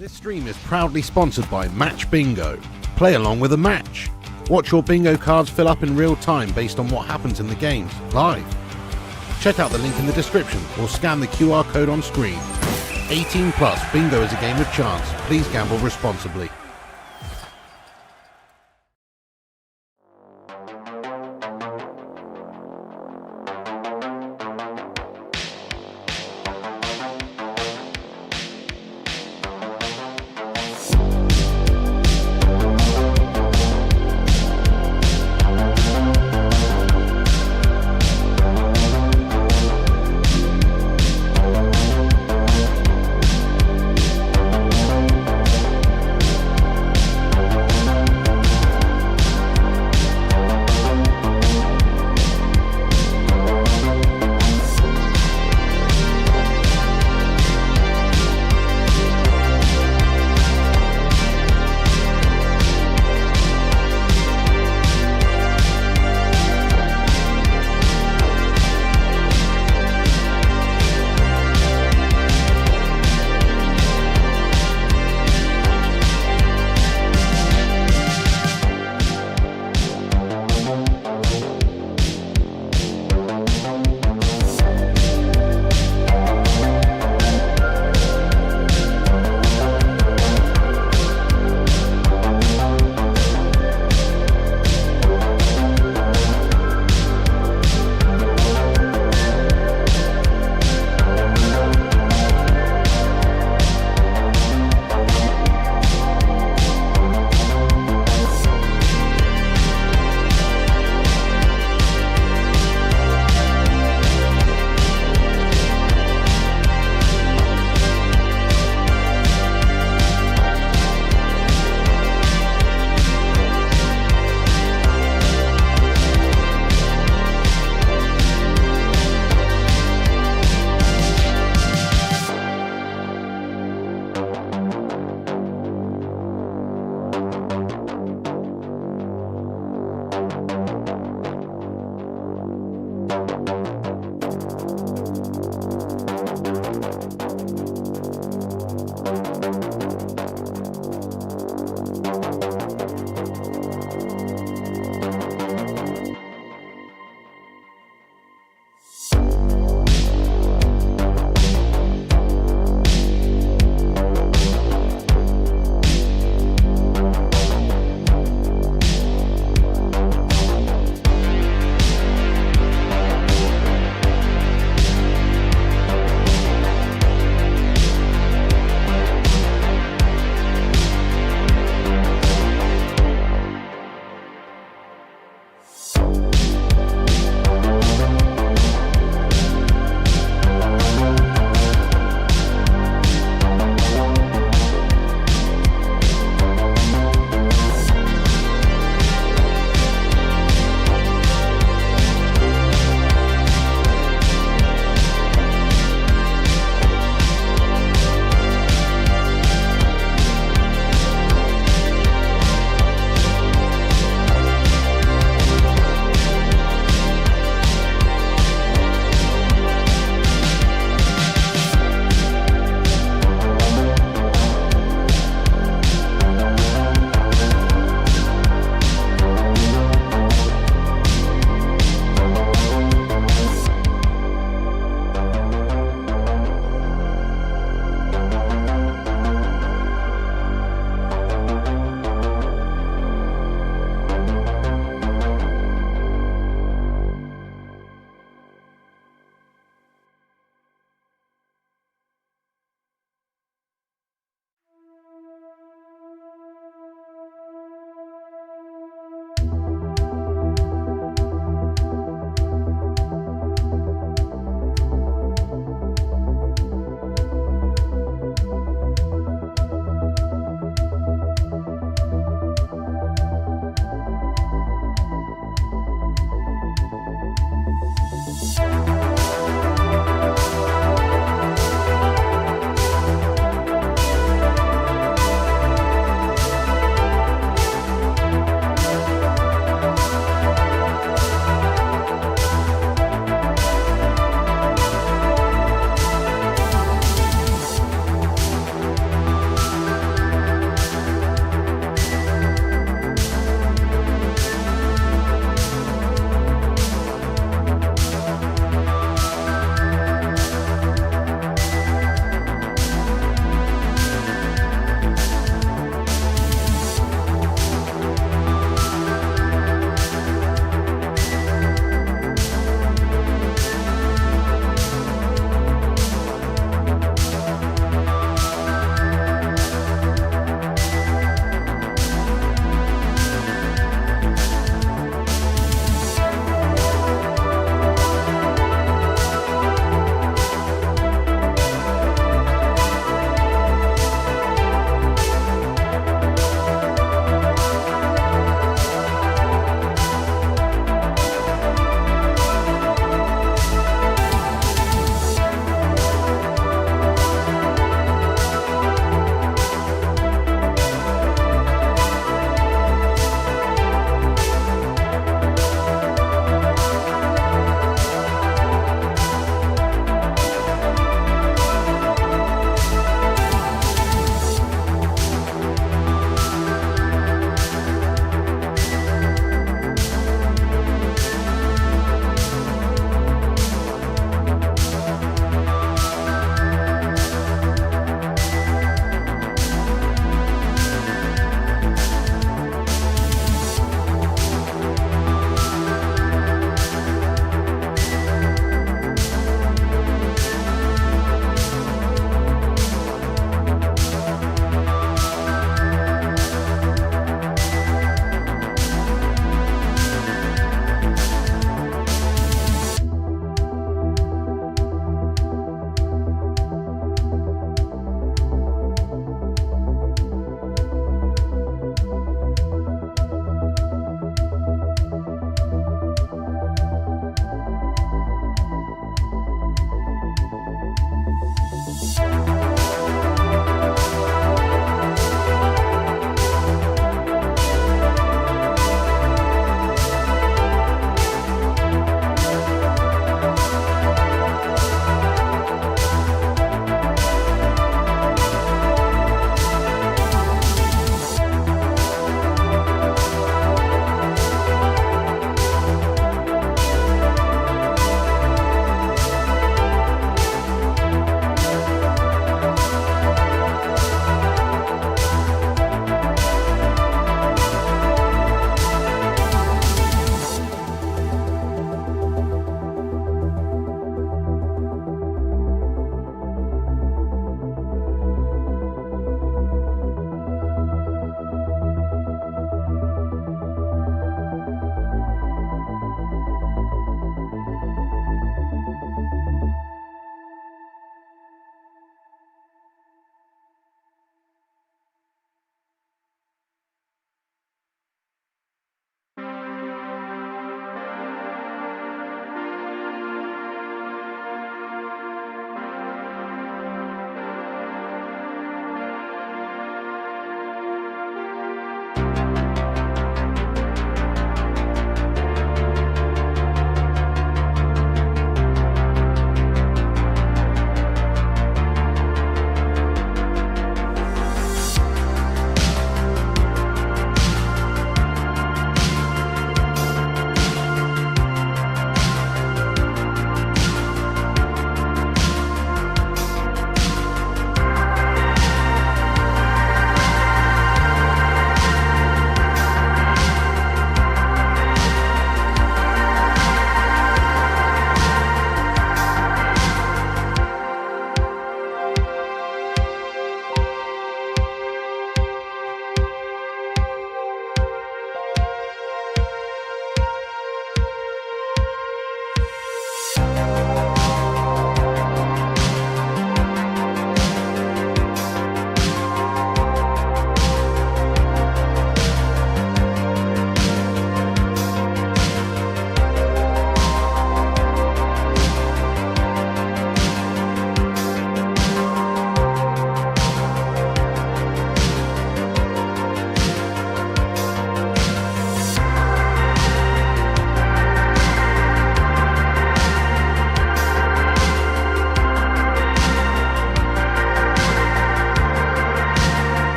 This stream is proudly sponsored by Match Bingo. Play along with a match. Watch your bingo cards fill up in real time based on what happens in the games, live. Check out the link in the description or scan the QR code on screen. 18 plus, bingo is a game with chance. Please gamble responsibly.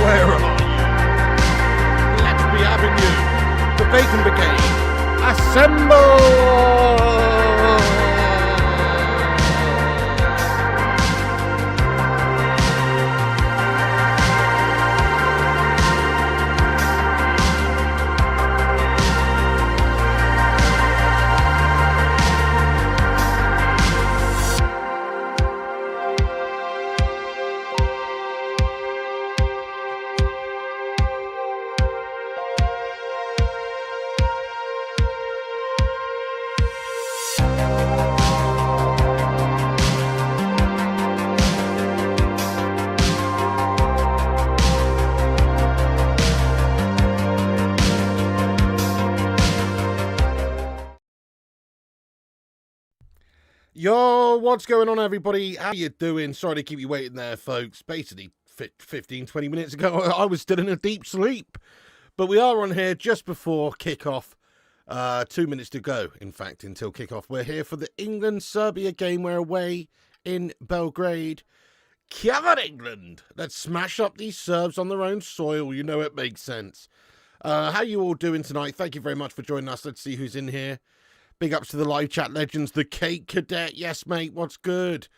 Where are you? Let's be having you. The Bacon Brigade, assemble! Yo, what's going on, everybody? How you doing? Sorry to keep you waiting there, folks. Basically, 15, 20 minutes ago, I was still in a deep sleep. But we are on here just before kickoff. 2 minutes to go, in fact, until kickoff. We're here for the England-Serbia game. We're away in Belgrade. Come on, England! Let's smash up these Serbs on their own soil. You know it makes sense. How you all doing tonight? Thank you very much for joining us. Let's see who's in here. Big ups to the live chat legends, the Cake Cadet, yes mate, what's good?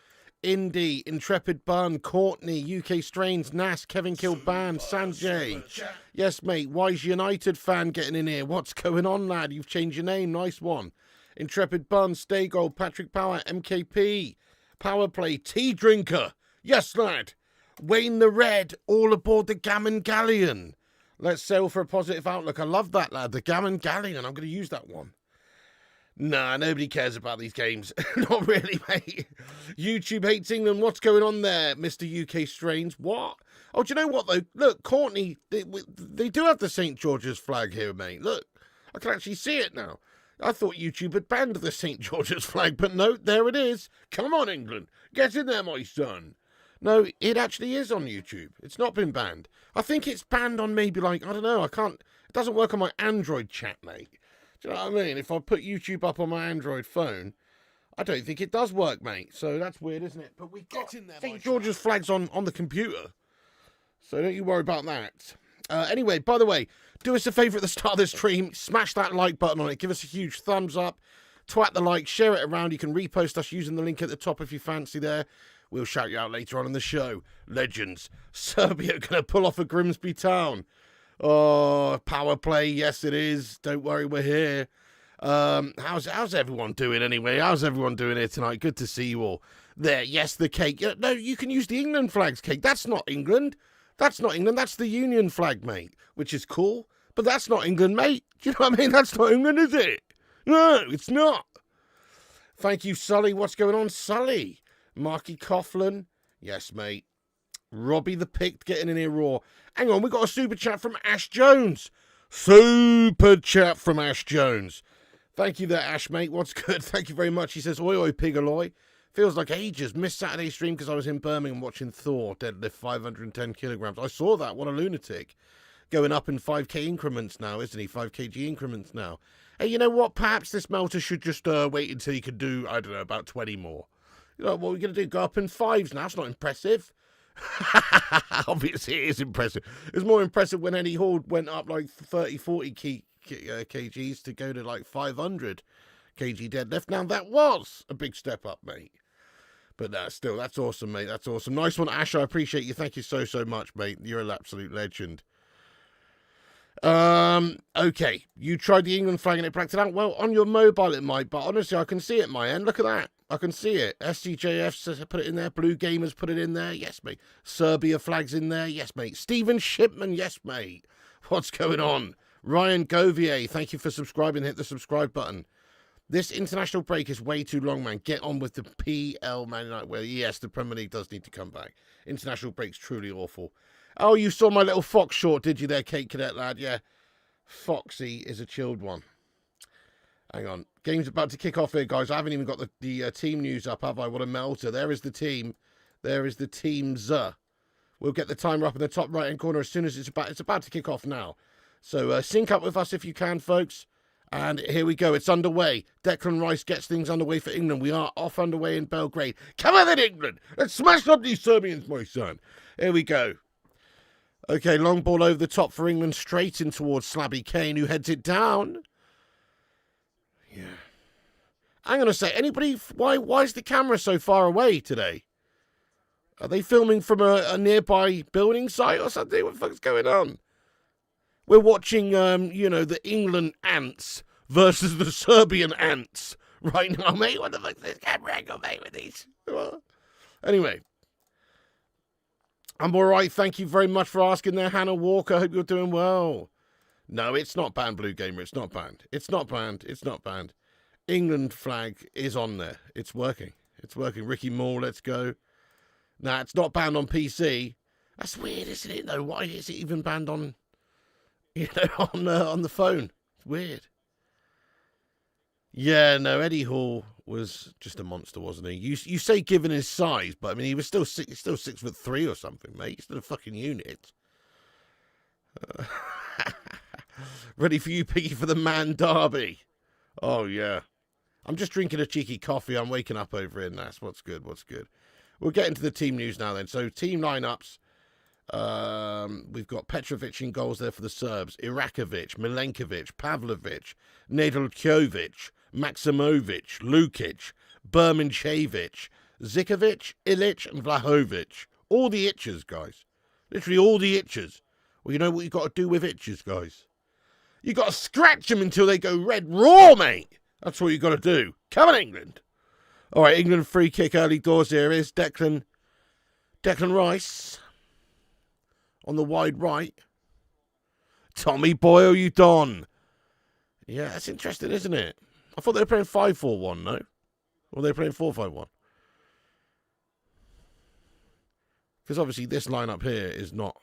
Indy, Intrepid Bun, Courtney, UK Strains, Nas, Kevin Kilban, Sanjay. Yes mate, Wise United fan getting in here. What's going on, lad? You've changed your name, nice one. Intrepid Bun, Stay Gold, Patrick Power, MKP, Power Play, Tea Drinker. Yes lad. Wayne the Red, all aboard the Gammon Galleon. Let's sail for a positive outlook. I love that, lad, the Gammon Galleon. I'm going to use that one. Nah, nobody cares about these games. Not really, mate. YouTube hates England. What's going on there, Mr. UK Strains? What? Oh, do you know what, though? Look, Courtney, they do have the St. George's flag here, mate. Look, I can actually see it now. I thought YouTube had banned the St. George's flag, but no, there it is. Come on, England. Get in there, my son. No, it actually is on YouTube. It's not been banned. I think it's banned on maybe, like, I don't know. It doesn't work on my Android chat, mate. Do you know what I mean? If I put YouTube up on my Android phone, I don't think it does work, mate. So that's weird, isn't it? But we got St. George's flags on the computer. So don't you worry about that. Anyway, by the way, do us a favour at the start of the stream. Smash that like button on it. Give us a huge thumbs up. Twat the like. Share it around. You can repost us using the link at the top if you fancy there. We'll shout you out later on in the show. Legends. Serbia going to pull off a Grimsby Town. Oh, power play, yes it is. Don't worry, we're here. How's everyone doing anyway? How's everyone doing here tonight? Good to see you all. There, yes, the cake. No, you can use the England flag's cake. That's not England. That's not England. That's the Union flag, mate, which is cool. But that's not England, mate. Do you know what I mean? That's not England, is it? No, it's not. Thank you, Sully. What's going on, Sully? Marky Coughlin. Yes, mate. Robbie the Picked getting in here raw. Hang on, we got a super chat from Ash Jones. Super chat from Ash Jones. Thank you there, Ash, mate. What's good? Thank you very much. He says, oi, oi, pigaloy. Feels like ages. Missed Saturday's stream because I was in Birmingham watching Thor deadlift 510 kilograms. I saw that. What a lunatic. Going up in 5k increments now, isn't he? 5kg increments now. Hey, you know what? Perhaps this melter should just wait until he could do, I don't know, about 20 more. You know, what are we going to do? Go up in 5s now? It's not impressive. Obviously it is impressive. It's more impressive when Eddie Hall went up like 30-40 kgs to go to like 500 kg deadlift. Now that was a big step up, mate, but still, that's awesome, mate. That's awesome. Nice one, Ash. I appreciate you. Thank you so much, mate. You're an absolute legend. Okay, you tried the England flag and it blacked it out. Well, on your mobile it might, but honestly I can see it my end. Look at that. I can see it. SCJF says put it in there. Blue Gamers put it in there. Yes, mate. Serbia flags in there. Yes, mate. Stephen Shipman. Yes, mate. What's going on? Ryan Govier, thank you for subscribing. Hit the subscribe button. This international break is way too long, man. Get on with the PL Man United. Well, yes, the Premier League does need to come back. International break's truly awful. Oh, you saw my little Fox short, did you there, Kate Cadet lad? Yeah. Foxy is a chilled one. Hang on. Game's about to kick off here, guys. I haven't even got the team news up, have I? What a melter. There is the team. There is the teams. We'll get the timer up in the top right-hand corner as soon as it's about to kick off now. So sync up with us if you can, folks. And here we go. It's underway. Declan Rice gets things underway for England. We are off underway in Belgrade. Come on then, England. Let's smash up these Serbians, my son. Here we go. Okay, long ball over the top for England, straight in towards Slabby Kane, who heads it down. Yeah. I'm going to say, anybody, why is the camera so far away today? Are they filming from a nearby building site or something? What the fuck's going on? We're watching, the England ants versus the Serbian ants right now, mate. What the fuck's this camera angle, mate, with these? Anyway. I'm all right. Thank you very much for asking there, Hannah Walker. Hope you're doing well. No, it's not banned, Blue Gamer. It's not banned. It's not banned. It's not banned. England flag is on there. It's working. It's working. Ricky Moore, let's go. Nah, it's not banned on PC. That's weird, isn't it, though? Why is it even banned on, on the phone? It's weird. Yeah, no, Eddie Hall was just a monster, wasn't he? You say given his size, but I mean, he was still 6'3" or something, mate. He's still a fucking unit. Ready for you, Piggy, for the Man Derby. Oh, yeah. I'm just drinking a cheeky coffee. I'm waking up over here, and that's what's good, what's good. We'll get into the team news now, then. So, team lineups. We've got Petrovic in goals there for the Serbs. Irakovic, Milenkovic, Pavlovic, Nedeljkovic, Maximovic, Lukic, Bermancevic, Zikovic, Ilic, and Vlahovic. All the itches, guys. Literally all the itches. Well, you know what you got to do with itches, guys? You got to scratch them until they go red raw, mate. That's what you got to do. Come on, England. All right, England free kick early doors here is Declan Rice on the wide right. Tommy Boyle, you don. Yeah, that's interesting, isn't it? I thought they were playing 5-4-1, no? Or they were playing 4-5-1? Because obviously this lineup here is not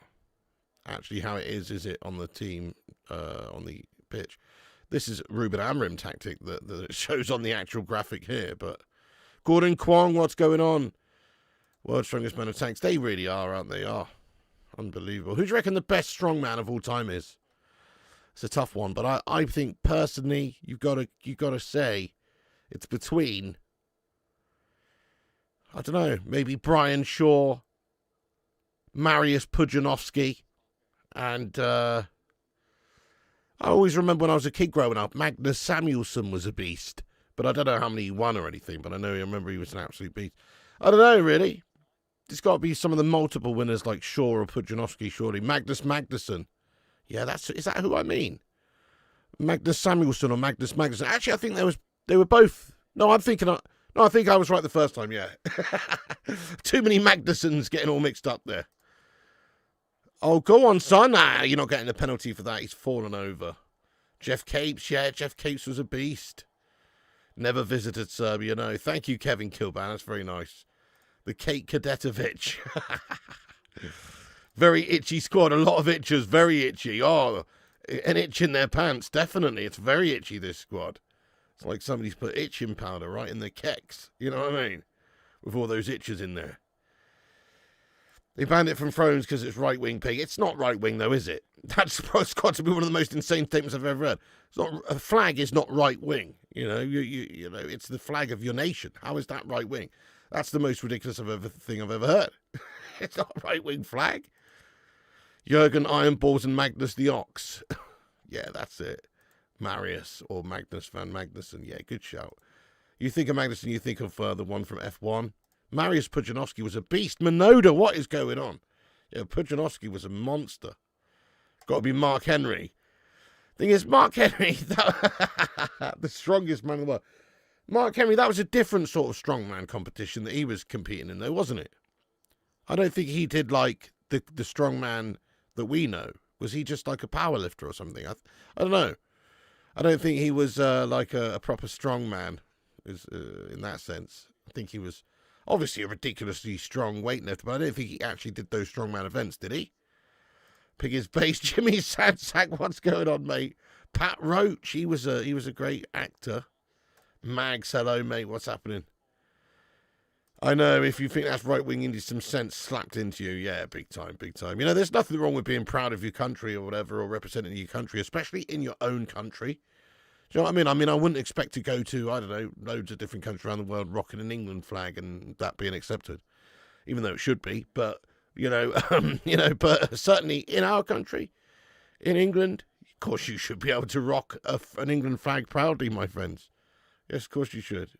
actually how it is it, on the team, on the pitch? This is Ruben Amorim tactic that it shows on the actual graphic here, but Gordon Kwong, what's going on? World's strongest man of tanks. They really are, aren't they? Oh, unbelievable. Who do you reckon the best strongman of all time is? It's a tough one, but I think personally you've got to say it's between, I don't know, maybe Brian Shaw, Mariusz Pudzianowski, and I always remember when I was a kid growing up, Magnus Samuelsson was a beast, but I don't know how many he won or anything, but I remember he was an absolute beast. I don't know, really. It's got to be some of the multiple winners like Shaw or Pudzianowski, surely. Magnus Magnusson. Yeah, is that who I mean? Magnus Samuelsson or Magnus Magnusson. Actually, I think they were both. I think I was right the first time, yeah. Too many Magnussons getting all mixed up there. Oh, go on, son. Nah, you're not getting the penalty for that. He's fallen over. Jeff Capes, yeah, Jeff Capes was a beast. Never visited Serbia, no. Thank you, Kevin Kilban. That's very nice. The Kate Kadetovic. Very itchy squad. A lot of itchers. Very itchy. Oh, an itch in their pants. Definitely. It's very itchy, this squad. It's like somebody's put itching powder right in their kecks. You know what I mean? With all those itches in there. They banned it from Thrones because it's right-wing, Pig. It's not right-wing, though, is it? That's got to be one of the most insane statements I've ever heard. A flag is not right-wing. You know, it's the flag of your nation. How is that right-wing? That's the most ridiculous thing I've ever heard. It's not a right-wing flag. Jurgen Ironballs and Magnus the Ox. Yeah, that's it. Marius or Magnus van Magnussen. Yeah, good shout. You think of Magnussen, you think of the one from F1. Mariusz Pudzianowski was a beast. Minoda, what is going on? Yeah, Pudzianowski was a monster. Got to be Mark Henry. Thing is, Mark Henry, the strongest man in the world. Mark Henry, that was a different sort of strongman competition that he was competing in, though, wasn't it? I don't think he did like the strongman that we know. Was he just like a power lifter or something? I don't know. I don't think he was like a proper strongman in that sense. I think he was obviously a ridiculously strong weightlifter, but I don't think he actually did those strongman events, did he? Pig is base. Jimmy Sadsack, what's going on, mate? Pat Roach, he was a great actor. Mags, hello, mate, what's happening? I know, if you think that's right-wing, you need some sense slapped into you. Yeah, big time, big time. You know, there's nothing wrong with being proud of your country or whatever, or representing your country, especially in your own country. Do you know what I mean? I mean, I wouldn't expect to go to, I don't know, loads of different countries around the world rocking an England flag and that being accepted, even though it should be. But But certainly in our country, in England, of course you should be able to rock an England flag proudly, my friends. Yes, of course you should.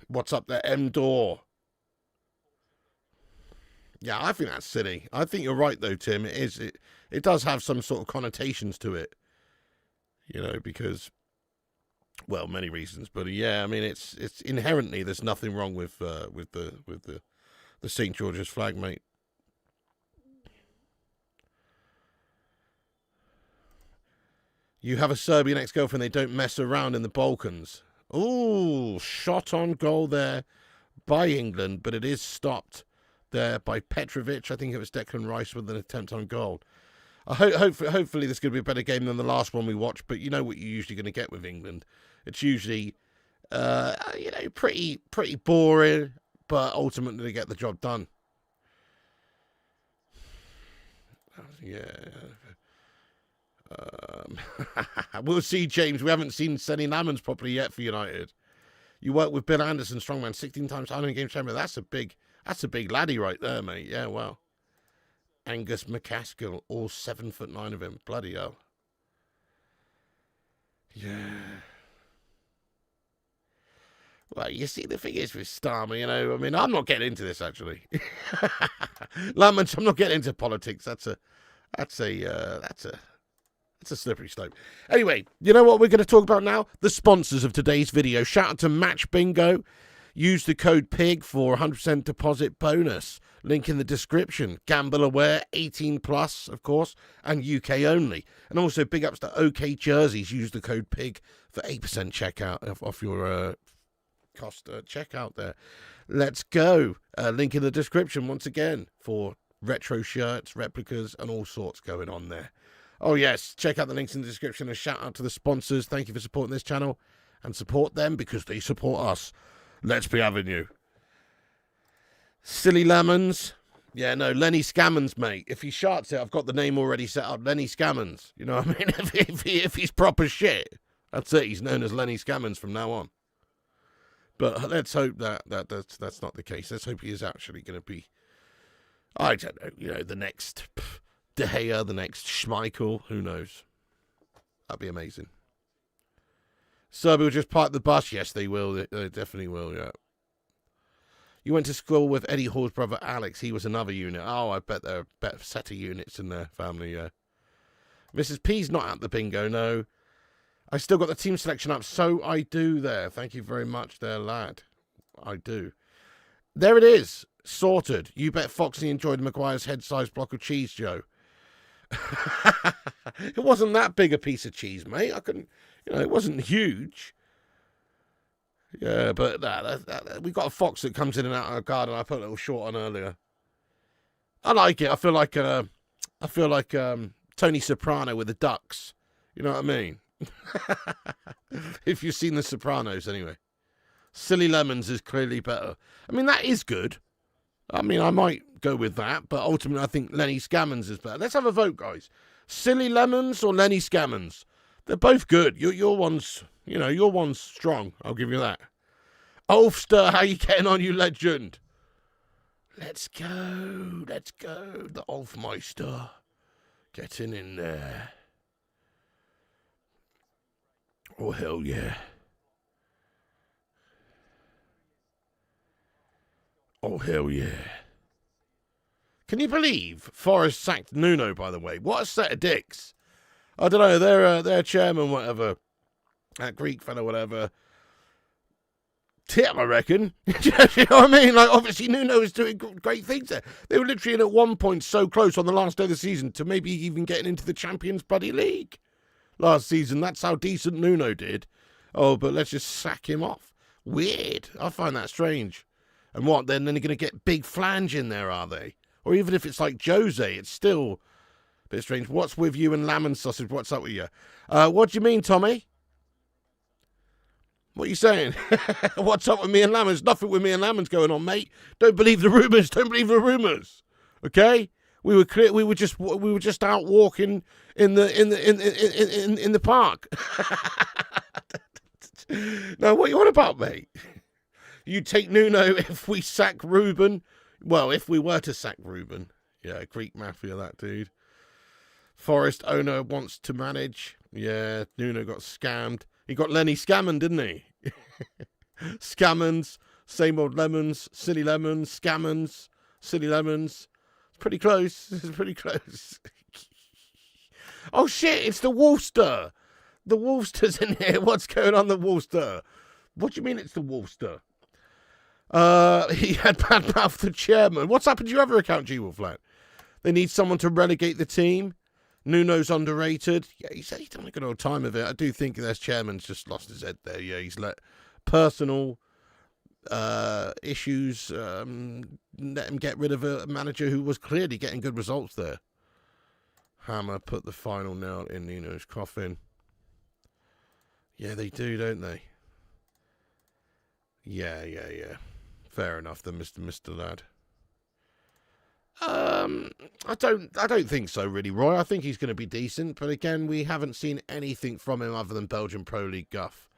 What's up there, M-Door? Yeah, I think that's silly. I think you're right, though, Tim. It is. It does have some sort of connotations to it, because, well, many reasons. But yeah, I mean, it's inherently there's nothing wrong with the St. George's flag, mate. You have a Serbian ex-girlfriend. They don't mess around in the Balkans. Ooh, shot on goal there by England, but it is stopped there by Petrovic. I think it was Declan Rice with an attempt on goal. Hopefully this is going to be a better game than the last one we watched, but you know what you're usually going to get with England. It's usually, pretty boring, but ultimately they get the job done. Yeah. We'll see, James. We haven't seen Senny Lamans properly yet for United. You work with Bill Anderson, strongman, 16 times Ireland game champion. That's a big laddie right there, mate. Yeah, well. Angus McCaskill, all 7'9" of him. Bloody hell. Yeah. Well, you see, the thing is with Starmer, I mean, I'm not getting into this, actually. Lamans, I'm not getting into politics. That's a slippery slope. Anyway, you know what we're going to talk about now? The sponsors of today's video. Shout out to Match Bingo. Use the code PIG for 100% deposit bonus. Link in the description. Gamble aware, 18 plus, of course, and UK only. And also big ups to OK Jerseys. Use the code PIG for 8% checkout off your cost checkout there. Let's go. Link in the description once again for retro shirts, replicas, and all sorts going on there. Oh, yes. Check out the links in the description and shout out to the sponsors. Thank you for supporting this channel and support them because they support us. Let's be having you. Silly Lemons. Yeah, no, Lenny Scammons, mate. If he sharts it, I've got the name already set up. Lenny Scammons. You know what I mean? If he's proper shit, that's it. He's known as Lenny Scammons from now on. But let's hope that's not the case. Let's hope he is actually going to be, I don't know, the next De Gea, the next Schmeichel. Who knows? That'd be amazing. Serbia will just park the bus. Yes, they will. They definitely will, yeah. You went to school with Eddie Hall's brother Alex. He was another unit. Oh, I bet there are a better set of units in their family, yeah. Mrs. P's not at the bingo, no. I still got the team selection up, so I do there. Thank you very much there, lad. I do. There it is. Sorted. You bet Foxy enjoyed Maguire's head-sized block of cheese, Joe. It wasn't that big a piece of cheese, mate. I couldn't, it wasn't huge. Yeah, but we got a fox that comes in and out of our garden. I put a little short on earlier. I like it. I feel like Tony Soprano with the ducks. You know what I mean? If you've seen The Sopranos, anyway. Silly Lemons is clearly better. I mean, that is good. I mean, I might go with that, but ultimately I think Lenny Scammons is better. Let's have a vote, guys. Silly Lemons or Lenny Scammons? They're both good. Your one's, your one's strong. I'll give you that. Ulster, how you getting on, you legend? Let's go. Let's go. The Ulfmeister. Getting in there. Oh, hell yeah. Oh, hell yeah. Can you believe Forest sacked Nuno, by the way? What a set of dicks. I don't know, their chairman, whatever, that Greek fellow, whatever, tip, I reckon. You know what I mean? Like, obviously, Nuno was doing great things there. They were literally at one point so close on the last day of the season to maybe even getting into the Champions Bloody League last season. That's how decent Nuno did. Oh, but let's just sack him off. Weird. I find that strange. And what, then they're going to get big flange in there, are they? Or even if it's like Jose, it's still a bit strange. What's with you and lamb and sausage? What's up with you? What do you mean, Tommy? What are you saying? What's up with me and Lammon's? Nothing with me and Lammon's going on, mate. Don't believe the rumours. Don't believe the rumours. Okay? We were clear. We were just out walking in the park. Now, what you on about, mate? You take Nuno if we sack Ruben. Well, if we were to sack Ruben, yeah, Greek Mafia, that dude. Forest owner wants to manage. Yeah, Nuno got scammed. He got Lenny Scammon, didn't he? Scammons, same old lemons, silly lemons, scammons, silly lemons. It's pretty close. It's pretty close. Oh, shit, it's the Wolfster. The Wolfster's in here. What's going on, the Wolfster? What do you mean it's the Wolfster? He had bad mouth the chairman. What's happened to your other account, G-Wolfland? They need someone to relegate the team. Nuno's underrated. Yeah, he's done a good old time of it. I do think their chairman's just lost his head there. Yeah, he's let personal issues let him get rid of a manager who was clearly getting good results there. Hammer put the final nail in Nuno's coffin. Yeah, they do, don't they? Yeah. Fair enough then, Mr. Lad. I don't think so, really, Roy. I think he's going to be decent, but again, we haven't seen anything from him other than Belgian Pro League guff.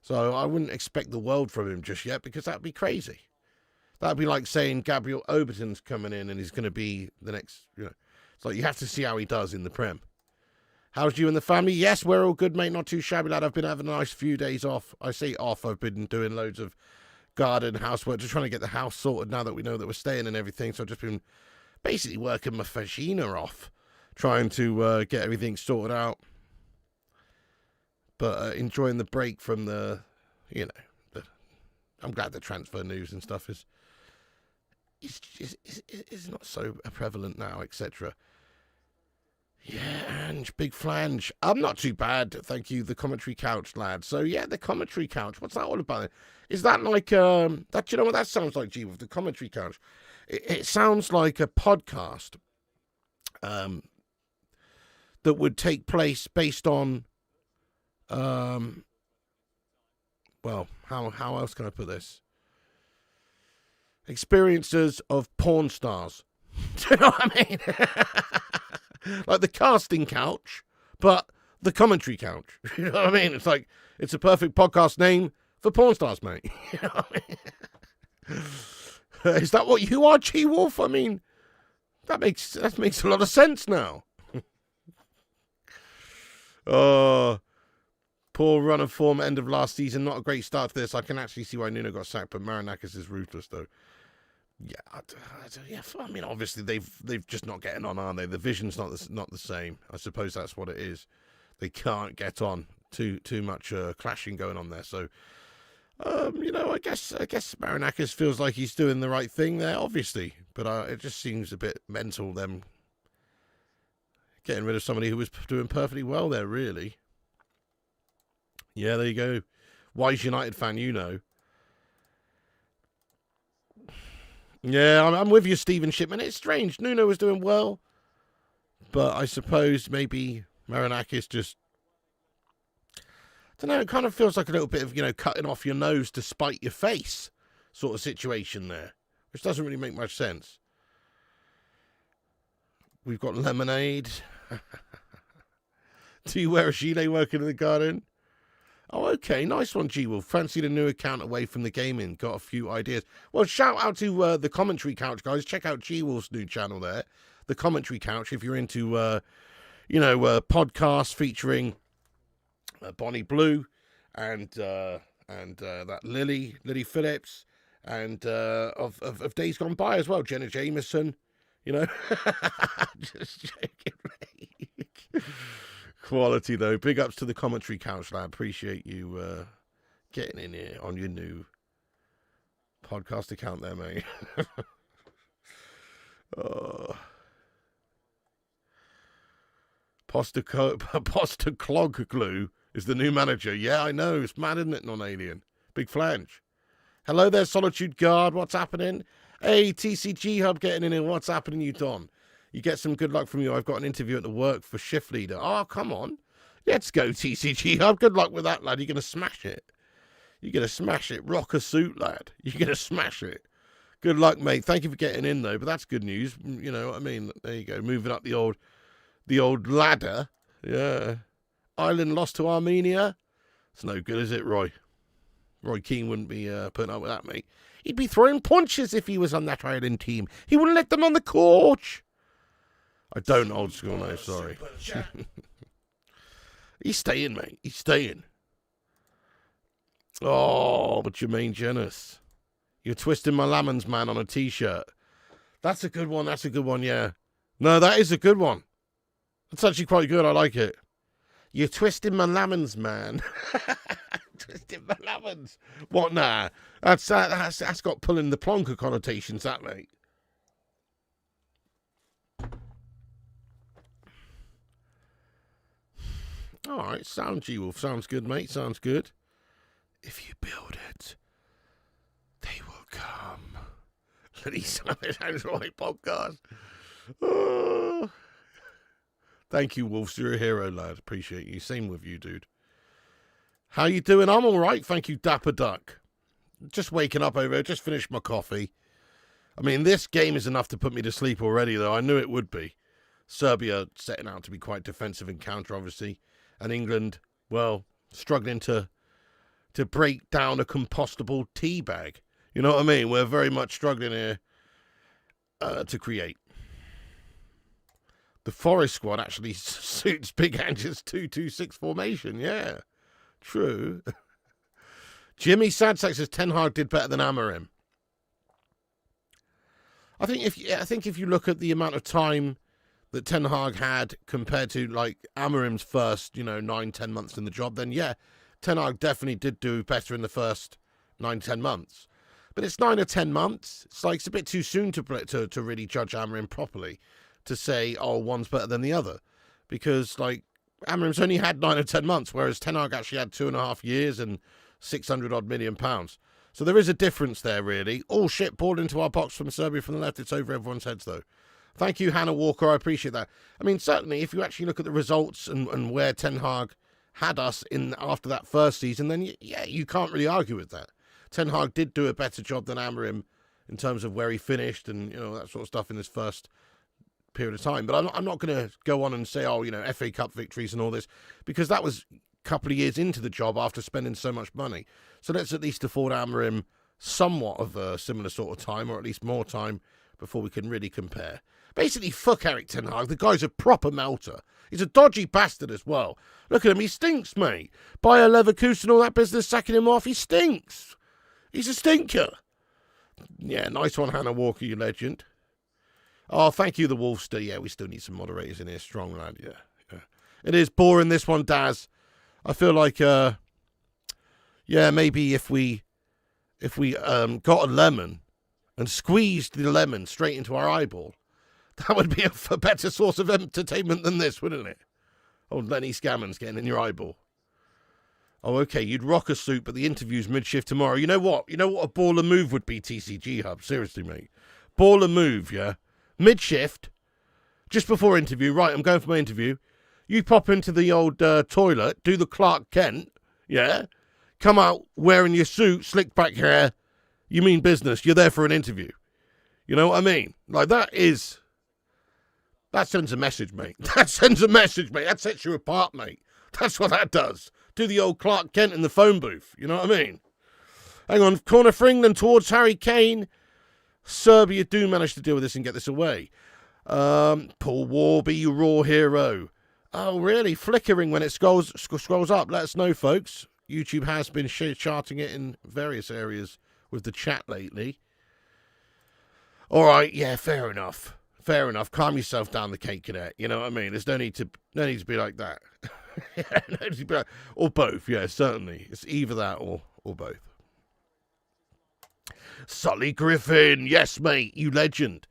So I wouldn't expect the world from him just yet, because that'd be crazy. That'd be like saying Gabriel Oberton's coming in and he's going to be the next, It's like you have to see how he does in the Prem. How's you and the family? Yes, we're all good, mate. Not too shabby, lad. I've been having a nice few days off. I say off. I've been doing loads of garden, housework, just trying to get the house sorted now that we know that we're staying and everything. So I've just been basically working my fajina off, trying to get everything sorted out. But enjoying the break from I'm glad the transfer news and stuff is not so prevalent now, etc. Yeah, Ange, big flange. I'm not too bad, thank you, the commentary couch, lad. So, yeah, the commentary couch, what's that all about? Is that like, that? You know what that sounds like, G, with the commentary couch? It sounds like a podcast that would take place based on, well, how else can I put this? Experiences of porn stars. Do you know what I mean? Like the casting couch, but the commentary couch. You know what I mean? It's like, it's a perfect podcast name for porn stars, mate. You know what I mean? Is that what you are, G-Wolf? I mean, that makes a lot of sense now. Oh, poor run of form end of last season. Not a great start to this. I can actually see why Nuno got sacked, but Marinakis is ruthless, though. Yeah, I mean, obviously they've just not getting on, aren't they? The vision's not the same. I suppose that's what it is. They can't get on. Too much clashing going on there. So, I guess Marinakis feels like he's doing the right thing there, obviously. But it just seems a bit mental, them getting rid of somebody who was doing perfectly well there, really. Yeah, there you go. Wise United fan, you know. Yeah, I'm with you, Stephen Shipman. It's strange. Nuno was doing well, but I suppose maybe Marinakis just, I don't know, it kind of feels like a little bit of, cutting off your nose to spite your face sort of situation there, which doesn't really make much sense. We've got lemonade. Do you wear a gilet working in the garden? Oh, okay. Nice one, G-Wolf. Fancied a new account away from the gaming. Got a few ideas. Well, shout out to the Commentary Couch, guys. Check out G-Wolf's new channel there. The Commentary Couch, if you're into, podcasts featuring Bonnie Blue and that Lily Phillips and of days gone by as well. Jenna Jameson, Just joking, mate. Quality, though. Big ups to the Commentary Couch, lad. Appreciate you getting in here on your new podcast account there, mate. Postacoglu is the new manager. Yeah, I know. It's mad, isn't it, non-alien? Big flange. Hello there, Solitude Guard. What's happening? Hey, TCG Hub getting in here. What's happening, you Don? You get some good luck from you. I've got an interview at the work for shift leader. Oh, come on. Let's go, TCG Hub. Good luck with that, lad. You're going to smash it. You're going to smash it. Rock a suit, lad. You're going to smash it. Good luck, mate. Thank you for getting in, though. But that's good news. You know what I mean? There you go. Moving up the old ladder. Yeah. Ireland lost to Armenia. It's no good, is it, Roy? Roy Keane wouldn't be putting up with that, mate. He'd be throwing punches if he was on that Ireland team. He wouldn't let them on the coach. I don't old school, no, sorry. He's staying, mate. He's staying. Oh, but you mean Janice. You're twisting my lemons, man, on a T-shirt. That's a good one. That's a good one, yeah. No, that is a good one. That's actually quite good. I like it. You're twisting my lemons, man. Twisting my lemons. What, nah? That's got pulling the plonker connotations, that, mate. All right, sound G-Wolf. Sounds good, mate. Sounds good. If you build it, they will come. Lisa Right podcast. Oh. Thank you, Wolves. You're a hero, lad. Appreciate you. Same with you, dude. How you doing? I'm all right. Thank you, Dapper Duck. Just waking up over here. Just finished my coffee. I mean, this game is enough to put me to sleep already, though. I knew it would be. Serbia setting out to be quite defensive in counter, obviously. And England, well, struggling to break down a compostable tea bag. You know what I mean? We're very much struggling here to create. The Forest squad actually suits Big Ange's 2-2-6 formation. Yeah, true. Jimmy Sadsack says Ten Hag did better than Amorim. I think if you look at the amount of time that Ten Hag had compared to like Amorim's first, 9-10 months in the job, then yeah, Ten Hag definitely did do better in the first 9-10 months. But it's 9 or 10 months. It's a bit too soon to really judge Amorim properly, to say, oh, one's better than the other. Because, Amorim's only had 9 or 10 months, whereas Ten Hag actually had 2.5 years and 600-odd million pounds. So there is a difference there, really. Oh, shit, ball into our box from Serbia from the left. It's over everyone's heads, though. Thank you, Hannah Walker. I appreciate that. I mean, certainly, if you actually look at the results and where Ten Hag had us in after that first season, then, yeah, you can't really argue with that. Ten Hag did do a better job than Amorim in terms of where he finished and, that sort of stuff in his first period of time. But I'm not going to go on and say, FA Cup victories and all this, because that was a couple of years into the job after spending so much money. So let's at least afford Amorim somewhat of a similar sort of time, or at least more time, before we can really compare. Basically, fuck Eric Ten Hag. The guy's a proper melter. He's a dodgy bastard as well. Look at him. He stinks, mate. Bayer Leverkusen, all that business, sacking him off. He stinks. He's a stinker. Yeah, nice one, Hannah Walker, you legend. Oh, thank you, the Wolfster. Yeah, we still need some moderators in here. Strong, lad. Yeah. It is boring, this one, Daz. I feel like, maybe if we got a lemon and squeezed the lemon straight into our eyeball, that would be a better source of entertainment than this, wouldn't it? Old Lenny Scammons getting in your eyeball. Oh, okay, you'd rock a suit, but the interview's mid-shift tomorrow. You know what? You know what a baller move would be, TCG Hub? Seriously, mate. Baller move, yeah? Mid-shift, just before interview. Right, I'm going for my interview. You pop into the old toilet, do the Clark Kent, yeah? Come out wearing your suit, slick back hair. You mean business. You're there for an interview. You know what I mean? That sends a message, mate. That sends a message, mate. That sets you apart, mate. That's what that does. Do the old Clark Kent in the phone booth. You know what I mean? Hang on. Corner for England towards Harry Kane. Serbia do manage to deal with this and get this away. Paul Warby, you raw hero. Oh, really? Flickering when it scrolls up. Let us know, folks. YouTube has been charting it in various areas with the chat lately. All right. Yeah, fair enough. Fair enough. Calm yourself down, the cake cadet. You know what I mean? There's no need to be like that. Or both. Yeah, certainly. It's either that or both. Sully Griffin. Yes, mate. You legend.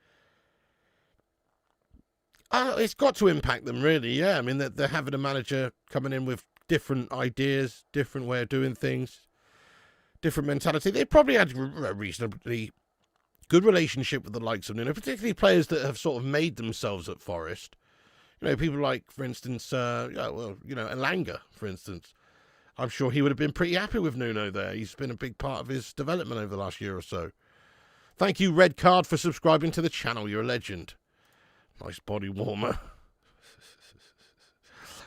It's got to impact them, really. Yeah, I mean, they're having a manager coming in with different ideas, different way of doing things, different mentality. They probably had a reasonably good relationship with the likes of Nuno, particularly players that have sort of made themselves at Forest. People like, for instance, Elanga, for instance. I'm sure he would have been pretty happy with Nuno there. He's been a big part of his development over the last year or so. Thank you, Red Card, for subscribing to the channel. You're a legend. Nice body warmer.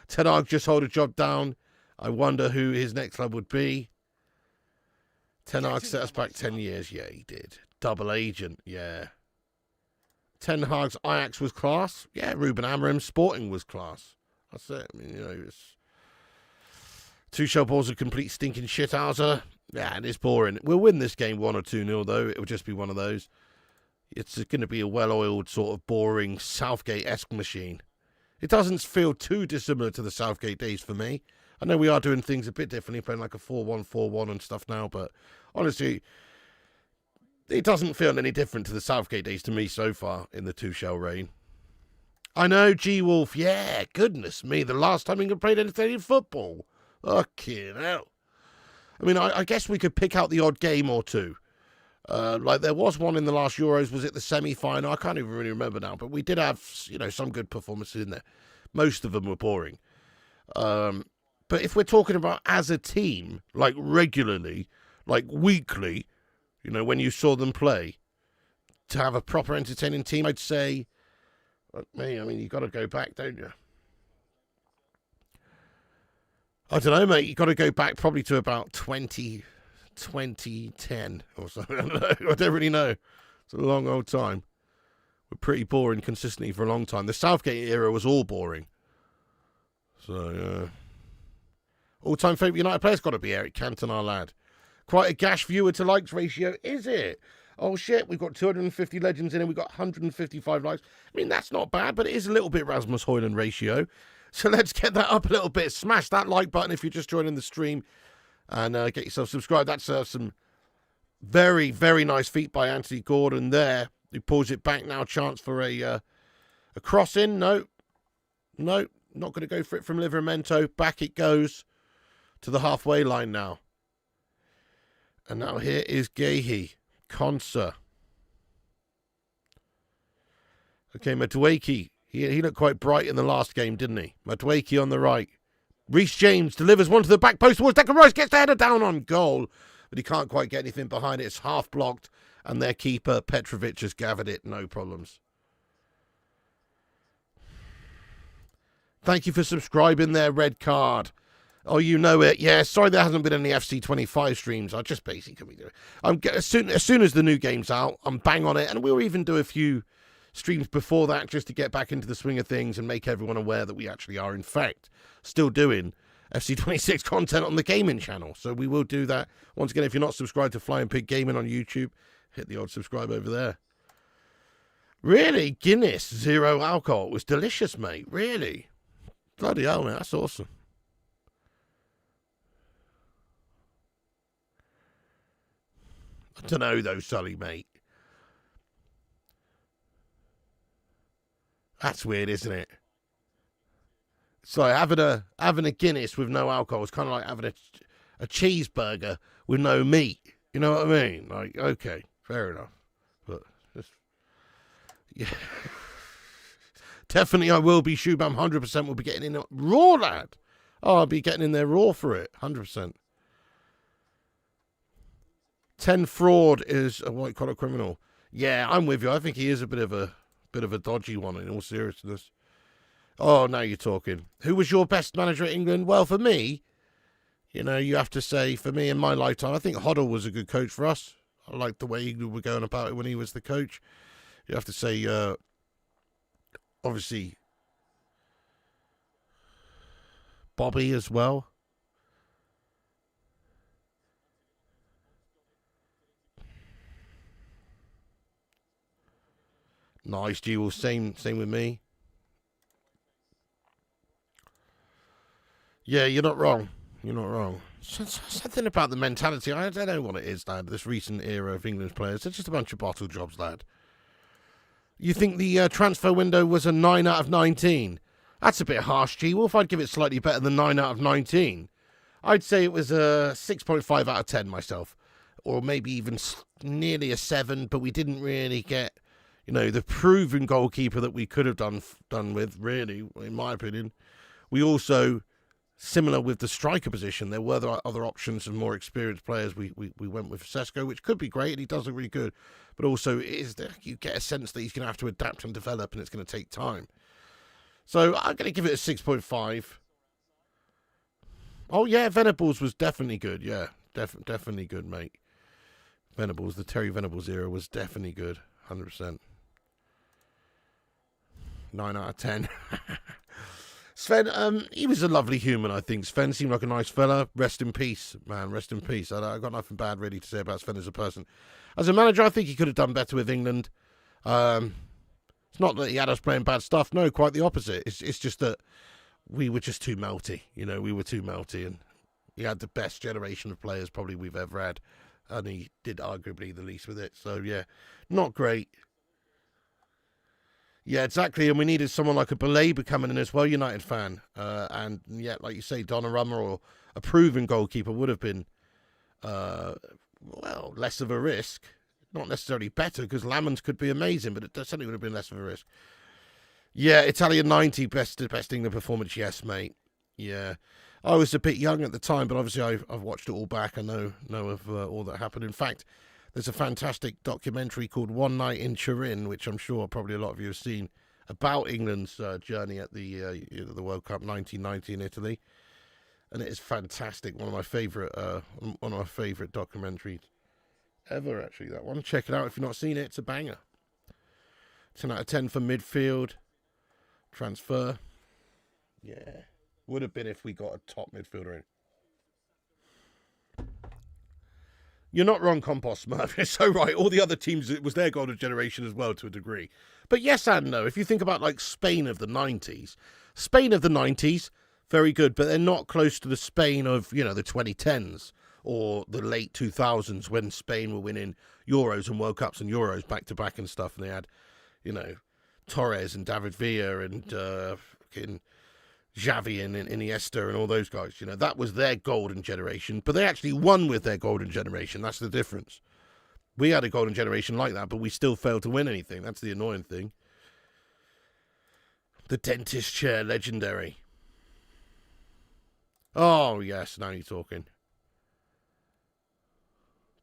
Ten Hag just hold a job down. I wonder who his next club would be. Ten Hag set us back 10 years. Yeah, he did. Double agent. Yeah. Ten Hag's Ajax was class. Yeah, Ruben Amorim's Sporting was class. That's it. I mean, you know, it's... Tuchel Ball's a complete stinking shithouser. Yeah, and it's boring. We'll win this game 1 or 2-0, though. It'll just be one of those. It's going to be a well-oiled, sort of boring Southgate-esque machine. It doesn't feel too dissimilar to the Southgate days for me. I know we are doing things a bit differently, playing like a 4-1-4-1 and stuff now, but honestly, it doesn't feel any different to the Southgate days to me so far in the Tuchel reign. I know, G-Wolf, yeah, goodness me, the last time England played entertaining football. Fucking hell. I mean, I guess we could pick out the odd game or two. Like there was one in the last Euros, was it the semi-final? I can't even really remember now, but we did have, you know, some good performances in there. Most of them were boring. But if we're talking about as a team, like regularly, like weekly, you know, when you saw them play, to have a proper entertaining team, I'd say, like me, I mean, you got to go back, don't you? I don't know, mate. You got to go back probably to about 2010 or something. I don't really know. It's a long old time. We're pretty boring consistently for a long time. The Southgate era was all boring. So, yeah. All-time favourite United player's got to be Eric Cantona, lad. Quite a gash viewer to likes ratio, is it? Oh, shit, we've got 250 legends in and we've got 155 likes. I mean, that's not bad, but it is a little bit Rasmus Højlund ratio. So let's get that up a little bit. Smash that like button if you're just joining the stream and get yourself subscribed. That's some very, very nice feat by Anthony Gordon there. He pulls it back now. Chance for a cross-in. No, not going to go for it from Livramento. Back it goes to the halfway line now. And now here is Gehi. Konsa. Okay, Madueke. He looked quite bright in the last game, didn't he? Madueke on the right. Reece James delivers one to the back post towards Declan Rice. Gets the header down on goal. But he can't quite get anything behind it. It's half blocked. And their keeper, Petrovic, has gathered it. No problems. Thank you for subscribing there, Red Card. Oh, you know it. Yeah, sorry there hasn't been any FC25 streams. I just basically do it. As soon as the new game's out, I'm bang on it. And we'll even do a few streams before that just to get back into the swing of things and make everyone aware that we actually are, in fact, still doing FC26 content on the gaming channel. So we will do that. Once again, if you're not subscribed to Flying Pig Gaming on YouTube, hit the old subscribe over there. Really? Guinness, 0 alcohol. It was delicious, mate. Really? Bloody hell, mate. That's awesome. I don't know, though, Sully, mate. That's weird, isn't it? So having a Guinness with no alcohol is kind of like having a cheeseburger with no meat. You know what I mean? Like, okay, fair enough. But just, yeah. Definitely I will be Shubham. 100% will be getting in raw, lad. Oh, I'll be getting in there raw for it. 100%. 10 fraud is a white collar criminal. Yeah, I'm with you. I think he is a bit of a dodgy one in all seriousness. Oh, now you're talking. Who was your best manager at England? Well, for me, you know, you have to say, for me in my lifetime, I think Hoddle was a good coach for us. I liked the way England were going about it when he was the coach. You have to say, obviously, Bobby as well. Nice, Jewel. Same with me. Yeah, you're not wrong. You're not wrong. Something about the mentality. I don't know what it is, lad. This recent era of England's players. It's just a bunch of bottle jobs, lad. You think the transfer window was a 9 out of 19? That's a bit harsh, G-Wolf. I'd give it slightly better than 9 out of 19. I'd say it was a 6.5 out of 10 myself. Or maybe even nearly a 7, but we didn't really get, you know, the proven goalkeeper that we could have done with, really, in my opinion. We also, similar with the striker position, there were other options of more experienced players. We went with Sesko, which could be great, and he does look really good. But also, you get a sense that he's going to have to adapt and develop, and it's going to take time. So I'm going to give it a 6.5. Oh, yeah, Venables was definitely good. Yeah, definitely good, mate. Venables, the Terry Venables era was definitely good. 100%. 9 out of 10. Sven, he was a lovely human, I think. Sven seemed like a nice fella. Rest in peace, man. Rest in peace. I got nothing bad really to say about Sven as a person. As a manager, I think he could have done better with England. It's not that he had us playing bad stuff. No, quite the opposite. It's just that we were just too melty. You know, we were too melty. And he had the best generation of players probably we've ever had. And he did arguably the least with it. So, yeah, not great. Yeah, exactly, and we needed someone like a Baleba coming in as well, United fan. And, yeah, like you say, Donnarumma or a proven goalkeeper would have been, well, less of a risk. Not necessarily better, because Lammon's could be amazing, but it certainly would have been less of a risk. Yeah, Italian 90, best England performance, yes, mate. Yeah. I was a bit young at the time, but obviously I've watched it all back. I know of all that happened. In fact, there's a fantastic documentary called One Night in Turin, which I'm sure probably a lot of you have seen, about England's journey at the World Cup 1990 in Italy, and it is fantastic. One of my favourite documentaries ever. Actually, that one. Check it out if you've not seen it. It's a banger. 10 out of 10 for midfield transfer. Yeah, would have been if we got a top midfielder in. You're not wrong, Compost Smurf. You're so right. All the other teams, it was their golden generation as well to a degree. But yes and no. If you think about like Spain of the 90s, very good, but they're not close to the Spain of, you know, the 2010s or the late 2000s when Spain were winning Euros and World Cups and Euros back to back and stuff. And they had, you know, Torres and David Villa and Xavi and Iniesta and all those guys, you know, that was their golden generation, but they actually won with their golden generation. That's the difference. We had a golden generation like that, but we still failed to win anything. That's the annoying thing. The dentist chair, legendary. Oh, yes, now you're talking.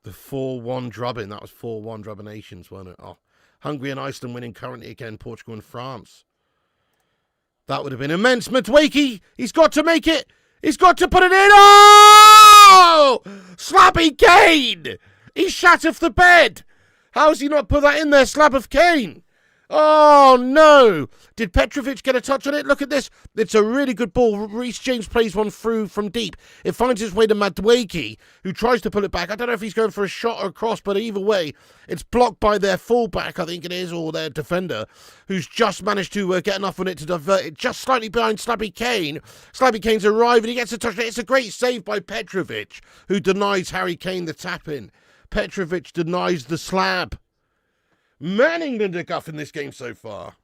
The 4-1 drubbing, that was 4-1 drubbinations, wasn't it? Oh, Hungary and Iceland winning currently again, Portugal and France. That would have been immense. Madueke, he's got to make it. He's got to put it in. Oh! Slabby Kane! He shat off the bed. How has he not put that in there, Slab of Kane? Oh, no. Did Petrovic get a touch on it? Look at this. It's a really good ball. Reece James plays one through from deep. It finds its way to Madueke, who tries to pull it back. I don't know if he's going for a shot or a cross, but either way, it's blocked by their fullback, I think it is, or their defender, who's just managed to get enough on it to divert it just slightly behind Slabby Kane. Slabby Kane's arrived and he gets a touch. It's a great save by Petrovic, who denies Harry Kane the tap-in. Petrovic denies the slab. Man, England are guffing this game so far.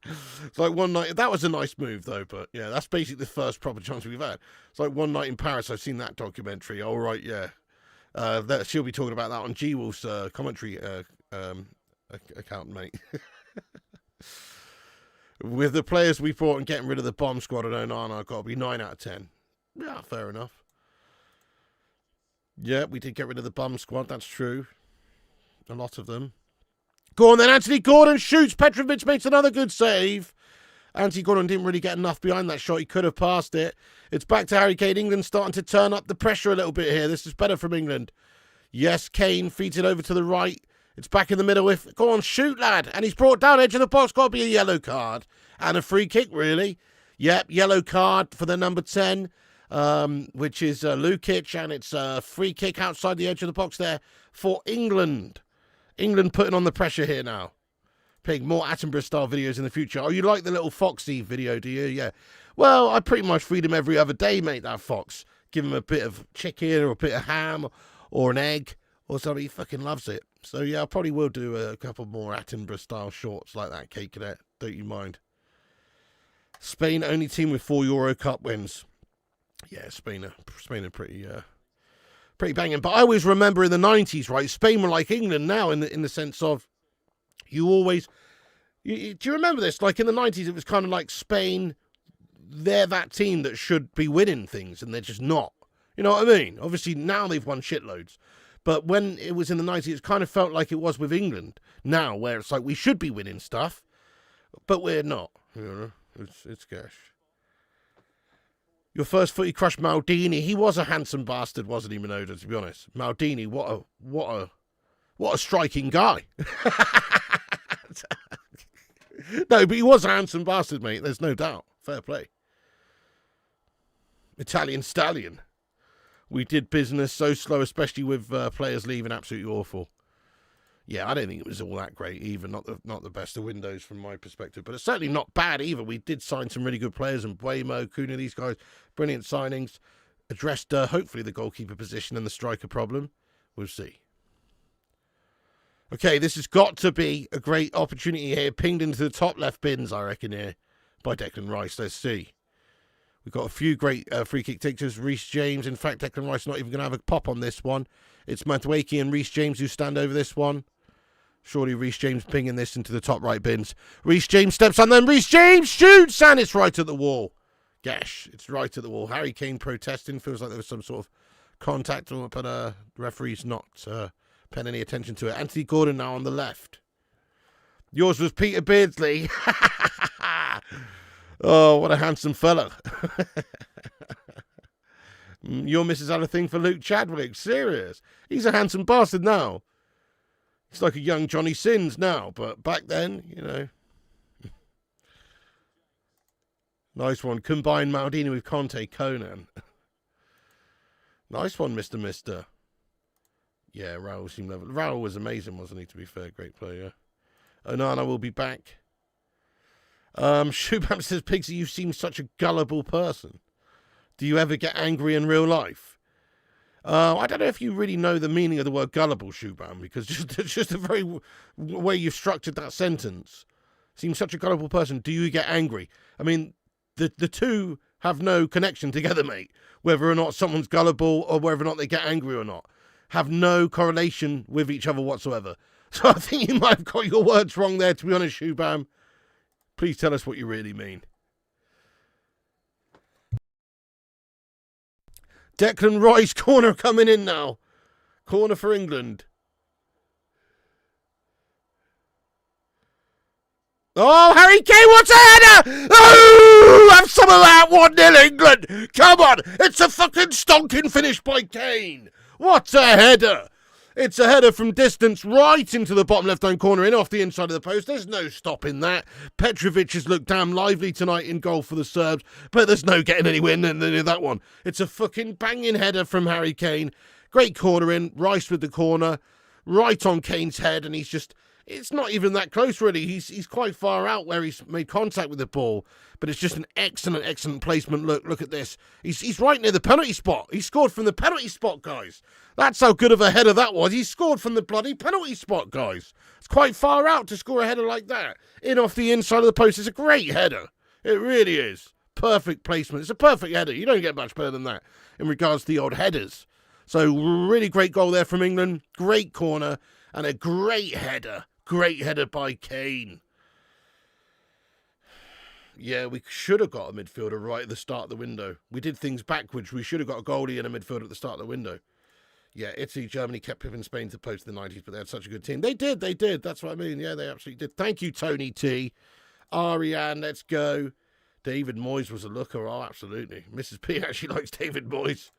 It's like one night. That was a nice move, though. But yeah, that's basically the first proper chance we've had. It's like One Night in Paris. I've seen that documentary. All right, yeah. She'll be talking about that on G Wolf's commentary account, mate. With the players we brought and getting rid of the bomb squad at Onana, I've got to be 9 out of 10. Yeah, fair enough. Yeah, we did get rid of the bum squad. That's true. A lot of them. Go on then, Anthony Gordon shoots. Petrovic makes another good save. Anthony Gordon didn't really get enough behind that shot. He could have passed it. It's back to Harry Kane. England starting to turn up the pressure a little bit here. This is better from England. Yes, Kane feeds it over to the right. It's back in the middle. Go on, shoot, lad. And he's brought down edge of the box. Got to be a yellow card. And a free kick, really. Yep, yellow card for the number 10. Which is Lukic. And it's a free kick outside the edge of the box there for England. England putting on the pressure here now. Putting more Attenborough-style videos in the future. Oh, you like the little Foxy video, do you? Yeah. Well, I pretty much feed him every other day, mate, that Fox. Give him a bit of chicken or a bit of ham or an egg or something. He fucking loves it. So, yeah, I probably will do a couple more Attenborough-style shorts like that, Kate Cadet. Don't you mind. Spain, only team with 4 Euro Cup wins. Yeah, Spain are pretty banging. But I always remember in the 90s, right, Spain were like England now in the sense of you always... do you remember this? Like in the 90s, it was kind of like Spain, they're that team that should be winning things, and they're just not. You know what I mean? Obviously, now they've won shitloads. But when it was in the 90s, it kind of felt like it was with England now, where it's like we should be winning stuff, but we're not. You know, it's cash. Your first footy crush, Maldini. He was a handsome bastard, wasn't he, Minoda, to be honest? Maldini, what a striking guy. No, but he was a handsome bastard, mate. There's no doubt. Fair play. Italian Stallion. We did business so slow, especially with players leaving. Absolutely awful. Yeah, I don't think it was all that great either. Not the best of windows from my perspective, but it's certainly not bad either. We did sign some really good players, and Buemo, Kuna, these guys, brilliant signings. Addressed hopefully the goalkeeper position and the striker problem. We'll see. Okay, this has got to be a great opportunity here. Pinged into the top left bins, I reckon, here by Declan Rice. Let's see. We've got a few great free kick takers. Reece James. In fact, Declan Rice not even going to have a pop on this one. It's Matueki and Reece James who stand over this one. Surely Reece James pinging this into the top right bins. Reece James steps on them. Reece James shoots, and it's right at the wall. Gosh, it's right at the wall. Harry Kane protesting. Feels like there was some sort of contact, but the referee's not paying any attention to it. Anthony Gordon now on the left. Yours was Peter Beardsley. Oh, what a handsome fella. Your missus had a thing for Luke Chadwick. Serious. He's a handsome bastard now. He's like a young Johnny Sins now, but back then, you know. Nice one. Combine Maldini with Conte, Conan. Nice one, Mr. Mister. Yeah, Raul seemed level. Raul was amazing, wasn't he, to be fair? Great player. Onana will be back. Shubham says, Pigsy, you seem such a gullible person. Do you ever get angry in real life? I don't know if you really know the meaning of the word gullible, Shubham, because just the very way you've structured that sentence. Seems such a gullible person. Do you get angry? I mean, the two have no connection together, mate. Whether or not someone's gullible or whether or not they get angry or not. Have no correlation with each other whatsoever. So I think you might have got your words wrong there, to be honest, Shubham. Please tell us what you really mean. Declan Rice, corner coming in now. Corner for England. Oh, Harry Kane, what's a header? Oh, have some of that. 1-0 England. Come on. It's a fucking stonking finish by Kane. What a header. It's a header from distance right into the bottom left-hand corner, in off the inside of the post. There's no stopping that. Petrovic has looked damn lively tonight in goal for the Serbs, but there's no getting anywhere near that one. It's a fucking banging header from Harry Kane. Great corner in. Rice with the corner. Right on Kane's head, and he's just... It's not even that close, really. He's quite far out where he's made contact with the ball, but it's just an excellent placement. Look at this. He's right near the penalty spot. He scored from the penalty spot, guys. That's how good of a header that was. He scored from the bloody penalty spot, guys. It's quite far out to score a header like that. In off the inside of the post. It's a great header. It really is. Perfect placement. It's a perfect header. You don't get much better than that in regards to the odd headers. So really great goal there from England. Great corner and a great header. Great header by Kane. Yeah, we should have got a midfielder right at the start of the window. We did things backwards. We should have got a goalie and a midfielder at the start of the window. Yeah, Italy, Germany kept pipping Spain to post in the 90s, but they had such a good team. They did. That's what I mean. Yeah, they absolutely did. Thank you, Tony T. Ariane, let's go. David Moyes was a looker. Oh, absolutely. Mrs. P actually likes David Moyes.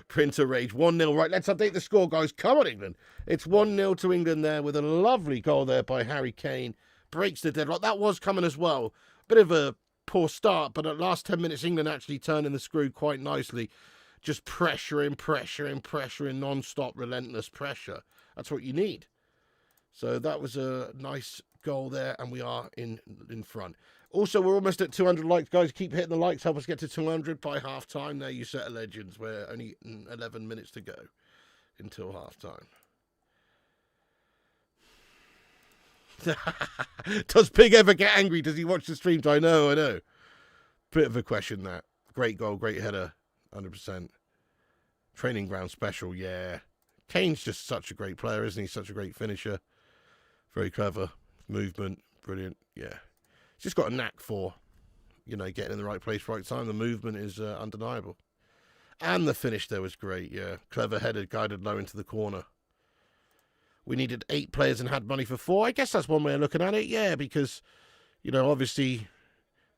Printer Rage, 1-0. Right, let's update the score, guys. Come on, England. It's 1-0 to England there with a lovely goal there by Harry Kane. Breaks the deadlock. That was coming as well. Bit of a poor start, but at last 10 minutes, England actually turning the screw quite nicely. Just pressuring, non-stop, relentless pressure. That's what you need. So that was a nice goal there, and we are in front. Also, we're almost at 200 likes, guys. Keep hitting the likes. Help us get to 200 by half-time. There you set of legends. We're only 11 minutes to go until half-time. Does Pig ever get angry? Does he watch the streams? I know. Bit of a question, that. Great goal, great header. 100%. Training ground special, yeah. Kane's just such a great player, isn't he? Such a great finisher. Very clever. Movement, brilliant, yeah. He's just got a knack for, getting in the right place, right time. The movement is undeniable. And the finish there was great, yeah. Clever header, guided low into the corner. We needed 8 players and had money for 4. I guess that's one way of looking at it, yeah, because, obviously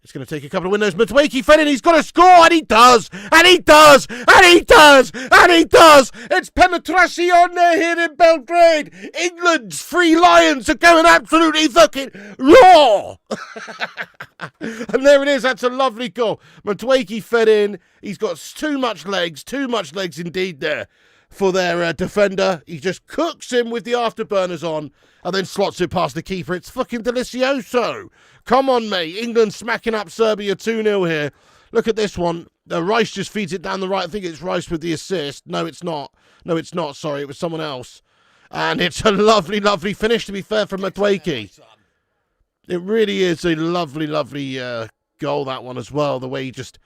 It's going to take a couple of windows. Matwaki fed in. He's got to score. And he does. And he does. And he does. And he does. It's penetrazione here in Belgrade. England's Three Lions are going absolutely fucking raw. And there it is. That's a lovely goal. Matwaki fed in. He's got too much legs. Too much legs indeed there for their defender. He just cooks him with the afterburners on and then slots it past the keeper. It's fucking delicioso. Come on, mate. England smacking up Serbia 2-0 here. Look at this one. Rice just feeds it down the right. I think it's Rice with the assist. No, it's not. No, it's not. Sorry, it was someone else. And it's a lovely, lovely finish, to be fair, from Matwaki. It really is a lovely, lovely goal, that one as well. The way he just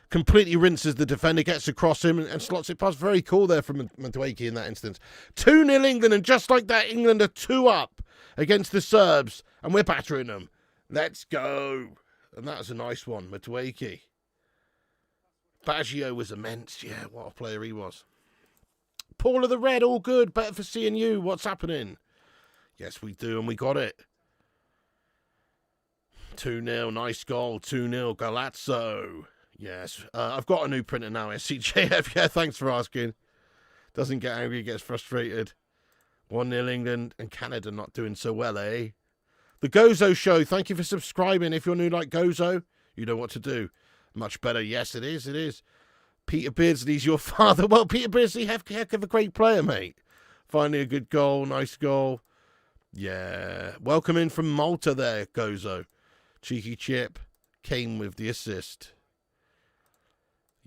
completely rinses the defender, gets across him and slots it past. Very cool there from Matwaki in that instance. 2-0 England, and just like that, England are 2 up against the Serbs, and we're battering them. Let's go. And that was a nice one, Matwaki. Baggio was immense. Yeah, what a player he was. Paul of the Red, all good. Better for seeing you. What's happening? Yes, we do, and we got it. 2-0, nice goal. 2-0, Galazzo. Yes, I've got a new printer now, SCJF. Yeah, thanks for asking. Doesn't get angry, gets frustrated. 1-0 England, and Canada not doing so well, eh? The Gozo Show, thank you for subscribing. If you're new like Gozo, you know what to do. Much better. Yes, it is, it is. Peter Beardsley's your father. Well, Peter Beardsley, heck of a great player, mate. Finally a good goal, nice goal. Yeah, welcome in from Malta there, Gozo. Cheeky chip, came with the assist.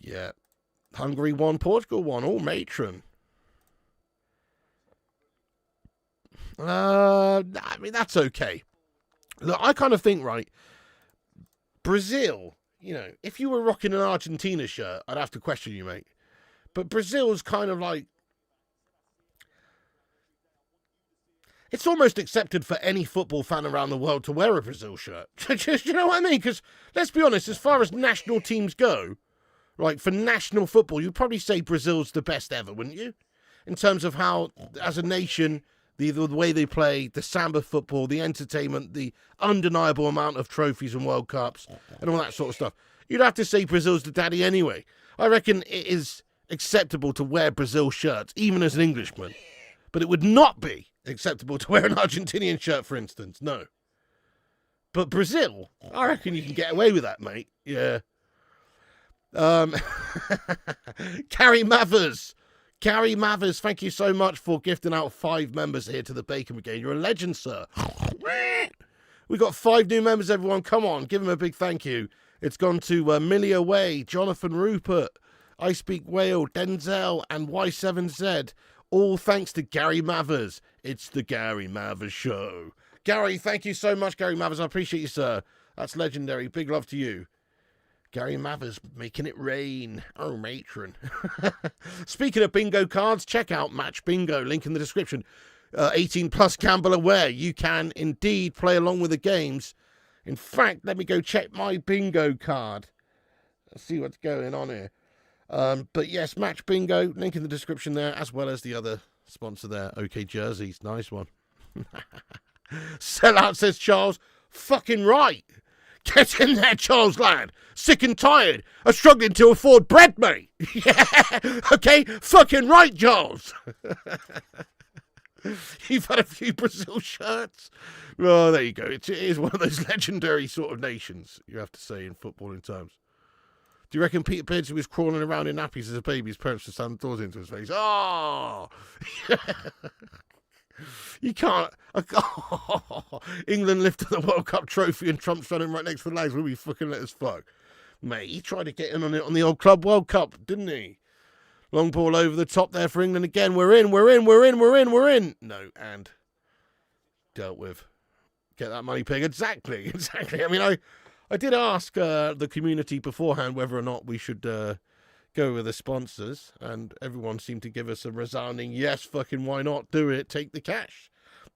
Yeah. Hungary 1, Portugal 1. All matron. I mean, that's okay. Look, I kind of think, right, Brazil, you know, if you were rocking an Argentina shirt, I'd have to question you, mate. But Brazil's kind of like, it's almost accepted for any football fan around the world to wear a Brazil shirt. You know what I mean? Because, let's be honest, as far as national teams go, right, for national football, you'd probably say Brazil's the best ever, wouldn't you? In terms of how, as a nation, the way they play, the samba football, the entertainment, the undeniable amount of trophies and World Cups, and all that sort of stuff. You'd have to say Brazil's the daddy anyway. I reckon it is acceptable to wear Brazil shirts, even as an Englishman. But it would not be acceptable to wear an Argentinian shirt, for instance. No. But Brazil, I reckon you can get away with that, mate. Yeah. Gary Mathers. Gary Mathers, thank you so much for gifting out 5 members here to the Bacon Brigade. You're a legend, sir. We got 5 new members, everyone. Come on, give them a big thank you. It's gone to Milia Way, Jonathan Rupert, I Speak Whale, Denzel, and Y7Z. All thanks to Gary Mathers. It's the Gary Mathers Show. Gary, thank you so much, Gary Mathers. I appreciate you, sir. That's legendary. Big love to you. Gary Mathers making it rain. Oh, matron. Speaking of bingo cards, check out Match Bingo. Link in the description. 18 plus gamble aware. You can indeed play along with the games. In fact, let me go check my bingo card. Let's see what's going on here. But yes, Match Bingo. Link in the description there, as well as the other sponsor there. OK Jerseys. Nice one. Sellout, says Charles. Fucking right. Get in there, Charles lad. Sick and tired of struggling to afford bread, mate. Yeah, okay, fucking right, Charles. You've had a few Brazil shirts. Oh, there you go. It is one of those legendary sort of nations, you have to say, in footballing terms. Do you reckon Peter Beardsley was crawling around in nappies as a baby? His parents just slammed doors into his face. Oh! You can't. Oh, England lifted the World Cup trophy and Trump's running right next to the legs. Will we fucking let us fuck? Mate, he tried to get in on it on the old Club World Cup, didn't he? Long ball over the top there for England again. We're in. No, and dealt with. Get that money pig. Exactly. I mean, I did ask the community beforehand whether or not we should go with the sponsors, and everyone seemed to give us a resounding yes, fucking why not, do it, take the cash.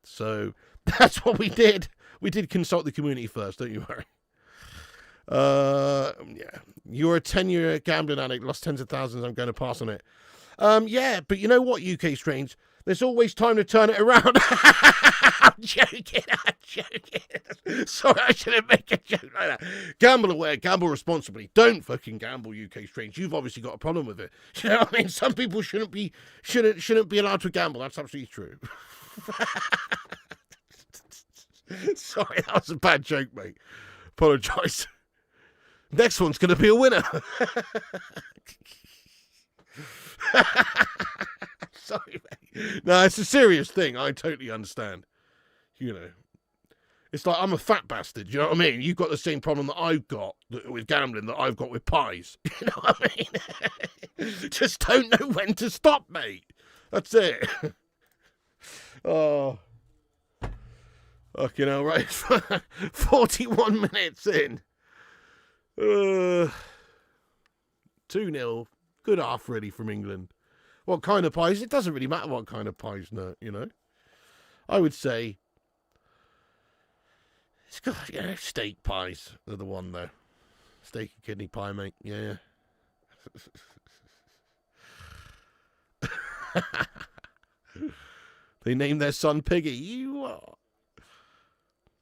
So that's what we did. We did consult the community first, don't you worry. Yeah, you're a 10-year gambling addict, lost tens of thousands, I'm going to pass on it. Yeah, but you know what, UK Strange? There's always time to turn it around. I'm joking. Sorry, I shouldn't make a joke like that. Gamble aware, gamble responsibly. Don't fucking gamble, UK strange. You've obviously got a problem with it. You know what I mean? Some people shouldn't be allowed to gamble. That's absolutely true. Sorry, that was a bad joke, mate. Apologise. Next one's going to be a winner. Sorry, mate. No, it's a serious thing. I totally understand. You know. It's like I'm a fat bastard, you know what I mean? You've got the same problem that I've got with gambling that I've got with pies. You know what I mean? Just don't know when to stop, mate. That's it. Oh. Fucking hell, right. 41 minutes in. 2-0. Good half, really, from England. What kind of pies? It doesn't really matter what kind of pies, no, you know. I would say... It's got, you know, steak pies are the one, though. Steak and kidney pie, mate. Yeah. They named their son Piggy. You are.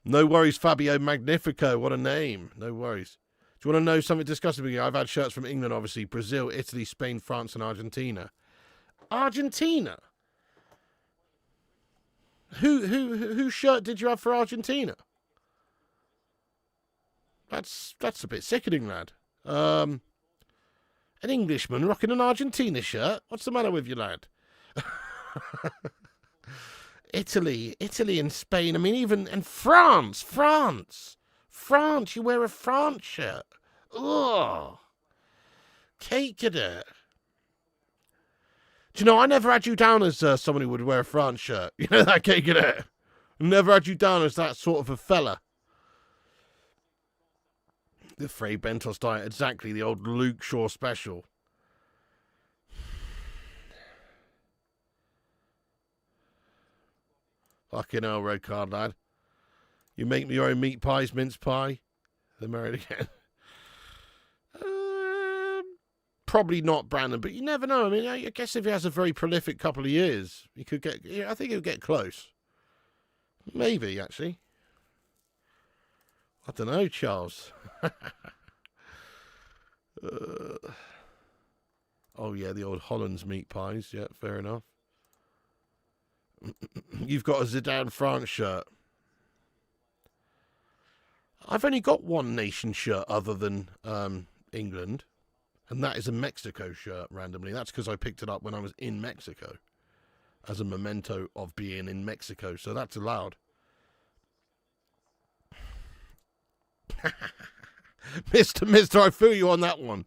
No worries, Fabio Magnifico. What a name. No worries. Do you want to know something disgusting? I've had shirts from England, obviously. Brazil, Italy, Spain, France, and Argentina. Argentina? Whose shirt did you have for Argentina? That's a bit sickening, lad. An Englishman rocking an Argentina shirt? What's the matter with you, lad? Italy and Spain. I mean, and France. You wear a France shirt. Ugh. Cake at it. Do you know, I never had you down as someone who would wear a France shirt. You know that, cake at it? Never had you down as that sort of a fella. The Frey Bentos diet, exactly, the old Luke Shaw special. Fucking hell, red card, lad. You make me your own meat pies, mince pie. They're married again. Probably not Brandon, but you never know. I mean, I guess if he has a very prolific couple of years, he could get, I think he'll get close. Maybe, actually. I don't know, Charles. Oh, yeah, the old Holland's meat pies. Yeah, fair enough. You've got a Zidane France shirt. I've only got one nation shirt other than England, and that is a Mexico shirt, randomly. That's because I picked it up when I was in Mexico as a memento of being in Mexico, so that's allowed. Mister, I feel you on that one.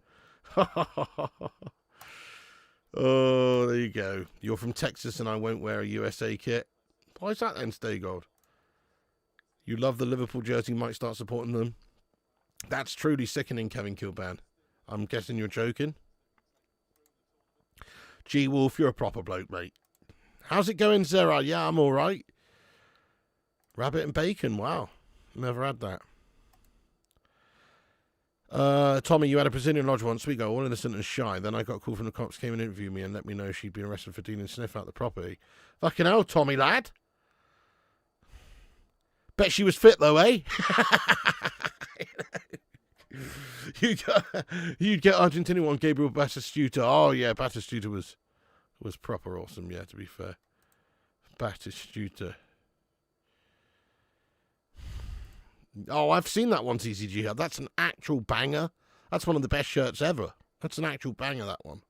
Oh, there you go. You're from Texas and I won't wear a USA kit. Why is that then, Stay Gold? You love the Liverpool jersey, might start supporting them. That's truly sickening, Kevin Kilban. I'm guessing you're joking. G Wolf, you're a proper bloke, mate. How's it going, Zera? Yeah, I'm all right. Rabbit and bacon, wow. Never had that. Tommy, you had a Brazilian lodge once. We go all innocent and shy. Then I got a call from the cops, came and interviewed me and let me know she'd been arrested for dealing sniff out the property. Fucking hell, Tommy, lad. Bet she was fit, though, eh? You'd get Argentinian one, Gabriel Batistuta. Oh, yeah, Batistuta was proper awesome, yeah, to be fair. Batistuta. Oh, I've seen that one, TCG. That's an actual banger. That's one of the best shirts ever. That's an actual banger, that one.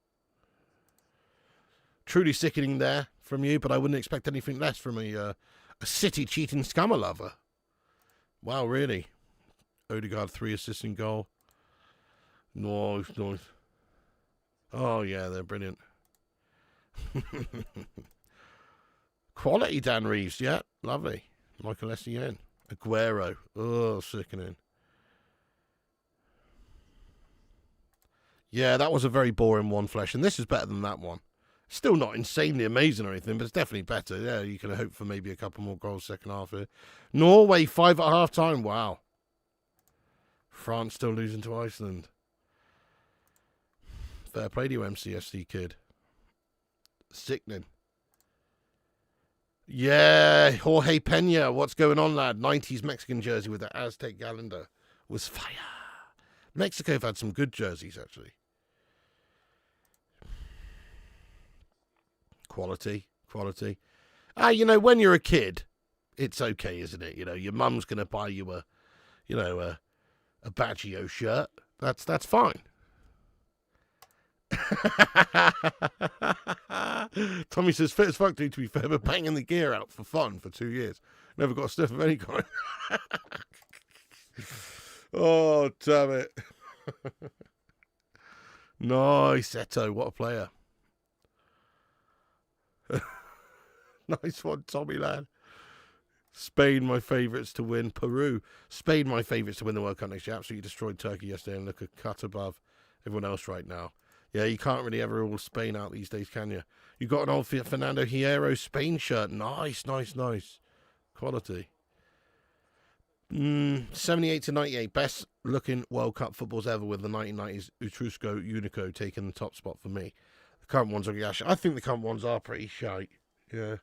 Truly sickening there from you, but I wouldn't expect anything less from a city cheating scammer lover. Wow, really? Odegaard, 3 assists in goal. Nice. Oh, yeah, they're brilliant. Quality, Dan Reeves. Yeah, lovely. Michael Essien. Aguero. Oh, sickening. Yeah, that was a very boring one, Flesh, and this is better than that one. Still not insanely amazing or anything, but it's definitely better. Yeah, you can hope for maybe a couple more goals second half here. Norway, 5 at half time. Wow. France still losing to Iceland. Fair play to you, MCSC kid. Sickening. Yeah, Jorge Pena. What's going on, lad? 90s Mexican jersey with the Aztec calendar was fire. Mexico have had some good jerseys, actually. Quality. You know, when you're a kid, it's okay, isn't it? You know, your mum's going to buy you a Baggio shirt. That's fine. Tommy says, fit as fuck, dude, to be fair, but banging the gear out for fun for 2 years. Never got a sniff of any kind. Oh, damn it. Nice, Eto. What a player. Nice one, Tommy, lad. Spain, my favourites to win. Peru. Spain, my favourites to win the World Cup next year. Absolutely destroyed Turkey yesterday and look a cut above everyone else right now. Yeah, you can't really ever rule Spain out these days, can you? You got an old Fernando Hierro Spain shirt. Nice. Quality. 78 to 98. Best looking World Cup footballs ever, with the 1990s Etrusco Unico taking the top spot for me. The current ones are gash. I think the current ones are pretty shite. Yeah.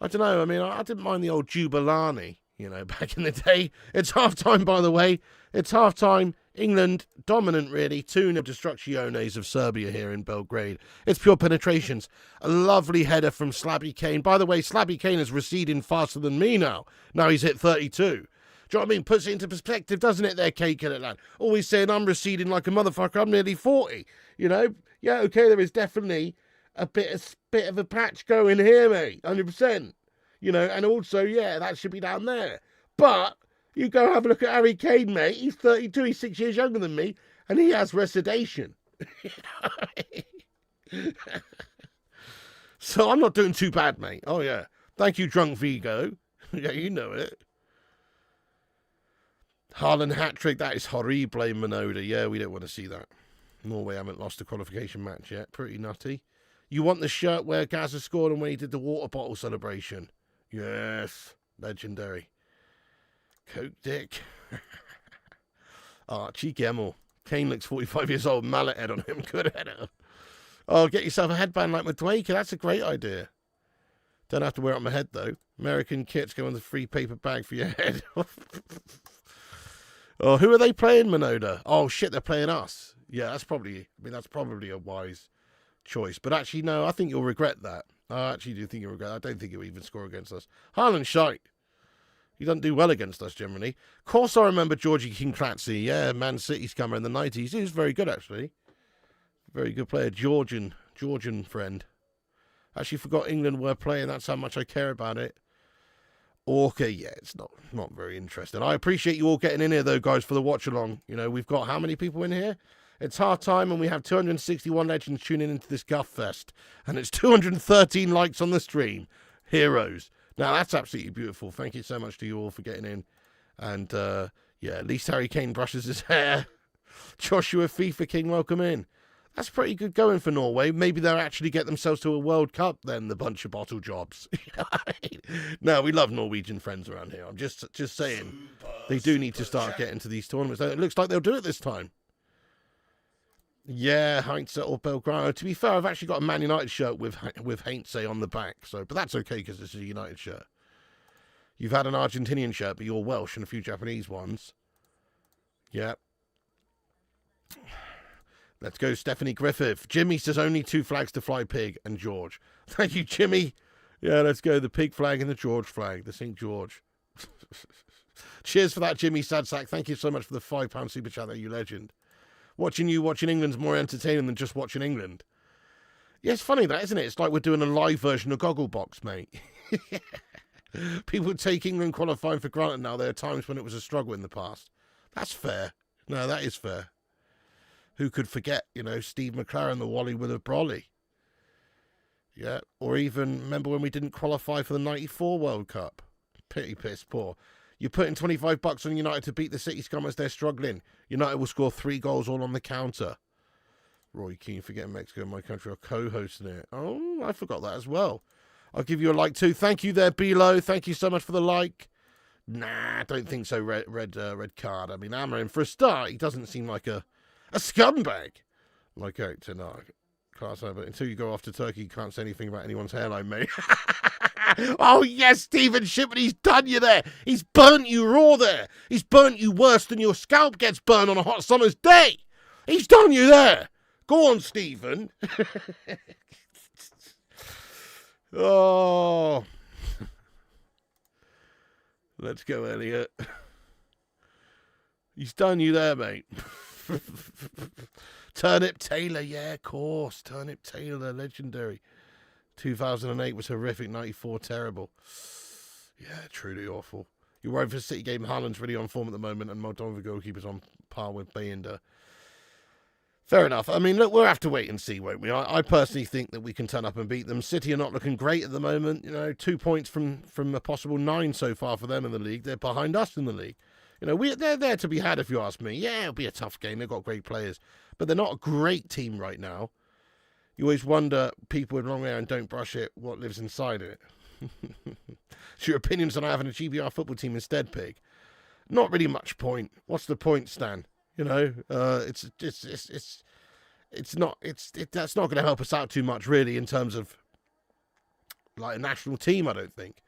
I don't know. I mean, I didn't mind the old Jubilani, you know, back in the day. It's half-time, by the way. It's half-time. England dominant, really. 2-0 destrucciones of Serbia here in Belgrade. It's pure penetrations. A lovely header from Slabby Kane. By the way, Slabby Kane is receding faster than me now. Now he's hit 32. Do you know what I mean? Puts it into perspective, doesn't it, there, Kate Lad? Always saying I'm receding like a motherfucker. I'm nearly 40. You know? Yeah, okay, there is definitely a bit of a patch going here, mate. 100%. You know, and also, yeah, that should be down there. But you go have a look at Harry Kane, mate. He's 32. He's 6 years younger than me, and he has recedation. So I'm not doing too bad, mate. Oh, yeah. Thank you, Drunk Vigo. Yeah, you know it. Haaland hat-trick. That is horrible, Minoda. Yeah, we don't want to see that. Norway haven't lost a qualification match yet. Pretty nutty. You want the shirt where Gaza scored and when he did the water bottle celebration? Yes. Legendary. Coke Dick. Cheeky Emil. Kane looks 45 years old. Mallet head on him. Good header. Oh, get yourself a headband like Madueke. That's a great idea. Don't have to wear it on my head, though. American kits go on the free paper bag for your head. Oh, who are they playing, Minoda? Oh, shit, they're playing us. Yeah, that's probably a wise choice. But actually, no, I think you'll regret that. I actually do think you'll regret that. I don't think he'll even score against us. Haaland shite. He doesn't do well against us, generally. Of course, I remember Georgie King-Clatzy. Yeah, Man City's comer in the 90s. He was very good, actually. Very good player. Georgian friend. Actually forgot England were playing. That's how much I care about it. Okay, yeah, it's not very interesting. I appreciate you all getting in here, though, guys, for the watch-along. You know, we've got how many people in here? It's half-time, and we have 261 legends tuning into this guff fest. And it's 213 likes on the stream. Heroes. Now, that's absolutely beautiful. Thank you so much to you all for getting in. And, yeah, at least Harry Kane brushes his hair. Joshua FIFA King, welcome in. That's pretty good going for Norway. Maybe they'll actually get themselves to a World Cup then, the bunch of bottle jobs. No, we love Norwegian friends around here. I'm just saying they do need to start getting to these tournaments. It looks like they'll do it this time. Yeah, Heinze or Belgrano. To be fair, I've actually got a Man United shirt with Heinze on the back. But that's okay because it's a United shirt. You've had an Argentinian shirt, but you're Welsh and a few Japanese ones. Yeah. Let's go, Stephanie Griffith. Jimmy says only 2 flags to fly, Pig and George. Thank you, Jimmy. Yeah, let's go. The Pig flag and the George flag. The St. George. Cheers for that, Jimmy Sadsack. Thank you so much for the £5 super chat there, you legend. Watching England's more entertaining than just watching England. Yeah, it's funny that, isn't it? It's like we're doing a live version of Gogglebox, mate. People take England qualifying for granted now. There are times when it was a struggle in the past. That's fair. No, that is fair. Who could forget, you know, Steve McLaren, the Wally with a brolly? Yeah, or even, remember when we didn't qualify for the 94 World Cup? Pity piss poor. You're putting $25 on United to beat the City Scum as they're struggling. United will score 3 goals all on the counter. Roy Keane forgetting Mexico, my country, are co-hosting it. Oh, I forgot that as well. I'll give you a like too. Thank you there, Bilo. Thank you so much for the like. Nah, I don't think so, red card. I mean, Amarin, for a start, he doesn't seem like a scumbag. My character, no. Class over. Until you go off to Turkey, you can't say anything about anyone's hairline, mate. Oh, yes, Stephen Shipman, he's done you there. He's burnt you raw there. He's burnt you worse than your scalp gets burned on a hot summer's day. He's done you there. Go on, Stephen. Oh. Let's go, Elliot. He's done you there, mate. Turnip Taylor, yeah, of course. Turnip Taylor, legendary. 2008 was horrific. 94, terrible. Yeah, truly awful. You're worried for the City game. Haaland's really on form at the moment, and Moldova goalkeeper's on par with Bayinda. Fair enough. I mean, look, we'll have to wait and see, won't we? I personally think that we can turn up and beat them. City are not looking great at the moment. You know, 2 points from a possible 9 so far for them in the league. They're behind us in the league. You know, they're there to be had, if you ask me. Yeah, it'll be a tough game. They've got great players. But they're not a great team right now. You always wonder, people with long hair and don't brush it, what lives inside it. So your opinions on having a GBR football team instead, Pig? Not really much point. What's the point, Stan? You know, that's not going to help us out too much, really, in terms of like a national team. I don't think.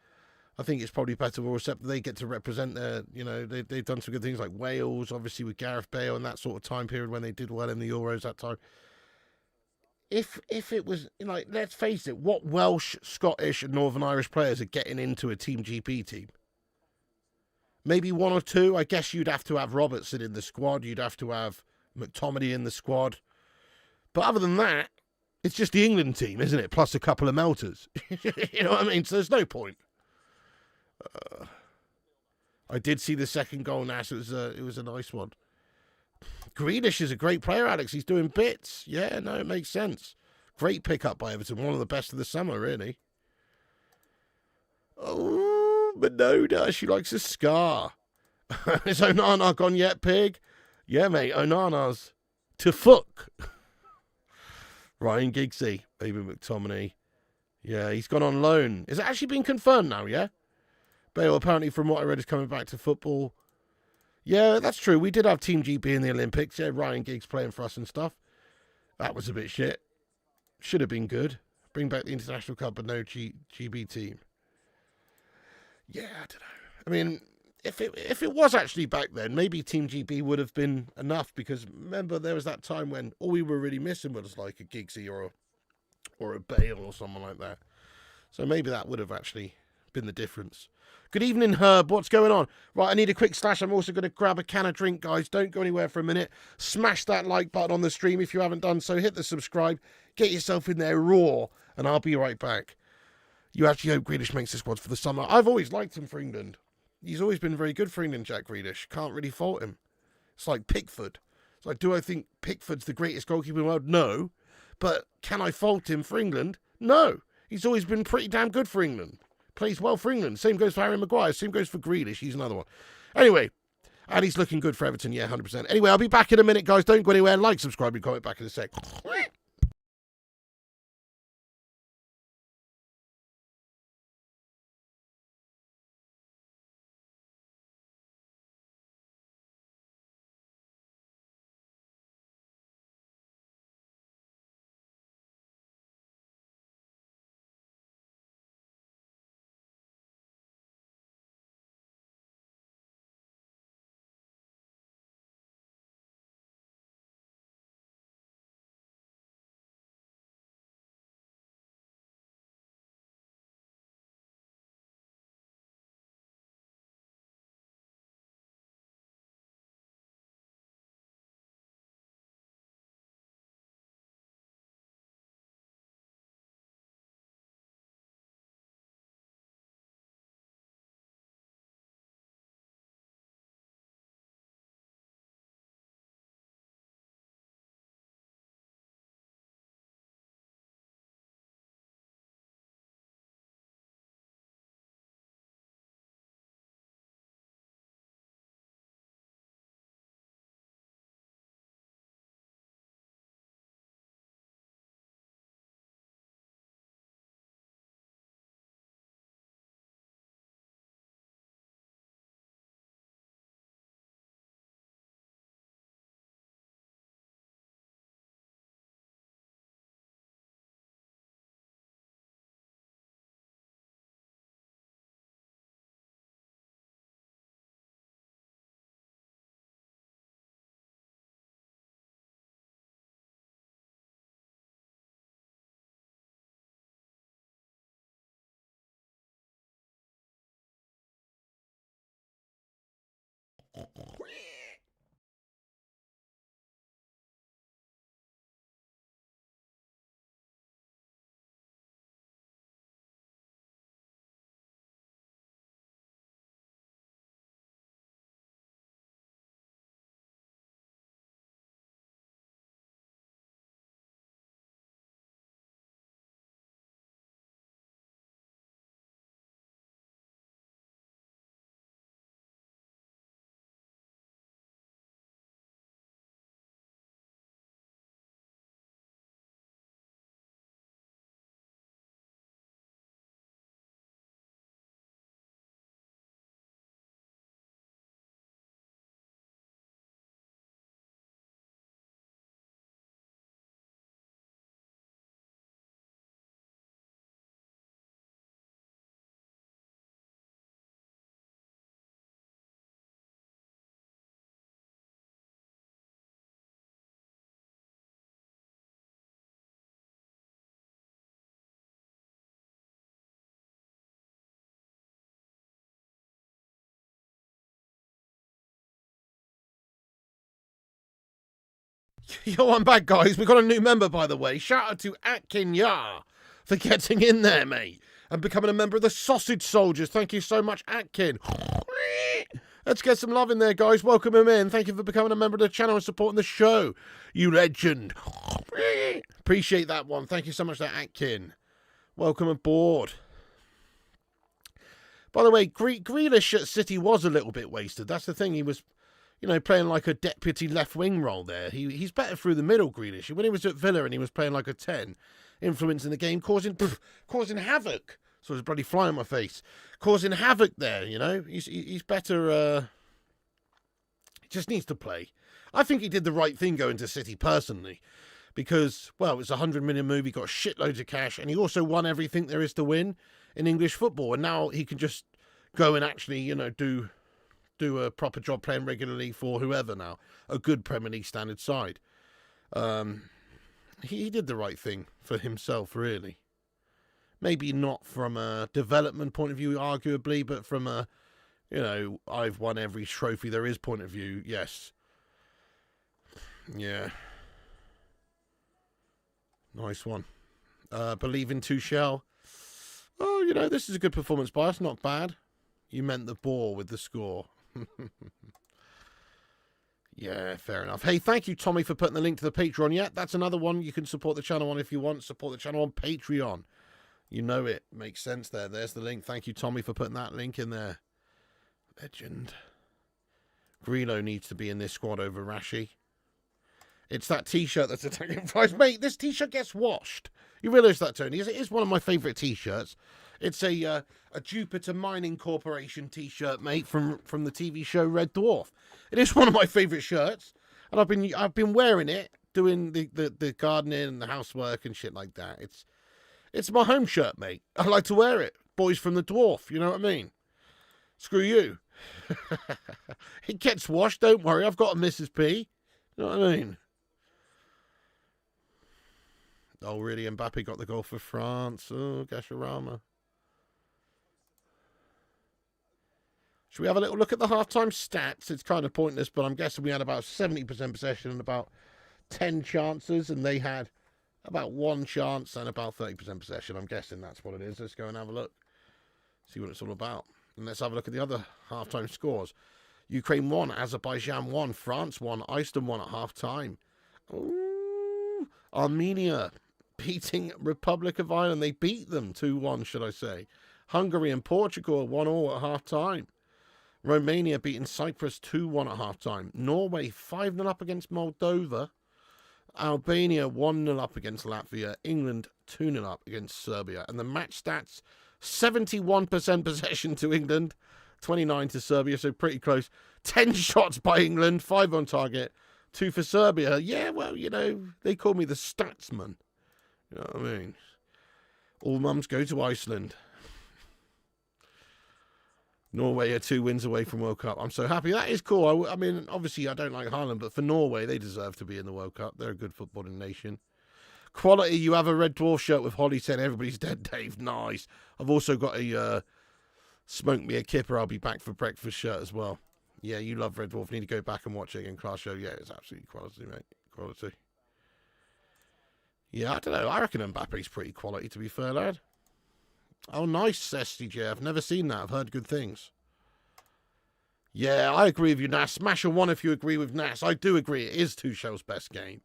I think it's probably better we'll accept that they get to represent their, you know, they've done some good things like Wales, obviously with Gareth Bale and that sort of time period when they did well in the Euros that time. If it was, like, let's face it, what Welsh, Scottish and Northern Irish players are getting into a Team GP team? Maybe 1 or 2. I guess you'd have to have Robertson in the squad. You'd have to have McTominay in the squad. But other than that, it's just the England team, isn't it? Plus a couple of melters. You know what I mean? So there's no point. I did see the second goal, Nash. It was a nice one. Grealish is a great player, Alex. He's doing bits. Yeah, no, it makes sense. Great pickup by Everton. One of the best of the summer, really. Oh, Minoda. She likes a scar. Is Onana gone yet, Pig? Yeah, mate. Onana's to fuck. Ryan Giggsy. Baby McTominay. Yeah, he's gone on loan. Is it actually been confirmed now, yeah? Bale, apparently, from what I read, is coming back to football. Yeah, that's true. We did have Team GB in the Olympics. Yeah, Ryan Giggs playing for us and stuff. That was a bit shit. Should have been good. Bring back the International Cup, but no GB team. Yeah, I don't know. I mean, if it was actually back then, maybe Team GB would have been enough, because remember there was that time when all we were really missing was like a Giggsy or a Bale or someone like that. So maybe that would have actually been the difference. Good evening, Herb. What's going on? Right, I need a quick slash. I'm also going to grab a can of drink, guys. Don't go anywhere for a minute. Smash that like button on the stream if you haven't done so. Hit the subscribe. Get yourself in there raw, and I'll be right back. You actually hope Grealish makes the squad for the summer. I've always liked him for England. He's always been very good for England, Jack Grealish. Can't really fault him. It's like Pickford. It's like, do I think Pickford's the greatest goalkeeper in the world? No. But can I fault him for England? No. He's always been pretty damn good for England. Plays well for England. Same goes for Harry Maguire. Same goes for Grealish. He's another one. Anyway, and he's looking good for Everton. Yeah, 100%. Anyway, I'll be back in a minute, guys. Don't go anywhere. Like, subscribe, and comment back in a sec. Yo, I'm back, guys. We've got a new member, by the way. Shout out to Atkin Yar for getting in there, mate, and becoming a member of the Sausage Soldiers. Thank you so much, Atkin. Let's get some love in there, guys. Welcome him in. Thank you for becoming a member of the channel and supporting the show. You legend. Appreciate that one. Thank you so much, that Atkin. Welcome aboard. By the way, Grealish at City was a little bit wasted. That's the thing. He was, you know, playing like a deputy left-wing role there. He's better through the middle, Grealish. When he was at Villa and he was playing like a 10, influencing the game, causing havoc. So it's bloody fly on my face. Causing havoc there, you know. He's better. He just needs to play. I think he did the right thing going to City, personally. Because, well, it's a 100 million move. He got shitloads of cash. And he also won everything there is to win in English football. And now he can just go and actually, you know, do a proper job playing regularly for whoever now. A good Premier League standard side. He did the right thing for himself, really. Maybe not from a development point of view, arguably, but from a, you know, I've won every trophy there is point of view, yes. Yeah. Nice one. Believe in Tuchel. Oh, you know, this is a good performance by us. Not bad. You meant the ball with the score. Yeah, fair enough. Hey, thank you, Tommy, for putting the link to the Patreon. Yeah, that's another one you can support the channel on if you want. Support the channel on Patreon. You know it. Makes sense there. There's the link. Thank you, Tommy, for putting that link in there. Legend. Grillo needs to be in this squad over Rashi. It's that T-shirt that's attacking price. Mate, this T-shirt gets washed. You realise that, Tony? It is one of my favourite T-shirts. It's a Jupiter Mining Corporation T-shirt, mate, from the TV show Red Dwarf. It is one of my favourite shirts, and I've been wearing it, doing the gardening and the housework and shit like that. It's my home shirt, mate. I like to wear it. Boys from the Dwarf, you know what I mean? Screw you. It gets washed, don't worry. I've got a Mrs. P. You know what I mean? Oh, really? Mbappe got the goal for France. Oh, Gasharama. Should we have a little look at the halftime stats? It's kind of pointless, but I'm guessing we had about 70% possession and about 10 chances, and they had about 1 chance and about 30% possession. I'm guessing that's what it is. Let's go and have a look. See what it's all about. And let's have a look at the other halftime scores. Ukraine won, Azerbaijan won, France won, Iceland won at halftime. Ooh, Armenia beating Republic of Ireland. They beat them 2-1, should I say. Hungary and Portugal 1-1 at half-time. Romania beating Cyprus 2-1 at half-time. Norway 5-0 up against Moldova. Albania 1-0 up against Latvia. England 2-0 up against Serbia. And the match stats, 71% possession to England, 29 to Serbia, so pretty close. 10 shots by England, 5 on target, 2 for Serbia. Yeah, well, you know, they call me the statsman. You know what I mean? All mums go to Iceland. Norway are 2 wins away from World Cup. I'm so happy. That is cool. I mean, obviously, I don't like Haaland, but for Norway, they deserve to be in the World Cup. They're a good footballing nation. Quality, you have a Red Dwarf shirt with Holly saying everybody's dead, Dave. Nice. I've also got a Smoke Me a Kipper, I'll be back for breakfast shirt as well. Yeah, you love Red Dwarf. Need to go back and watch it again. Class show. Yeah, it's absolutely quality, mate. Quality. Yeah, I don't know. I reckon Mbappe's pretty quality, to be fair, lad. Oh, nice, SCJ. I've never seen that. I've heard good things. Yeah, I agree with you, Nas. Smash a 1 if you agree with Nas. I do agree. It is Tuchel's best game.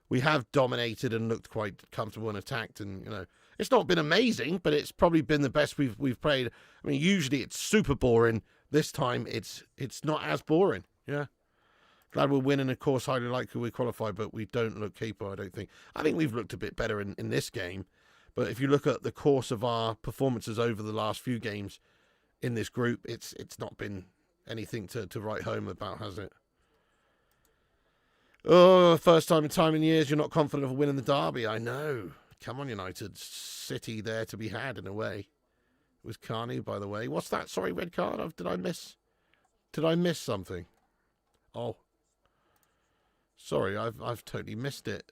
We have dominated and looked quite comfortable and attacked, and, you know, it's not been amazing, but it's probably been the best we've played. I mean, usually it's super boring. This time it's not as boring. Yeah. Glad we're winning, of course, highly likely we qualify, but we don't look capable, I don't think. I think we've looked a bit better in this game, but if you look at the course of our performances over the last few games in this group, it's not been anything to write home about, has it? Oh, first time in years, you're not confident of winning the derby. I know. Come on, United. City there to be had in a way. It was Carney, by the way. What's that? Sorry, red card. Did I miss something? Oh. Sorry, I've totally missed it.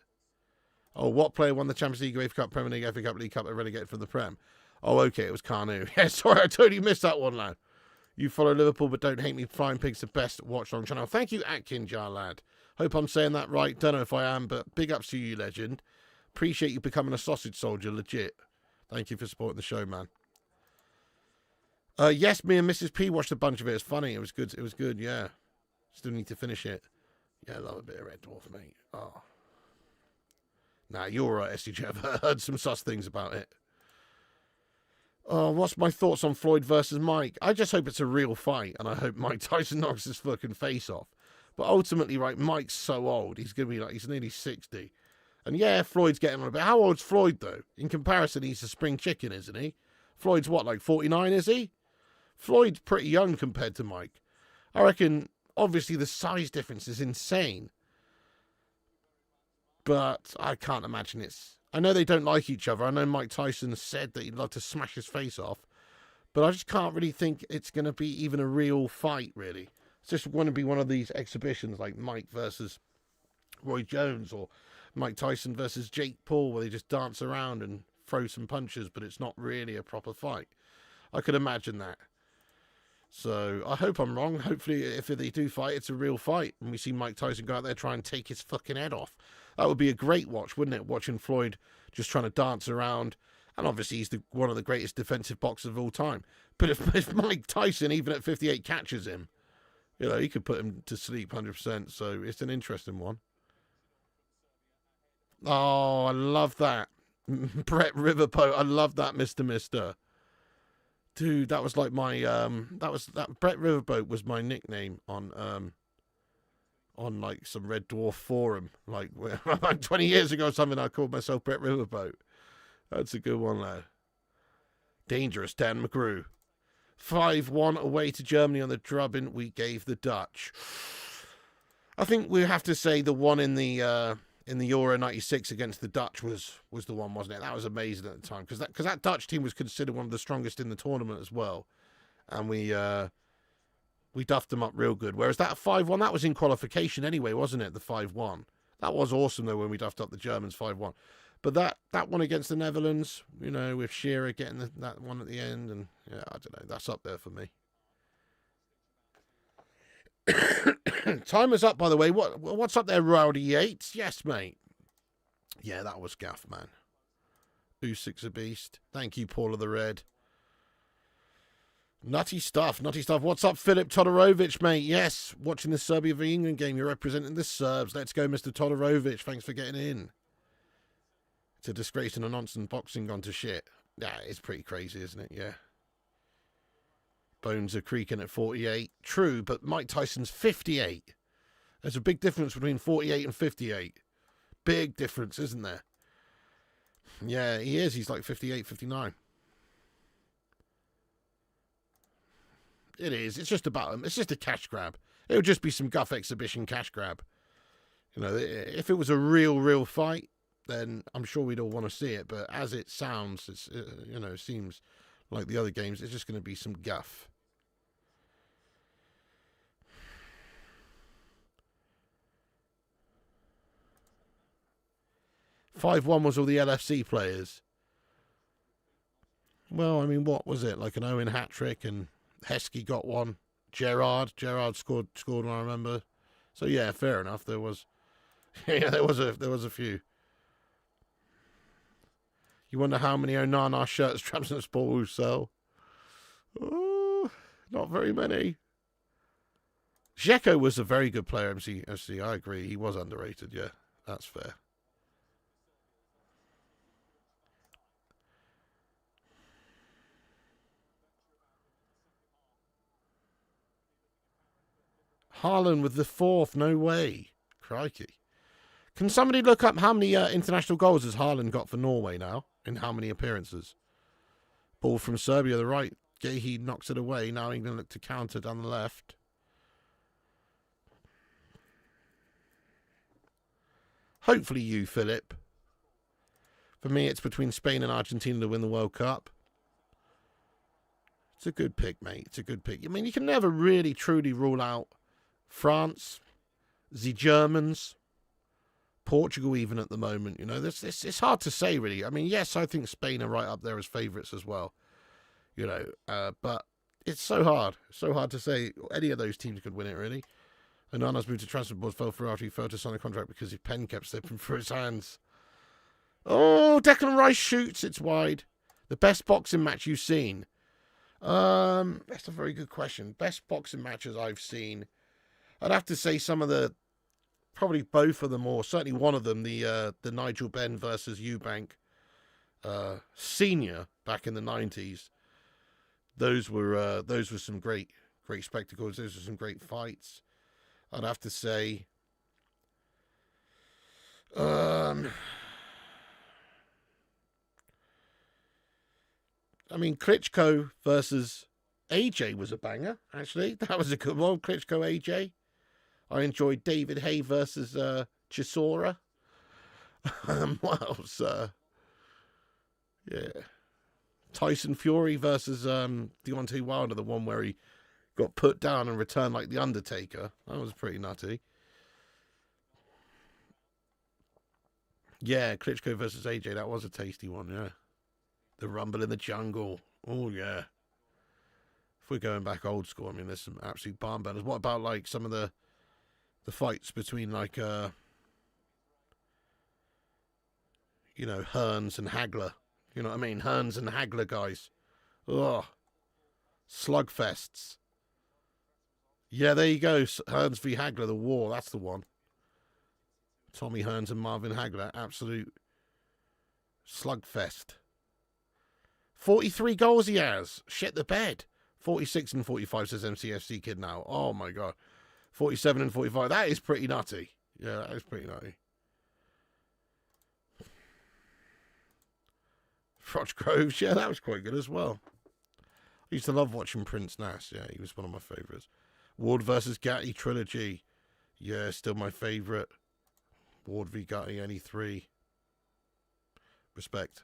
Oh, what player won the Champions League, UEFA Cup, Premier League, FA Cup, League Cup, and relegated from the Prem? Oh, okay, it was Carnu. Yeah, sorry, I totally missed that one, lad. You follow Liverpool, but don't hate me. Flying Pig's the best watch-long channel. Thank you, Atkinjar, lad. Hope I'm saying that right. Don't know if I am, but big ups to you, legend. Appreciate you becoming a sausage soldier, legit. Thank you for supporting the show, man. Yes, me and Mrs. P watched a bunch of it. It's funny. It was good. It was good, yeah. Still need to finish it. Yeah, I love a bit of Red Dwarf, mate. Oh. Nah, you're right, SDJ. I've heard some sus things about it. Oh, what's my thoughts on Floyd versus Mike? I just hope it's a real fight, and I hope Mike Tyson knocks his fucking face off. But ultimately, right, Mike's so old. He's going to be like, he's nearly 60. And yeah, Floyd's getting on a bit. How old's Floyd, though? In comparison, he's a spring chicken, isn't he? Floyd's what, like 49, is he? Floyd's pretty young compared to Mike. I reckon, obviously, the size difference is insane. But I can't imagine it's... I know they don't like each other. I know Mike Tyson said that he'd love to smash his face off. But I just can't really think it's going to be even a real fight, really. It's just going to be one of these exhibitions like Mike versus Roy Jones or Mike Tyson versus Jake Paul, where they just dance around and throw some punches, but it's not really a proper fight. I could imagine that. So I hope I'm wrong. Hopefully, if they do fight, it's a real fight. And we see Mike Tyson go out there try and take his fucking head off. That would be a great watch, wouldn't it? Watching Floyd just trying to dance around. And obviously, he's one of the greatest defensive boxers of all time. But if Mike Tyson, even at 58, catches him, you know, he could put him to sleep 100%. So it's an interesting one. Oh, I love that. Brett Riverboat. I love that, Mr. Mister. Dude, that was like my that Brett Riverboat was my nickname on like some Red Dwarf forum, like 20 years ago or something. I called myself Brett Riverboat. That's a good one, lad. Dangerous Dan McGrew. 5-1 away to Germany on the drubbing we gave the Dutch. I think we have to say the one in the Euro 96 against the Dutch was the one, wasn't it? That was amazing at the time, because that Dutch team was considered one of the strongest in the tournament as well, and we duffed them up real good. Whereas that 5-1, that was in qualification anyway, wasn't it? The 5-1, that was awesome though when we duffed up the Germans 5-1. But that one against the Netherlands, you know, with Shearer getting that one at the end, and yeah, I don't know, that's up there for me. Timer's up, by the way. What's up there, Rowdy Yates? Yes, mate. Yeah, that was gaff, man. Usyk's a beast. Thank you, Paul of the Red. Nutty stuff, nutty stuff. What's up, Philip Todorovic, mate? Yes, watching the Serbia v England game. You're representing the Serbs. Let's go, Mr. Todorovic. Thanks for getting in. It's a disgrace and a nonsense boxing gone to shit. Yeah, it's pretty crazy, isn't it? Yeah. Bones are creaking at 48. True, but Mike Tyson's 58. There's a big difference between 48 and 58. Big difference, isn't there? Yeah, he is. He's like 58, 59. It is. It's just about him. It's just a cash grab. It would just be some guff exhibition cash grab. You know, if it was a real fight, then I'm sure we'd all want to see it. But as it sounds, it's you know, seems like the other games, it's just going to be some guff. "5-1 was all the LFC players." Well, I mean, what was it? Like an Owen hat-trick, and Heskey got one. Gerrard scored one, I remember. So yeah, fair enough. There was, yeah, there was a few. You wonder how many Onana shirts Trabzonspor will sell. Oh, not very many. Dzeko was a very good player, MC. I agree. He was underrated, yeah. That's fair. Haaland with the 4th. No way. Crikey. Can somebody look up how many international goals has Haaland got for Norway now? In how many appearances? Ball from Serbia, the right. He knocks it away. Now England look to counter down the left. Hopefully you, Philip. For me, it's between Spain and Argentina to win the World Cup. It's a good pick, mate. It's a good pick. I mean, you can never really, truly rule out France, the Germans, Portugal even at the moment. You know, it's hard to say, really. I mean, yes, I think Spain are right up there as favourites as well. You know, but it's so hard. So hard to say. Any of those teams could win it, really. Onana's moved to transfer boards, fell through after he failed to sign a contract because his pen kept slipping through his hands. Oh, Declan Rice shoots. It's wide. The best boxing match you've seen? That's a very good question. Best boxing matches I've seen. I'd have to say some of the, probably both of them, or certainly one of them, the Nigel Benn versus Eubank senior back in the 90s. Those were some great spectacles. Those were some great fights. I'd have to say, I mean, Klitschko versus AJ was a banger, actually. That was a good one. Klitschko, AJ. I enjoyed David Hay versus Chisora. What else? Yeah. Tyson Fury versus Deontay Wilder, the one where he got put down and returned like The Undertaker. That was pretty nutty. Yeah, Klitschko versus AJ. That was a tasty one, yeah. The Rumble in the Jungle. Oh, yeah. If we're going back old school, I mean, there's some absolute barn burners. What about, like, some of the fights between, like, you know, Hearns and Hagler? You know what I mean? Hearns and Hagler guys. Ugh. Slugfests. Yeah, there you go. Hearns v. Hagler, the war. That's the one. Tommy Hearns and Marvin Hagler. Absolute slugfest. 43 goals he has. Shit the bed. 46 and 45 says MCFC Kid now. Oh, my God. 47 and 45. That is pretty nutty. Yeah, that is pretty nutty. Froch Groves. Yeah, that was quite good as well. I used to love watching Prince Nass. Yeah, he was one of my favourites. Ward versus Gatti trilogy. Yeah, still my favourite. Ward v Gatti, any 3. Respect.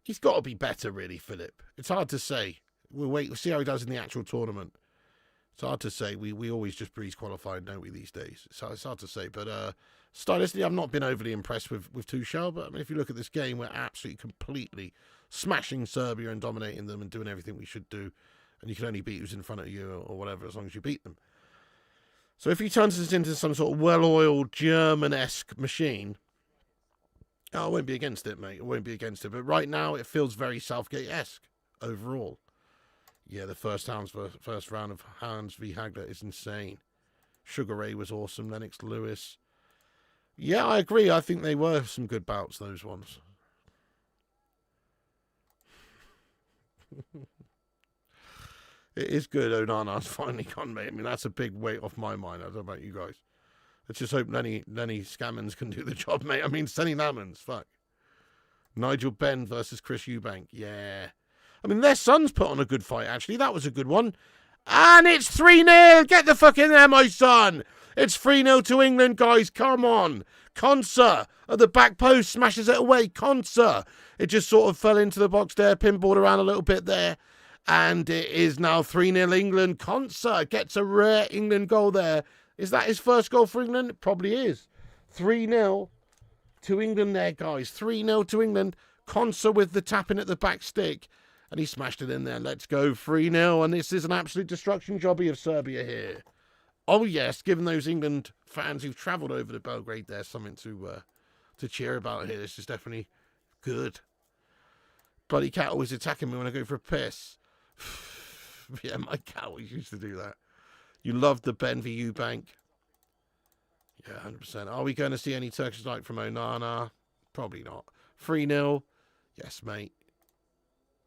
He's got to be better, really, Philip. It's hard to say. We'll see how he does in the actual tournament. It's hard to say. We always just breeze qualifying, don't we, these days? So it's hard to say. But stylistically, I've not been overly impressed with Tuchel. But I mean, if you look at this game, we're absolutely, completely smashing Serbia and dominating them and doing everything we should do. And you can only beat who's in front of you or whatever as long as you beat them. So if he turns this into some sort of well-oiled German-esque machine, I won't be against it, mate. I won't be against it. But right now, it feels very Southgate-esque overall. Yeah, the first round of Hearns v. Hagler is insane. Sugar Ray was awesome. Lennox Lewis. Yeah, I agree. I think they were some good bouts, those ones. It is good Onana's finally gone, mate. I mean, that's a big weight off my mind. I don't know about you guys. Let's just hope Lenny Scammons can do the job, mate. I mean, Senny Lammons, fuck. Nigel Benn versus Chris Eubank. Yeah. I mean, their son's put on a good fight, actually. That was a good one. And it's 3-0. Get the fuck in there, my son. It's 3-0 to England, guys. Come on. Konsa at the back post smashes it away. Konsa. It just sort of fell into the box there, pinballed around a little bit there. And it is now 3-0 England. Konsa gets a rare England goal there. Is that his first goal for England? It probably is. 3-0 to England there, guys. 3-0 to England. Conser with the tapping at the back stick. And he smashed it in there. Let's go 3-0. And this is an absolute destruction jobby of Serbia here. Oh, yes. Given those England fans who've travelled over to Belgrade, there's something to cheer about here. This is definitely good. Bloody cat always attacking me when I go for a piss. Yeah, my cat always used to do that. You love the Ben v Eubank. Yeah, 100%. Are we going to see any Turkish light from Onana? Probably not. 3-0. Yes, mate.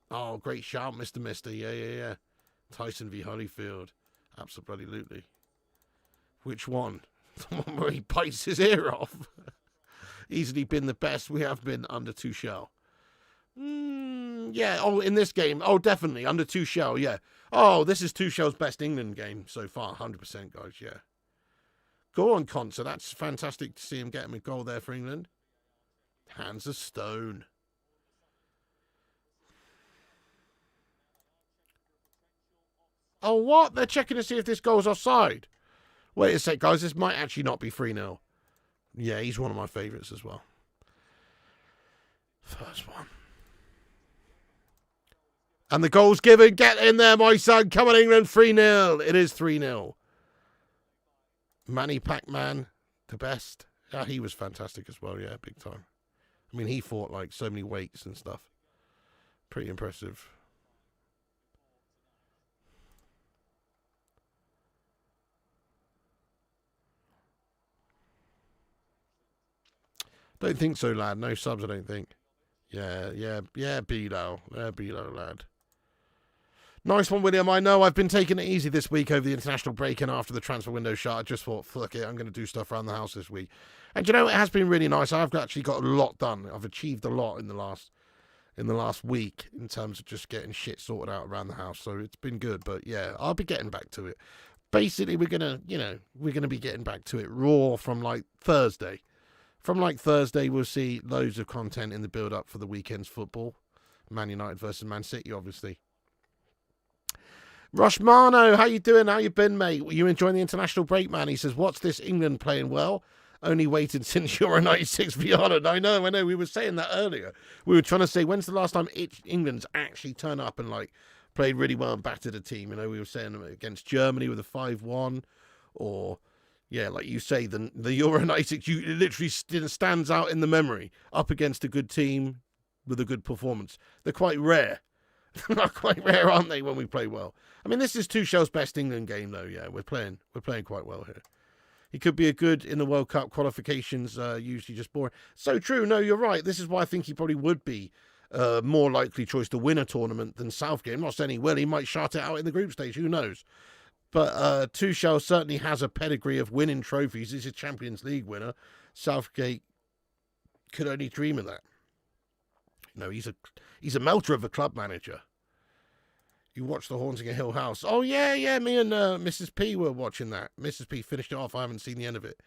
Oh, great shout, Mr. Mister. Yeah. Tyson v Holyfield. Absolutely. Which one? The one where he bites his ear off. Easily been the best we have been under Tuchel. Yeah. Oh, in this game. Oh, definitely. Under Tuchel, yeah. Oh, this is Tuchel's best England game so far. 100%, guys, yeah. Go on, Conser. That's fantastic to see him get him a goal there for England. Hands of stone. Oh, what? They're checking to see if this goal's offside. Wait a sec, guys. This might actually not be 3-0. Yeah, he's one of my favourites as well. First one. And the goal's given. Get in there, my son. Come on, England. 3-0. It is 3-0. Manny Pac-Man, the best. Yeah, he was fantastic as well. Yeah, big time. I mean, he fought like so many weights and stuff. Pretty impressive. Don't think so, lad. No subs, I don't think. Yeah, Bilo. Bilo, lad. Nice one, William. I know I've been taking it easy this week over the international break and after the transfer window shut. I just thought, fuck it, I'm going to do stuff around the house this week. And you know, it has been really nice. I've actually got a lot done. I've achieved a lot in the last week in terms of just getting shit sorted out around the house. So it's been good. But yeah, I'll be getting back to it. Basically, we're going to be getting back to it raw from like Thursday. From like Thursday, we'll see loads of content in the build-up for the weekend's football. Man United versus Man City, obviously. Rushmano, how you doing? How you been, mate? Were you enjoying the international break, man? He says, what's this England playing well? Only waited since Euro 96 for Ireland. I know. We were saying that earlier. We were trying to say, when's the last time England's actually turned up and like played really well and battered a team? You know, we were saying against Germany with a 5-1 or... Yeah, like you say, the Euro 96, it literally stands out in the memory up against a good team with a good performance. They're quite rare. They're quite rare, aren't they, when we play well? I mean, this is Tuchel's best England game, though. Yeah, we're playing quite well here. He could be a good in the World Cup qualifications, usually just boring. So true. No, you're right. This is why I think he probably would be more likely choice to win a tournament than Southgate. I'm not saying he will. He might shout it out in the group stage. Who knows? But Tuchel certainly has a pedigree of winning trophies. He's a Champions League winner. Southgate could only dream of that. You know, he's a melter of a club manager. You watched The Haunting of Hill House. Oh, yeah. Me and Mrs. P were watching that. Mrs. P finished it off. I haven't seen the end of it.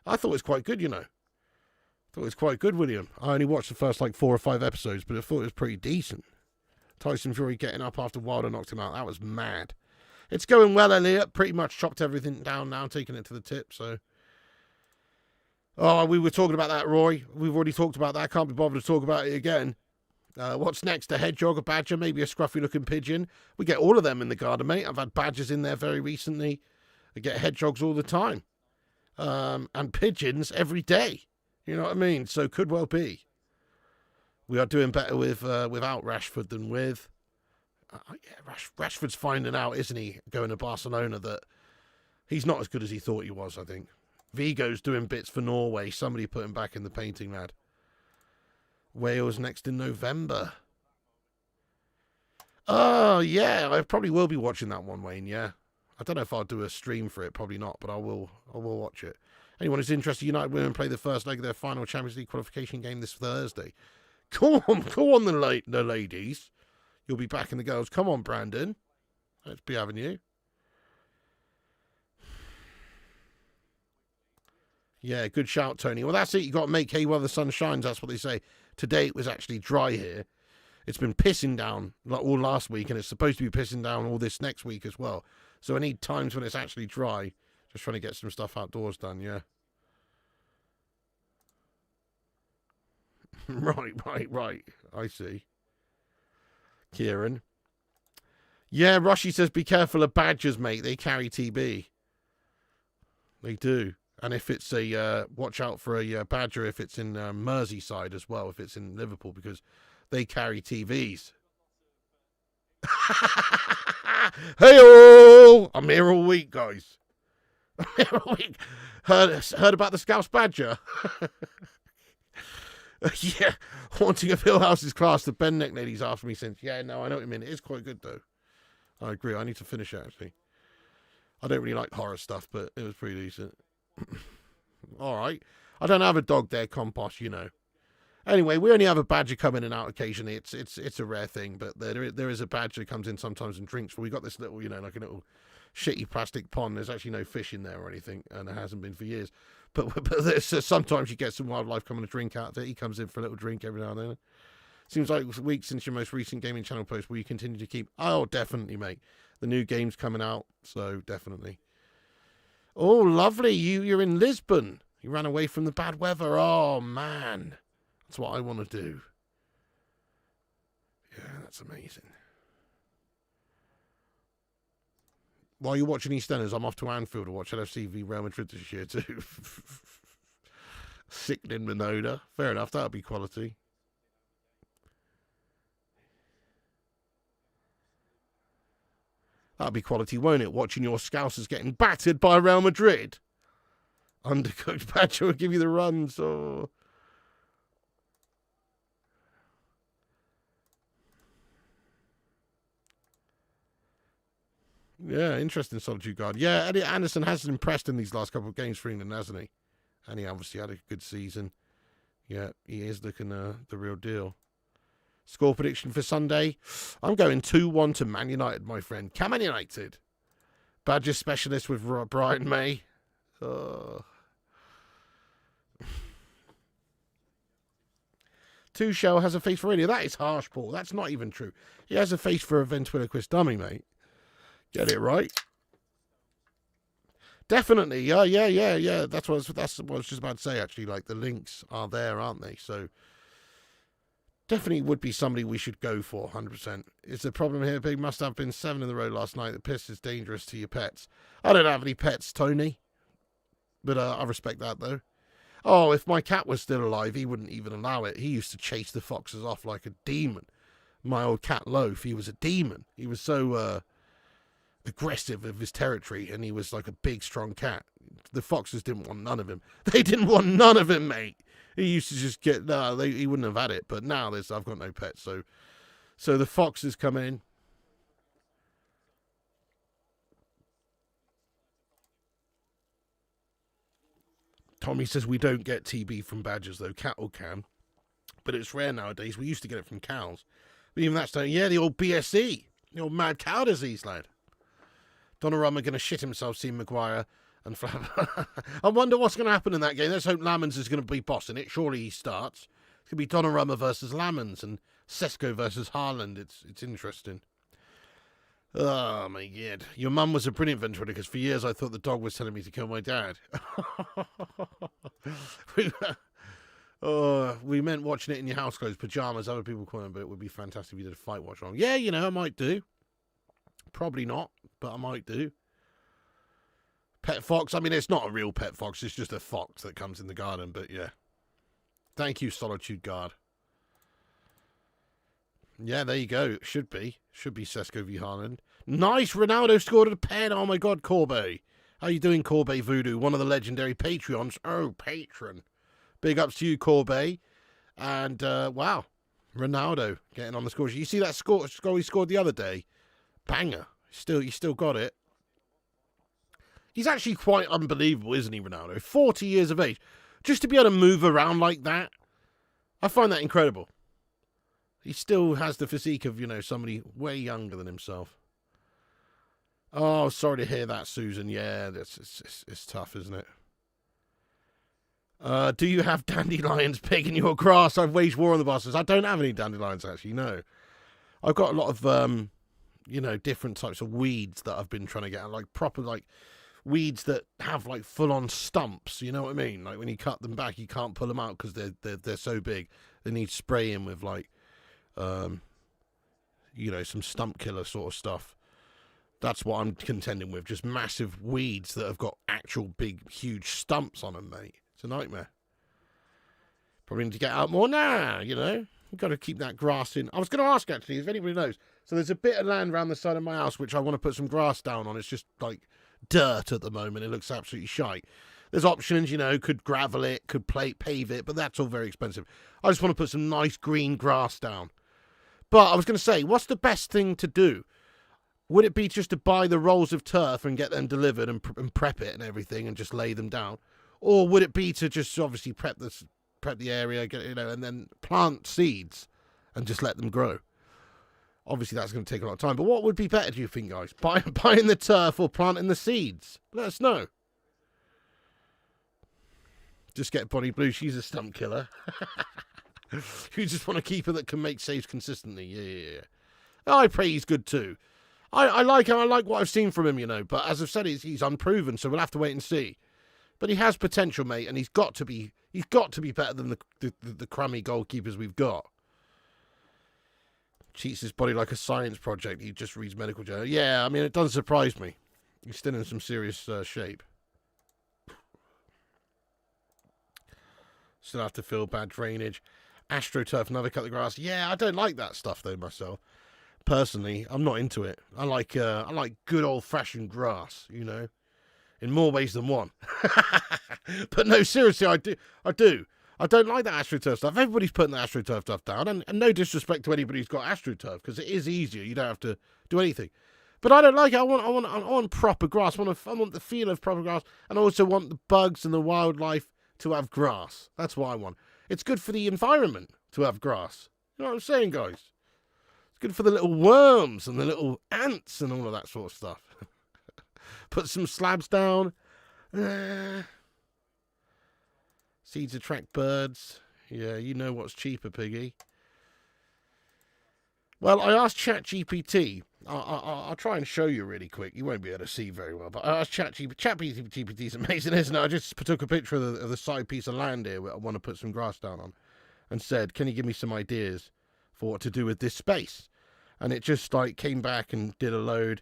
I thought it was quite good, you know. I thought it was quite good, William. I only watched the first, 4 or 5 episodes, but I thought it was pretty decent. Tyson Fury getting up after Wilder knocked him out. That was mad. It's going well, Elliot. Pretty much chopped everything down now, taking it to the tip, so... Oh, we were talking about that, Roy. We've already talked about that. I can't be bothered to talk about it again. What's next? A hedgehog, a badger, maybe a scruffy-looking pigeon? We get all of them in the garden, mate. I've had badgers in there very recently. I get hedgehogs all the time. And pigeons every day. You know what I mean? So could well be. We are doing better without Rashford than with... Rashford's finding out, isn't he, going to Barcelona, that he's not as good as he thought he was, I think. Vigo's doing bits for Norway. Somebody put him back in the painting, lad. Wales next in November. Oh, yeah, I probably will be watching that one, Wayne, yeah. I don't know if I'll do a stream for it, probably not, but I will watch it. Anyone who's interested, United women play the first leg of their final Champions League qualification game this Thursday. Go on, the ladies. You'll be backing the girls. Come on, Brandon. Let's be having you. Yeah, good shout, Tony. Well, that's it. You got to make hay while the sun shines. That's what they say. Today it was actually dry here. It's been pissing down all last week, and it's supposed to be pissing down all this next week as well. So I need times when it's actually dry. Just trying to get some stuff outdoors done, yeah. Right. I see. Kieran. Yeah, Rushy says be careful of badgers, mate. They carry TB. They do. And if it's a, watch out for a badger if it's in Merseyside as well, if it's in Liverpool, because they carry TVs. Hey-oh! I'm here all week, guys. I'm here all week. Heard about the Scouse Badger? Yeah, Haunting of Hill House's class, the Ben Neck lady's asked me since. Yeah, no, I know what you mean. It is quite good, though. I agree. I need to finish it, actually. I don't really like horror stuff, but it was pretty decent. All right. I don't have a dog there, Compost, you know. Anyway, we only have a badger come in and out occasionally. It's a rare thing, but there is a badger that comes in sometimes and drinks. But we got this little, you know, like a little shitty plastic pond. There's actually no fish in there or anything, and there hasn't been for years. But sometimes you get some wildlife coming to drink out there. He comes in for a little drink every now and then. Seems like it was a week since your most recent gaming channel post. Will you continue to keep? Oh, definitely, mate. The new game's coming out, so definitely. Oh, lovely. You're in Lisbon. You ran away from the bad weather. Oh, man. That's what I want to do. Yeah, that's amazing. While you're watching EastEnders, I'm off to Anfield to watch LFC v Real Madrid this year too. Sickening Minoda. Fair enough, that'll be quality. That'll be quality, won't it? Watching your Scousers getting battered by Real Madrid. Undercooked Badger will give you the runs. Oh. Yeah, interesting, Solitude Guard. Yeah, Elliot Anderson has impressed in these last couple of games for England, hasn't he? And he obviously had a good season. Yeah, he is looking the real deal. Score prediction for Sunday. I'm going 2-1 to Man United, my friend. Come Man United. Badger specialist with Brian May. Two Shell has a face for radio. That is harsh, Paul. That's not even true. He has a face for a ventriloquist dummy, mate. Get it right. Definitely. Yeah. That's what I was just about to say, actually. Like, the links are there, aren't they? So, definitely would be somebody we should go for, 100%. Is the problem here, Big? Must have been 7 in the row last night. The piss is dangerous to your pets. I don't have any pets, Tony. But I respect that, though. Oh, if my cat was still alive, he wouldn't even allow it. He used to chase the foxes off like a demon. My old cat, Loaf, he was a demon. He was so aggressive of his territory, and he was like a big, strong cat. The foxes didn't want none of him. They didn't want none of him, mate. He used to just get... No, he wouldn't have had it. But now I've got no pets, so the foxes come in. Tommy says we don't get TB from badgers, though. Cattle can. But it's rare nowadays. We used to get it from cows. But even that's... Yeah, the old BSE. The old mad cow disease, lad. Donnarumma going to shit himself seeing Maguire and Flab. I wonder what's going to happen in that game. Let's hope Lamans is going to be bossing it. Surely he starts. It's going to be Donnarumma versus Lamans and Sesko versus Haaland. It's interesting. Oh, my God. Your mum was a brilliant ventriloquist. For years, I thought the dog was telling me to kill my dad. We meant watching it in your house clothes, pajamas, other people calling it, but it would be fantastic if you did a fight watch along. Yeah, you know, I might do. Probably not, but I might do. Pet fox. I mean, it's not a real pet fox. It's just a fox that comes in the garden, but yeah. Thank you, Solitude Guard. Yeah, there you go. Should be Sesko v Haaland. Nice. Ronaldo scored a pen. Oh, my God, Corbe. How you doing, Corbe Voodoo? One of the legendary Patreons. Oh, patron. Big ups to you, Corbe. And, wow. Ronaldo getting on the score. You see that score he scored the other day? Banger. You still got it. He's actually quite unbelievable, isn't he, Ronaldo? 40 years of age. Just to be able to move around like that, I find that incredible. He still has the physique of, you know, somebody way younger than himself. Oh, sorry to hear that, Susan. Yeah, it's tough, isn't it? Do you have dandelions picking your grass? I've waged war on the bastards. I don't have any dandelions, actually, no. I've got a lot of, you know, different types of weeds that I've been trying to get, like proper, like, weeds that have, like, full-on stumps, you know what I mean? Like, when you cut them back, you can't pull them out because they're so big. They need spraying with, like, you know, some stump killer sort of stuff. That's what I'm contending with. Just massive weeds that have got actual big, huge stumps on them, mate. It's a nightmare. Probably need to get out more now, you know. You've got to keep that grass in. I was going to ask, actually, if anybody knows. So there's a bit of land around the side of my house which I want to put some grass down on. It's just, like, dirt at the moment. It looks absolutely shite. There's options, you know, could gravel it, could pave it, but that's all very expensive. I just want to put some nice green grass down. But I was going to say, what's the best thing to do? Would it be just to buy the rolls of turf and get them delivered and prep it and everything and just lay them down? Or would it be to just obviously prep the area, you know, and then plant seeds and just let them grow? Obviously, that's going to take a lot of time. But what would be better, do you think, guys? Buying the turf or planting the seeds? Let us know. Just get Bonnie Blue. She's a stump killer. You just want to keep her that can make saves consistently. Yeah. I pray he's good too. I like him. I like what I've seen from him, you know. But as I've said, he's unproven, so we'll have to wait and see. But he has potential, mate, and he's got to be better than the crummy goalkeepers we've got. Cheats his body like a science project. He just reads medical journal. Yeah, I mean, it doesn't surprise me. He's still in some serious shape. Still have to fill bad drainage. AstroTurf, never cut the grass. Yeah, I don't like that stuff though myself. Personally, I'm not into it. I like good old-fashioned grass, you know, in more ways than one. But no, seriously, I do. I don't like that AstroTurf stuff. Everybody's putting the AstroTurf stuff down, and no disrespect to anybody who's got AstroTurf, because it is easier. You don't have to do anything. But I don't like it. I want proper grass. I want the feel of proper grass, and I also want the bugs and the wildlife to have grass. That's what I want. It's good for the environment to have grass. You know what I'm saying, guys? It's good for the little worms and the little ants and all of that sort of stuff. Put some slabs down. Seeds attract birds. Yeah, you know what's cheaper, piggy. Well, I asked ChatGPT. I'll try and show you really quick. You won't be able to see very well, but I asked ChatGPT's amazing, isn't it? I just took a picture of the side piece of land here where I want to put some grass down on, and said, "Can you give me some ideas for what to do with this space?" And it just like came back and did a load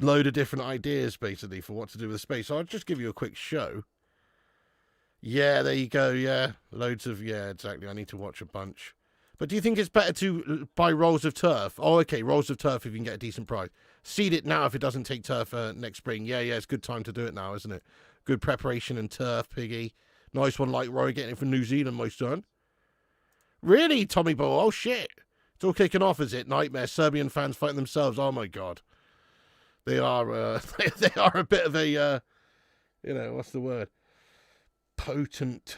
of different ideas basically for what to do with the space. So I'll just give you a quick show. Yeah, there you go. Yeah, loads of exactly. I need to watch a bunch. But do you think it's better to buy rolls of turf? Oh, okay, rolls of turf if you can get a decent price. Seed it now if it doesn't take turf next spring. Yeah, it's a good time to do it now, isn't it? Good preparation and turf, piggy. Nice one like Roy getting it from New Zealand, my son. Really, Tommy Boy? Oh, shit. It's all kicking off, is it? Nightmare. Serbian fans fighting themselves. Oh, my God. They are they are a bit of a, what's the word? Potent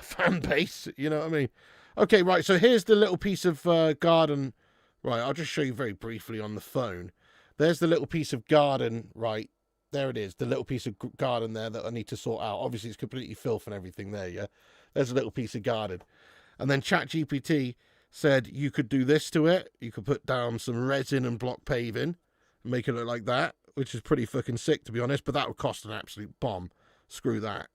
fan base. You know what I mean? Okay, right, so here's the little piece of garden. Right, I'll just show you very briefly on the phone. There's the little piece of garden, right, there it is, the little piece of garden there that I need to sort out. Obviously, it's completely filth and everything there, yeah? There's a little piece of garden. And then ChatGPT said you could do this to it. You could put down some resin and block paving and make it look like that, which is pretty fucking sick, to be honest, but that would cost an absolute bomb. Screw that.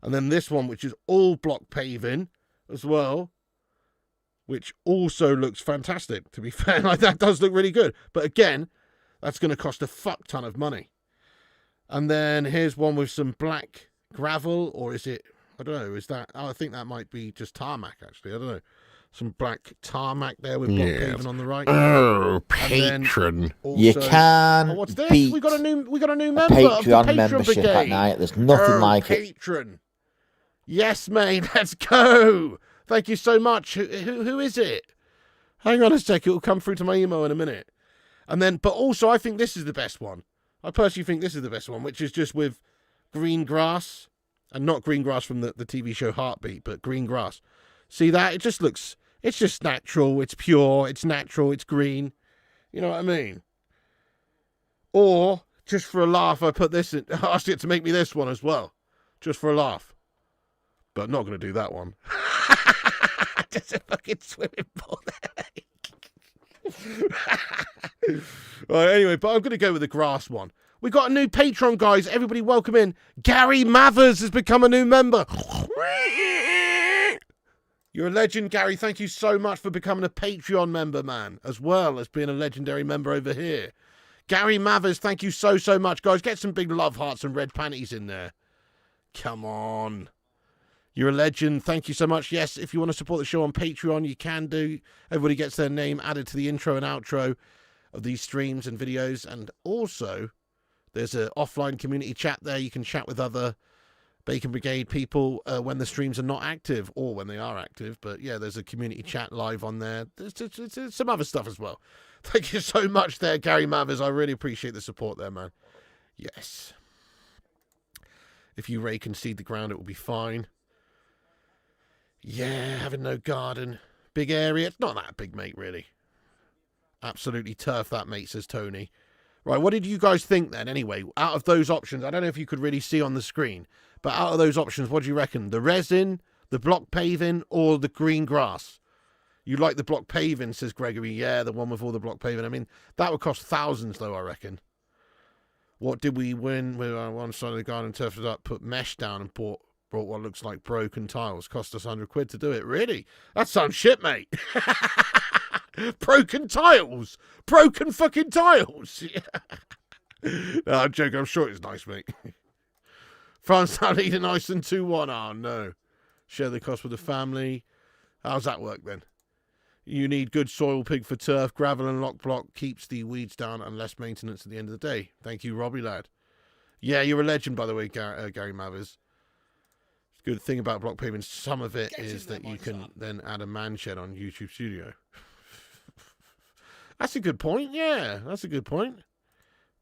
And then this one, which is all block paving as well, which also looks fantastic, to be fair. Like, that does look really good. But again, that's going to cost a fuck ton of money. And then here's one with some black gravel, or is it, I don't know, is that, I think that might be just tarmac, actually. I don't know. Some black tarmac there with block paving on the right. Oh, patron. Also, you can what's this? beat We got a new member Patreon of the Patreon membership brigade. at night. There's nothing like patron. Yes, mate, let's go. Thank you so much. Who is it? Hang on a sec. It will come through to my email in a minute. And then, but also, I think this is the best one. I personally think this is the best one, which is just with green grass. And not green grass from the TV show Heartbeat, but green grass. See that? It just looks, it's just natural. It's pure. It's natural. It's green. You know what I mean? Or, just for a laugh, I put this in. I asked it to make me this one as well. Just for a laugh. But I'm not going to do that one. Just a fucking swimming pool there. Right, anyway, but I'm going to go with the grass one. We got a new patron, guys. Everybody welcome in. Gary Mathers has become a new member. You're a legend, Gary. Thank you so much for becoming a Patreon member, man, as well as being a legendary member over here. Gary Mathers, thank you so much. Guys, get some big love hearts and red panties in there. Come on. You're a legend. Thank you so much. Yes, if you want to support the show on Patreon, you can do. Everybody gets their name added to the intro and outro of these streams and videos. And also, there's an offline community chat there. You can chat with other Bacon Brigade people when the streams are not active or when they are active. But yeah, there's a community chat live on there. There's some other stuff as well. Thank you so much there, Gary Mathers. I really appreciate the support there, man. Yes. If you rake and seed the ground, it will be fine. Yeah, having no garden. Big area. It's not that big, mate, really. Absolutely turf that, mate, says Tony. Right, what did you guys think then, anyway? Out of those options, I don't know if you could really see on the screen, but out of those options, what do you reckon? The resin, the block paving, or the green grass? You like the block paving, says Gregory. Yeah, the one with all the block paving. I mean, that would cost thousands, though, I reckon. What did we win? We were on one side of the garden, turfed it up, put mesh down, and brought what looks like broken tiles. Cost us 100 quid to do it. Really? That sounds shit, mate. Broken tiles. Broken fucking tiles. No, I'm joking. I'm sure it's nice, mate. France now leading Iceland 2-1. Oh, no. Share the cost with the family. How's that work, then? You need good soil pig for turf. Gravel and lock block keeps the weeds down and less maintenance at the end of the day. Thank you, Robbie, lad. Yeah, you're a legend, by the way, Gary Mathers. Good thing about block paving, some of it is that you can then add a man shed on YouTube Studio. That's a good point. Yeah, that's a good point.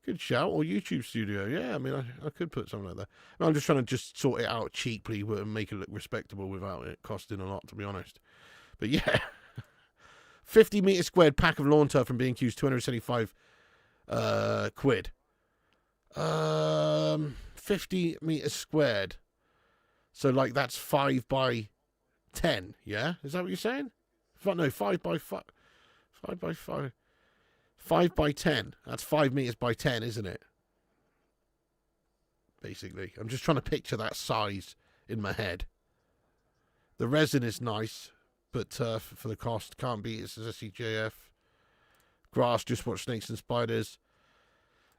Good shout. Or YouTube Studio. Yeah, I mean, I could put something like that. I'm just trying to just sort it out cheaply and make it look respectable without it costing a lot, to be honest. But yeah. 50 metre squared pack of lawn turf from B&Q's 275 quid. 50 metres squared. So, like, that's 5 by 10, yeah? Is that what you're saying? No, 5 by 5. 5 by 5. 5 by 10. That's 5 metres by 10, isn't it? Basically. I'm just trying to picture that size in my head. The resin is nice, but turf for the cost. Can't beat it, says SCJF. Grass, just watch Snakes and Spiders.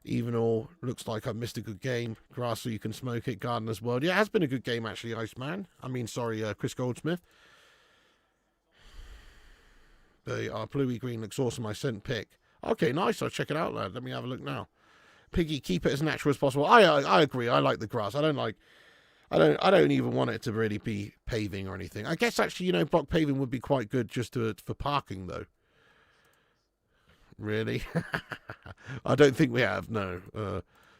Even all, looks like I missed a good game. Grass so you can smoke it. Gardener's World. Yeah, it has been a good game, actually, Iceman. I mean, sorry, Chris Goldsmith. Our bluey green looks awesome. I sent pic. Okay, nice. I'll check it out, lad. Let me have a look now. Piggy, keep it as natural as possible. I agree. I like the grass. I don't even want it to really be paving or anything. I guess, actually, you know, block paving would be quite good just for parking, though. Really? I don't think we have, no.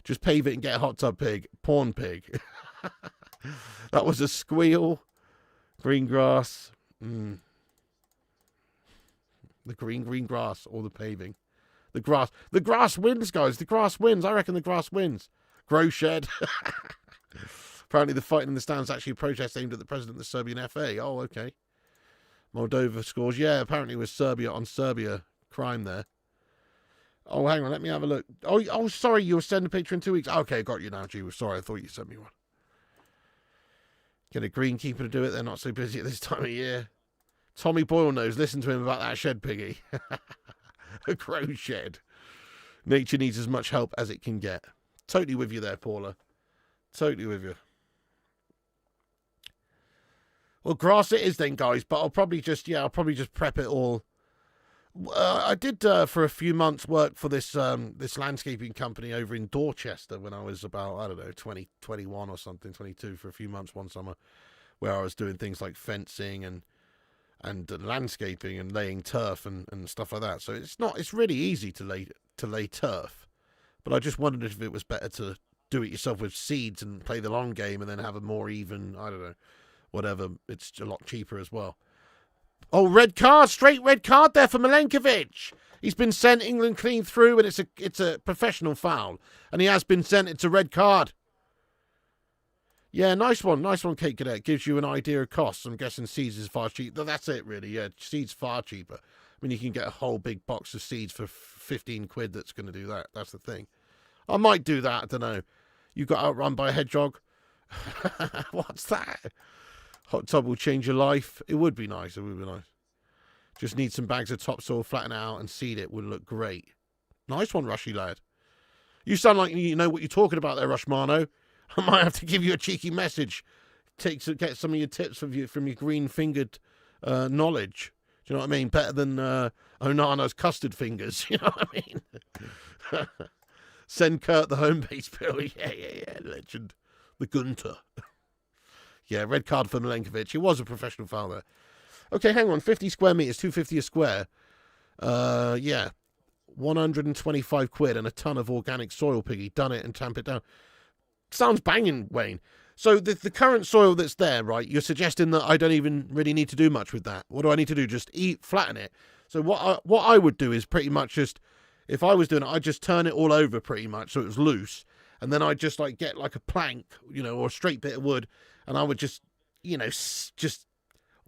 Just pave it and get a hot tub pig. Porn pig. That was a squeal. Green grass. The green grass or the paving. The grass. The grass wins, guys. The grass wins. I reckon the grass wins. Grow shed. Apparently the fighting in the stands actually a protest aimed at the president of the Serbian FA. Oh, okay. Moldova scores. Yeah, apparently it was Serbia on Serbia crime there. Oh, hang on, let me have a look. Oh, sorry, you were sending a picture in 2 weeks. Okay, got you now, G. Sorry, I thought you sent me one. Get a greenkeeper to do it. They're not so busy at this time of year. Tommy Boyle knows. Listen to him about that shed, Piggy. A grow shed. Nature needs as much help as it can get. Totally with you there, Paula. Totally with you. Well, grass it is then, guys. But I'll probably just prep it all. I did for a few months work for this landscaping company over in Dorchester when I was about, I don't know, 21 or something, 22 for a few months one summer, where I was doing things like fencing and landscaping and laying turf and stuff like that. So it's really easy to lay turf, but I just wondered if it was better to do it yourself with seeds and play the long game and then have a more even, I don't know, whatever. It's a lot cheaper as well. Oh, red card, straight red card there for Milenkovic. He's been sent. England clean through, and it's a professional foul, and he has been sent. It's a red card. Yeah, nice one, Kate Cadet. Gives you an idea of costs. I'm guessing seeds is far cheaper. That's it, really. Yeah, seeds far cheaper. I mean, you can get a whole big box of seeds for 15 quid. That's going to do that. That's the thing. I might do that. I don't know. You got outrun by a hedgehog. What's that? Hot tub will change your life. It would be nice. It would be nice. Just need some bags of topsoil, flatten it out and seed it. Would look great. Nice one, Rushy lad. You sound like you know what you're talking about there, Rushmano. I might have to give you a cheeky message. Get some of your tips from your green-fingered knowledge. Do you know what I mean? Better than Onana's custard fingers. You know what I mean? Send Kurt the home base bill. Yeah. Legend. The Gunter. Yeah, red card for Milenkovic. It was a professional foul there. Okay, hang on. 50 square meters, 250 a square. Yeah. 125 quid and a ton of organic soil, Piggy. Done it and tamp it down. Sounds banging, Wayne. So the current soil that's there, right, you're suggesting that I don't even really need to do much with that. What do I need to do? Just flatten it. So what I would do is pretty much just, if I was doing it, I'd just turn it all over pretty much so it was loose. And then I'd just like get like a plank, you know, or a straight bit of wood. And I would just, you know, just,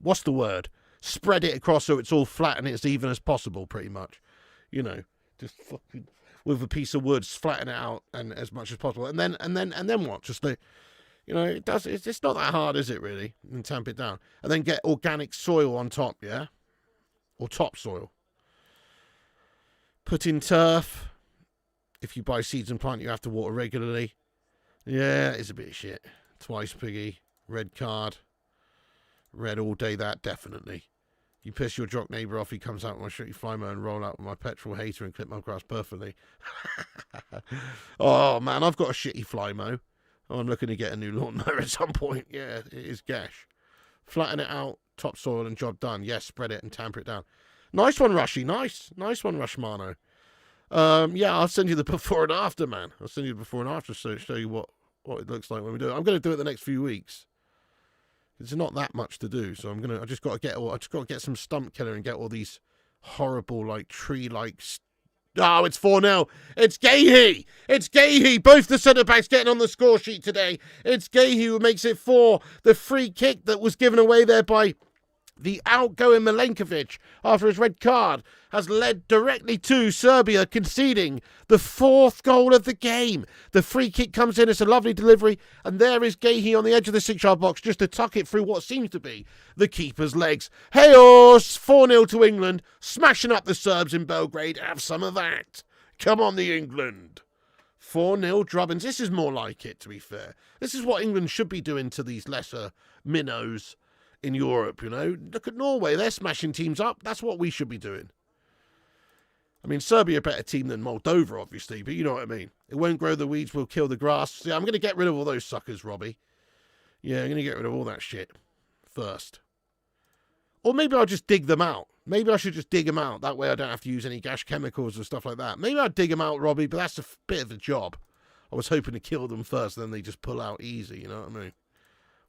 what's the word? Spread it across so it's all flat and it's even as possible, pretty much. You know, just fucking with a piece of wood, flatten it out and as much as possible. And then what? Just the, you know, it's not that hard, is it really? And tamp it down. And then get organic soil on top, yeah? Or topsoil. Put in turf. If you buy seeds and plant, you have to water regularly. Yeah, it's a bit of shit. Twice, Piggy. Red card. Red all day, that, definitely. You piss your jock neighbour off, he comes out with my shitty flymo and roll out with my petrol hater and clip my grass perfectly. Oh, man, I've got a shitty flymo. Oh, I'm looking to get a new lawnmower at some point. Yeah, it is gash. Flatten it out, topsoil and job done. Yes, spread it and tamper it down. Nice one, Rushy. Nice one, Rushmano. Yeah, I'll send you the before and after, man. I'll send you the before and after so show you what it looks like when we do it. I'm going to do it the next few weeks. There's not that much to do, so I just got to get some stump killer and get all these horrible like tree-like. Oh, it's 4-0. It's Gahey. It's Gahey. Both the centre backs getting on the score sheet today. It's Gahey who makes it 4. The free kick that was given away there by the outgoing Milenkovic after his red card has led directly to Serbia conceding the 4th goal of the game. The free kick comes in, it's a lovely delivery, and there is Gahey on the edge of the 6-yard box just to tuck it through what seems to be the keeper's legs. Hey-os! 4-0 to England, smashing up the Serbs in Belgrade. Have some of that. Come on, the England. 4-0 drubbins. This is more like it, to be fair. This is what England should be doing to these lesser minnows in Europe, you know. Look at Norway, they're smashing teams up. That's what we should be doing. I mean, Serbia a better team than Moldova, obviously, but you know what I mean. It won't grow the weeds, will kill the grass. Yeah, I'm going to get rid of all those suckers, Robbie. Yeah, I'm going to get rid of all that shit first. Or maybe I'll just dig them out. Maybe I should just dig them out. That way I don't have to use any gas chemicals or stuff like that. Maybe I'll dig them out, Robbie, but that's a bit of a job. I was hoping to kill them first, then they just pull out easy, you know what I mean?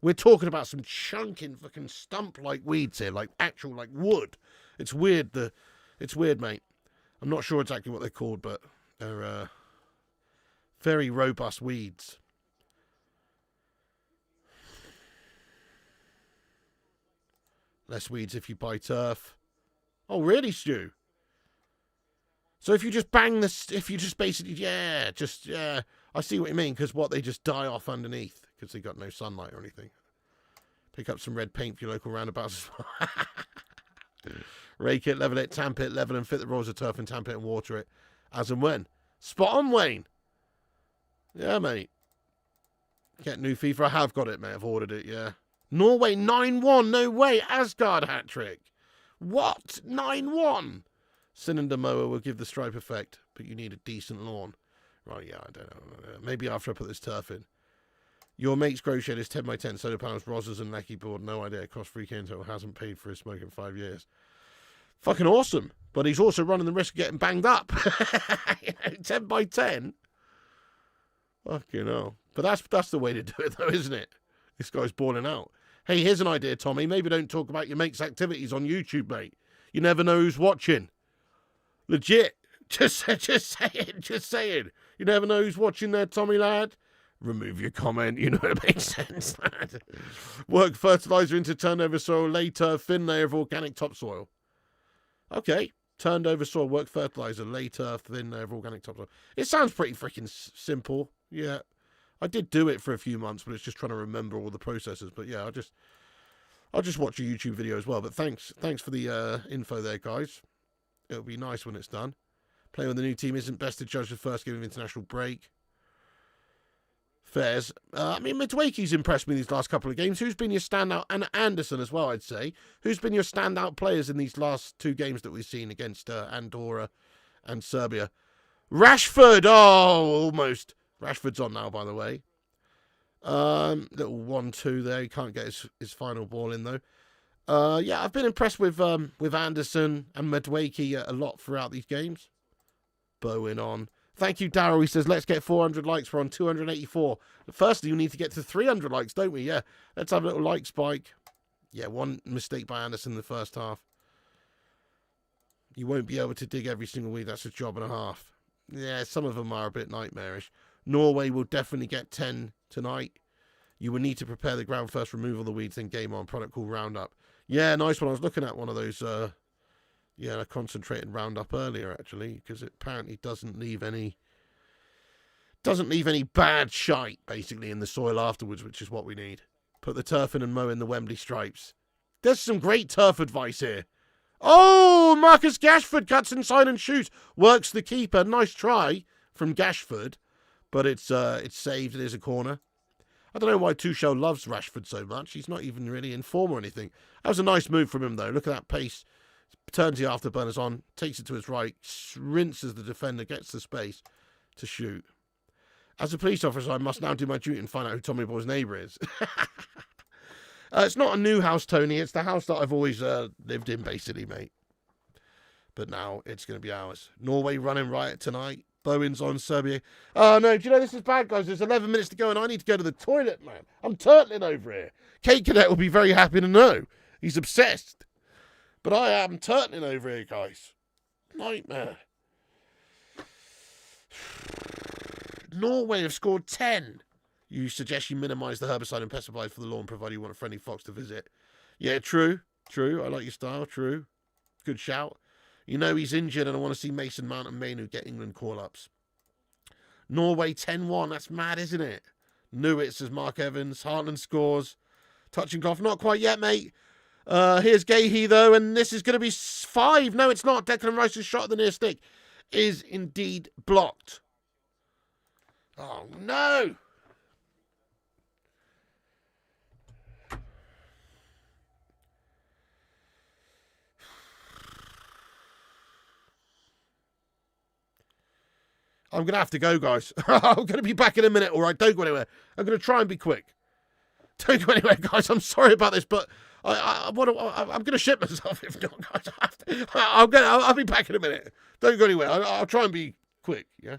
We're talking about some chunking fucking stump-like weeds here, like actual, like wood. It's weird, it's weird, mate. I'm not sure exactly what they're called, but they're very robust weeds. Less weeds if you buy turf. Oh, really, Stu? So if you just bang this, if you just basically, yeah, I see what you mean, because they just die off underneath, because they got no sunlight or anything. Pick up some red paint for your local roundabouts as well. Rake it, level it, tamp it, level and fit the rolls of turf and tamp it and water it as and when. Spot on, Wayne. Yeah, mate. Get new FIFA. I have got it, mate. I've ordered it, yeah. Norway 9-1. No way. Asgard hat-trick. What? 9-1. Cylinder mower will give the stripe effect, but you need a decent lawn. Right, yeah, I don't know. Maybe after I put this turf in. Your mate's grow shed is 10 by 10 solar panels, rozzers and lecky board. No idea. Cost 3K in total. Hasn't paid for his smoke in 5 years. Fucking awesome. But he's also running the risk of getting banged up. 10 by 10. Fucking hell. But that's the way to do it, though, isn't it? This guy's balling out. Hey, here's an idea, Tommy. Maybe don't talk about your mate's activities on YouTube, mate. You never know who's watching. Legit. Just saying. You never know who's watching there, Tommy lad. Remove your comment. You know it makes sense, lad. Work fertilizer into turned over soil, lay turf, thin layer of organic topsoil. Okay. Turned over soil, work fertilizer, lay turf, thin layer of organic topsoil. It sounds pretty freaking simple. Yeah. I did do it for a few months, but it's just trying to remember all the processes. But yeah, I'll just watch a YouTube video as well. But thanks for the info there, guys. It'll be nice when it's done. Playing with the new team isn't best to judge the first game of international break. Fairs. I mean, Medwaki's impressed me these last couple of games. Who's been your standout? And Anderson as well, I'd say. Who's been your standout players in these last 2 games that we've seen against Andorra and Serbia? Rashford! Oh, almost. Rashford's on now, by the way. Little 1-2 there. He can't get his final ball in, though. Yeah, I've been impressed with Anderson and Medwaki a lot throughout these games. Bowen on. Thank you, Daryl. He says, let's get 400 likes. We're on 284. Firstly, we need to get to 300 likes, don't we? Yeah, let's have a little like spike. Yeah, 1 mistake by Anderson in the first half. You won't be able to dig every single week. That's a job and a half. Yeah, some of them are a bit nightmarish. Norway will definitely get 10 tonight. You will need to prepare the ground first, remove all the weeds, then game on. Product called Roundup. Yeah, nice one. I was looking at one of those... yeah, a concentrated roundup earlier, actually, because it apparently doesn't leave any bad shite, basically, in the soil afterwards, which is what we need. Put the turf in and mow in the Wembley stripes. There's some great turf advice here. Oh, Marcus Gashford cuts inside and shoots. Works the keeper. Nice try from Gashford, but it's saved. It is a corner. I don't know why Tuchel loves Rashford so much. He's not even really in form or anything. That was a nice move from him, though. Look at that pace. Turns the afterburners on, takes it to his right, rinses the defender, gets the space to shoot. As a police officer, I must now do my duty and find out who Tommy Boy's neighbour is. It's not a new house, Tony. It's the house that I've always lived in, basically, mate. But now it's going to be ours. Norway running riot tonight. Bowen's on Serbia. Oh, no. Do you know this is bad, guys? There's 11 minutes to go and I need to go to the toilet, man. I'm turtling over here. Kate Cadet will be very happy to know. He's obsessed. But I am turtling over here, guys. Nightmare. Norway have scored 10. You suggest you minimise the herbicide and pesticides for the lawn, provided you want a friendly fox to visit. Yeah, true. True. I like your style. True. Good shout. You know he's injured and I want to see Mason Mount and Mainu get England call-ups. Norway 10-1. That's mad, isn't it? Knew it, says Mark Evans. Hartland scores. Touching cough. Not quite yet, mate. Here's Gahey, though, and this is going to be 5. No, it's not. Declan Rice's shot at the near stick is indeed blocked. Oh, no. I'm going to have to go, guys. I'm going to be back in a minute, all right? Don't go anywhere. I'm going to try and be quick. Don't go anywhere, guys. I'm sorry about this, but I'm going to shit myself if not, guys. I'll be back in a minute. Don't go anywhere. I'll try and be quick, yeah?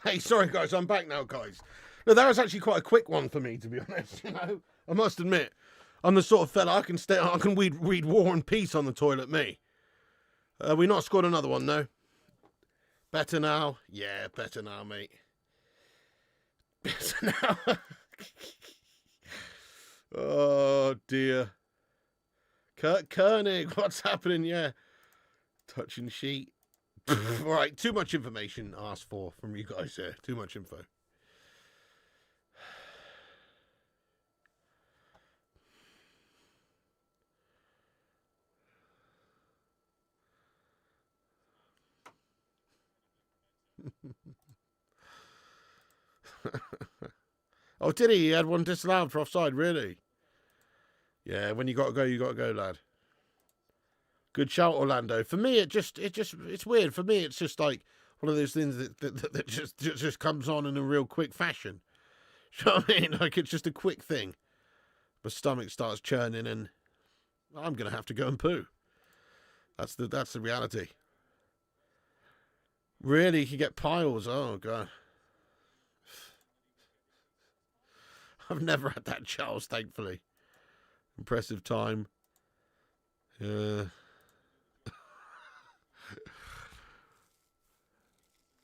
Hey, sorry guys, I'm back now, guys. No, that was actually quite a quick one for me, to be honest. You know, I must admit, I'm the sort of fella I can read War and Peace on the toilet. Me. We not scored another one, no. Better now, yeah, better now, mate. Better now. Oh dear. Kurt Koenig, what's happening? Yeah, touching sheet. All right, too much information asked for from you guys here. Too much info. Oh, did he? He had one disallowed for offside, really? Yeah, when you got to go, lad. Good shout, Orlando. For me, it's weird. For me, it's just like one of those things that just comes on in a real quick fashion. You know what I mean? Like, it's just a quick thing. My stomach starts churning and I'm going to have to go and poo. That's the reality. Really? You can get piles? Oh, God. I've never had that, Charles, thankfully. Impressive time. All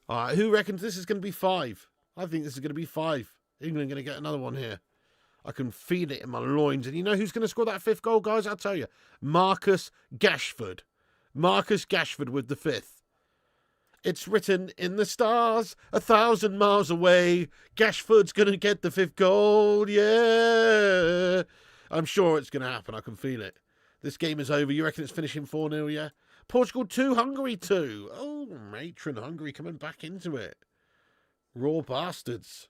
right, who reckons this is going to be 5? I think this is going to be 5. England going to get another one here. I can feel it in my loins. And you know who's going to score that 5th goal, guys? I'll tell you. Marcus Gashford. Marcus Gashford with the 5th. It's written in the stars, 1,000 miles away. Gashford's going to get the 5th goal. Yeah. I'm sure it's going to happen. I can feel it. This game is over. You reckon it's finishing 4-0, yeah? Portugal 2, Hungary 2. Oh, matron, Hungary coming back into it. Raw bastards.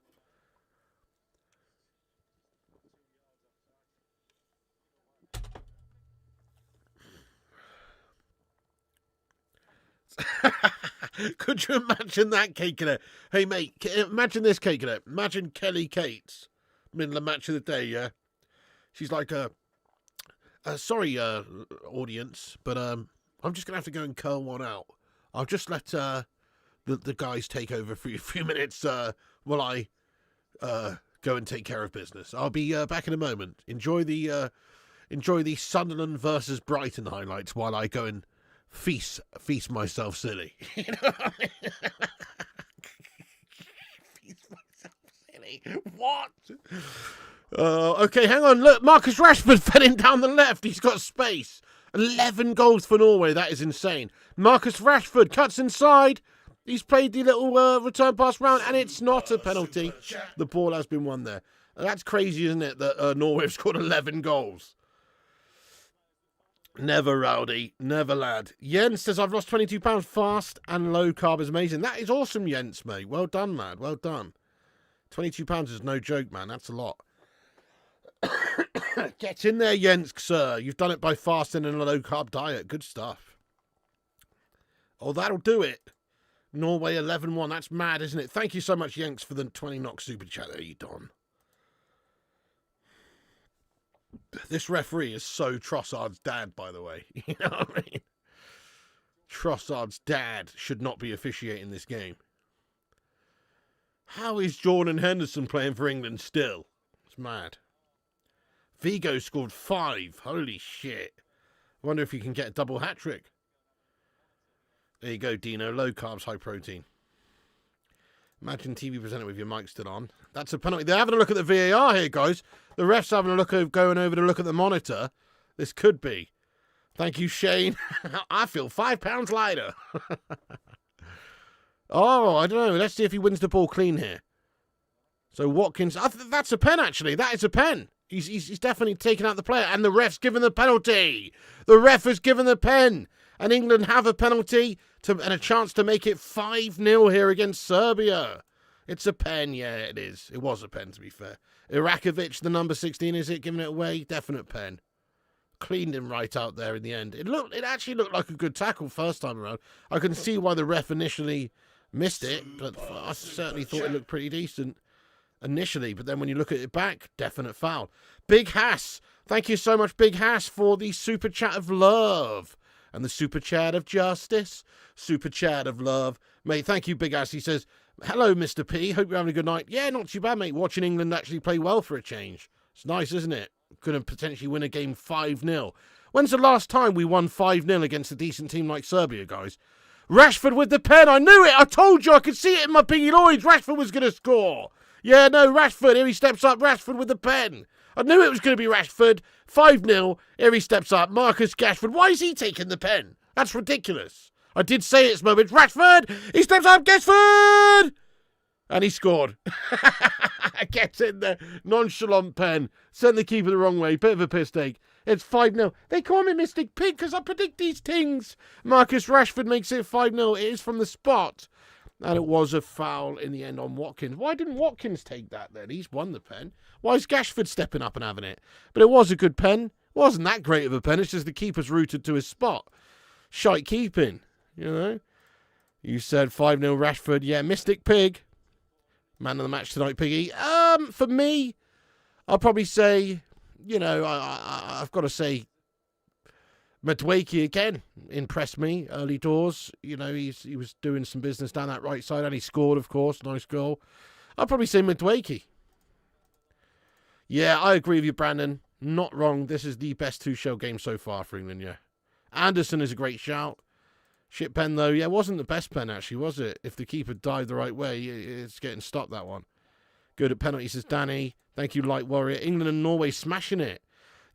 Could you imagine that, Cakelet? Hey, mate, imagine this, Cakelet. Imagine Kelly Cates, middle of match of the day, yeah? She's like, sorry, audience, but I'm just going to have to go and curl one out. I'll just let the guys take over for a few minutes while I go and take care of business. I'll be back in a moment. Enjoy the Sunderland versus Brighton highlights while I go and feast myself silly. You know what I mean? Feast myself silly. What? Okay, hang on. Look, Marcus Rashford fell in down the left. He's got space. 11 goals for Norway. That is insane. Marcus Rashford cuts inside. He's played the little return pass round, and it's not a penalty. The ball has been won there. And that's crazy, isn't it, that Norway have scored 11 goals. Never, Rowdy. Never, lad. Jens says, I've lost 22 pounds fast and low carb is amazing. That is awesome, Jens, mate. Well done, lad. Well done. 22 pounds is no joke, man. That's a lot. Get in there, Jens, sir. You've done it by fasting and a low carb diet. Good stuff. Oh, that'll do it. Norway 11-1. That's mad, isn't it? Thank you so much, Jens, for the 20 knock super chat there, you don. This referee is so Trossard's dad, by the way. You know what I mean? Trossard's dad should not be officiating this game. How is Jordan Henderson playing for England still? It's mad. Vigo scored 5. Holy shit. I wonder if he can get a double hat-trick. There you go, Dino. Low carbs, high protein. Imagine TV presenter with your mic still on. That's a penalty. They're having a look at the VAR here, guys. The ref's having a look, going over to look at the monitor. This could be. Thank you, Shane. I feel 5 pounds lighter. Oh, I don't know. Let's see if he wins the ball clean here. So Watkins, that's a pen, actually. That is a pen. He's definitely taken out the player. And the ref's given the penalty. The ref has given the pen. And England have a penalty and a chance to make it 5-0 here against Serbia. It's a pen. Yeah, it is. It was a pen, to be fair. Irakovic, the number 16, is it? Giving it away? Definite pen. Cleaned him right out there in the end. It actually looked like a good tackle first time around. I can see why the ref initially missed it, but I certainly thought it looked pretty decent initially. But then when you look at it back, definite foul. Big Hass. Thank you so much, Big Hass, for the super chat of love. And the super chat of justice, super chat of love. Mate, thank you, Big Ass. He says, hello, Mr. P. Hope you're having a good night. Yeah, not too bad, mate. Watching England actually play well for a change. It's nice, isn't it? Could have potentially win a game 5-0. When's the last time we won 5-0 against a decent team like Serbia, guys? Rashford with the pen. I knew it. I told you. I could see it in my piggy loins. Rashford was going to score. Yeah, no, Rashford. Here he steps up. Rashford with the pen. I knew it was going to be Rashford. 5-0. Here he steps up. Marcus Rashford. Why is he taking the pen? That's ridiculous. I did say it's moment. Rashford. He steps up. Rashford. And he scored. Gets in there. Nonchalant pen. Sent the keeper the wrong way. Bit of a piss take. It's 5-0. They call me Mystic Pig because I predict these things. Marcus Rashford makes it 5-0. It is from the spot. And it was a foul in the end on Watkins. Why didn't Watkins take that then? He's won the pen. Why is Rashford stepping up and having it? But it was a good pen. It wasn't that great of a pen. It's just the keeper's rooted to his spot. Shite keeping, you know. You said 5-0 Rashford. Yeah, Mystic Pig. Man of the match tonight, Piggy. For me, I'll probably say, you know, I've got to say, Madueke again impressed me early doors. You know, he was doing some business down that right side, and he scored, of course. Nice goal. I'll probably say Madueke. Yeah, I agree with you, Brandon. Not wrong. This is the best two-shell game so far for England, yeah. Anderson is a great shout. Shit pen, though. Yeah, it wasn't the best pen, actually, was it? If the keeper dived the right way, it's getting stopped, that one. Good at penalties, says Danny. Thank you, Light Warrior. England and Norway smashing it.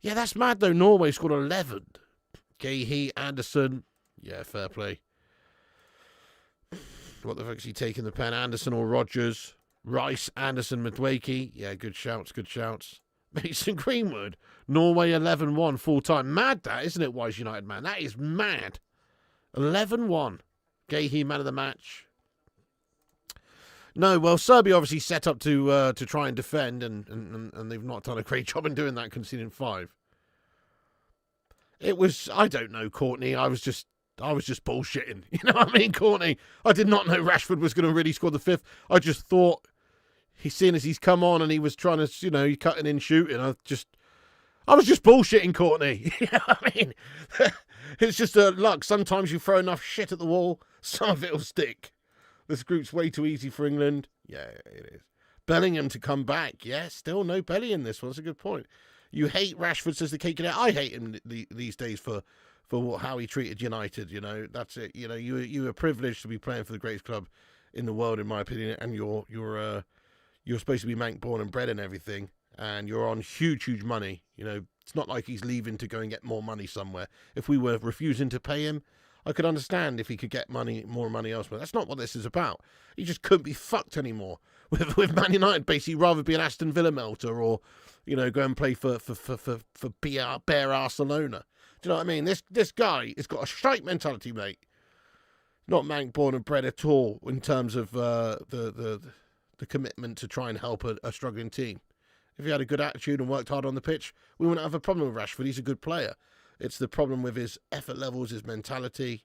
Yeah, that's mad, though. Norway scored 11. Gahey, Anderson. Yeah, fair play. What the fuck is he taking the pen? Anderson or Rodgers? Rice, Anderson, Madueke. Yeah, good shouts, good shouts. Mason Greenwood. Norway 11-1 full time. Mad that, isn't it, Wise United, man? That is mad. 11-1. Gahey, man of the match. No, well, Serbia obviously set up to try and defend, and they've not done a great job in doing that, conceding 5. It was, I don't know, Courtney. I was just bullshitting. You know what I mean, Courtney? I did not know Rashford was going to really score the 5th. I just thought, he's seen as he's come on and he was trying to, you know, cutting in, shooting. I was just bullshitting, Courtney. You know what I mean? It's just luck. Sometimes you throw enough shit at the wall, some of it will stick. This group's way too easy for England. Yeah, it is. Bellingham to come back. Yeah, still no Belly in this one. That's a good point. You hate Rashford, says the cake. I hate him these days for how he treated United. You know, that's it. You know, you were privileged to be playing for the greatest club in the world, in my opinion, and you're supposed to be Manc born and bred and everything, and you're on huge money. You know, it's not like he's leaving to go and get more money somewhere. If we were refusing to pay him, I could understand if he could get more money elsewhere. That's not what this is about. He just couldn't be fucked anymore with Man United. Basically, rather be an Aston Villa melter or, you know, go and play for Bare Barcelona. Do you know what I mean? This guy has got a shite mentality, mate. Not Manc born and bred at all in terms of the commitment to try and help a struggling team. If he had a good attitude and worked hard on the pitch, we wouldn't have a problem with Rashford. He's a good player. It's the problem with his effort levels, his mentality.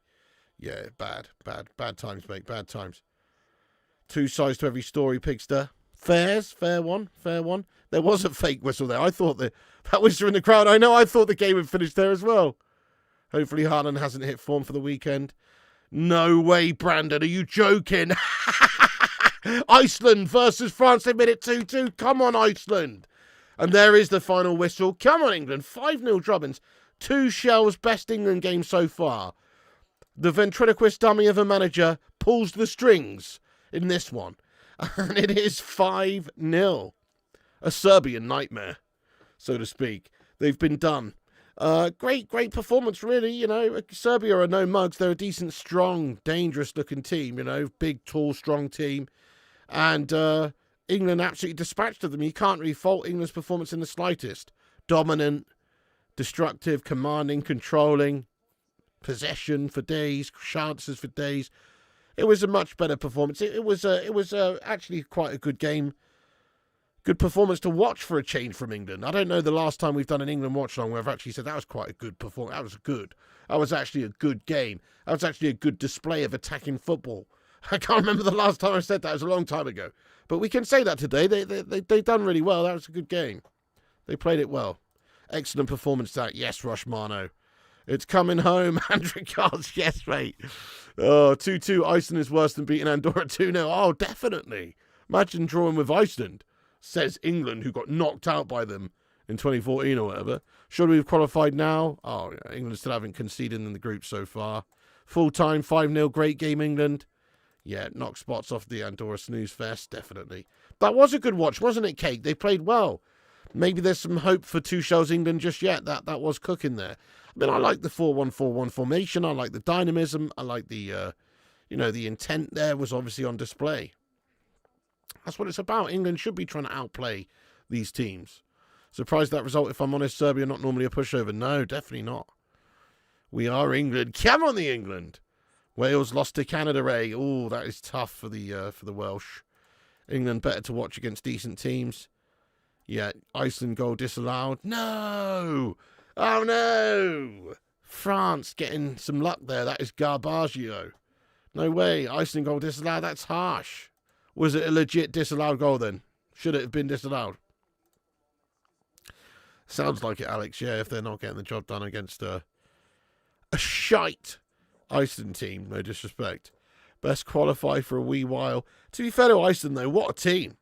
Yeah, bad times, mate, bad times. 2 sides to every story, Pigster. Fair one. There was a fake whistle there. I thought that whistle in the crowd. I know, I thought the game had finished there as well. Hopefully Haaland hasn't hit form for the weekend. No way, Brandon. Are you joking? Iceland versus France. They made it 2-2. Come on, Iceland. And there is the final whistle. Come on, England. 5-0 drubbins. 2 shells. Best England game so far. The ventriloquist dummy of a manager pulls the strings in this one. And it is 5-0. A Serbian nightmare, so to speak. They've been done. Great performance, really. You know, Serbia are no mugs. They're a decent, strong, dangerous-looking team. You know, big, tall, strong team. And England absolutely dispatched them. You can't really fault England's performance in the slightest. Dominant, destructive, commanding, controlling, possession for days, chances for days. It was a much better performance. It was actually quite a good game. Good performance to watch for a change from England. I don't know the last time we've done an England watch-along where I've actually said that was quite a good performance. That was good. That was actually a good game. That was actually a good display of attacking football. I can't remember the last time I said that. It was a long time ago. But we can say that today. They done really well. That was a good game. They played it well. Excellent performance that. Yes, Rushmano. It's coming home. And regards, yes, mate. Oh, 2-2. Iceland is worse than beating Andorra 2-0. Oh, definitely. Imagine drawing with Iceland, says England, who got knocked out by them in 2014 or whatever. Should we have qualified now? Oh, yeah, England still haven't conceded in the group so far. Full time, 5-0. Great game, England. Yeah, knock spots off the Andorra snooze fest, definitely. That was a good watch, wasn't it, Kate? They played well. Maybe there's some hope for Tuchel's England just yet. That was cooking there. I mean, I like the 4-1-4-1 formation. I like the dynamism. I like the, the intent there was obviously on display. That's what it's about. England should be trying to outplay these teams. Surprised that result, if I'm honest. Serbia not normally a pushover. No, definitely not. We are England. Come on, the England. Wales lost to Canada, Ray. Oh, that is tough for the Welsh. England better to watch against decent teams. Yeah, Iceland goal disallowed. No! Oh, no! France getting some luck there. That is Garbaggio. No way. Iceland goal disallowed. That's harsh. Was it a legit disallowed goal then? Should it have been disallowed? Sounds like it, Alex. Yeah, if they're not getting the job done against a shite Iceland team. No disrespect. Best qualify for a wee while. To be fair to Iceland, though, what a team.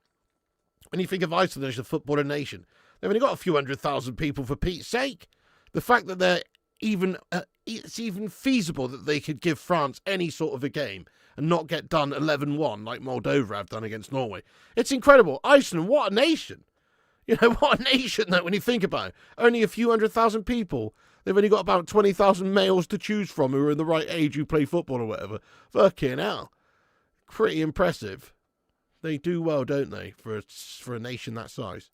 When you think of Iceland as a footballing nation, they've only got a few 100,000 people, for Pete's sake. The fact that they're it's even feasible that they could give France any sort of a game and not get done 11-1 like Moldova have done against Norway. It's incredible. Iceland, what a nation. What a nation, though, when you think about it. Only a few 100,000 people. They've only got about 20,000 males to choose from who are in the right age who play football or whatever. Fucking hell. Pretty impressive. They do well, don't they, for a nation that size?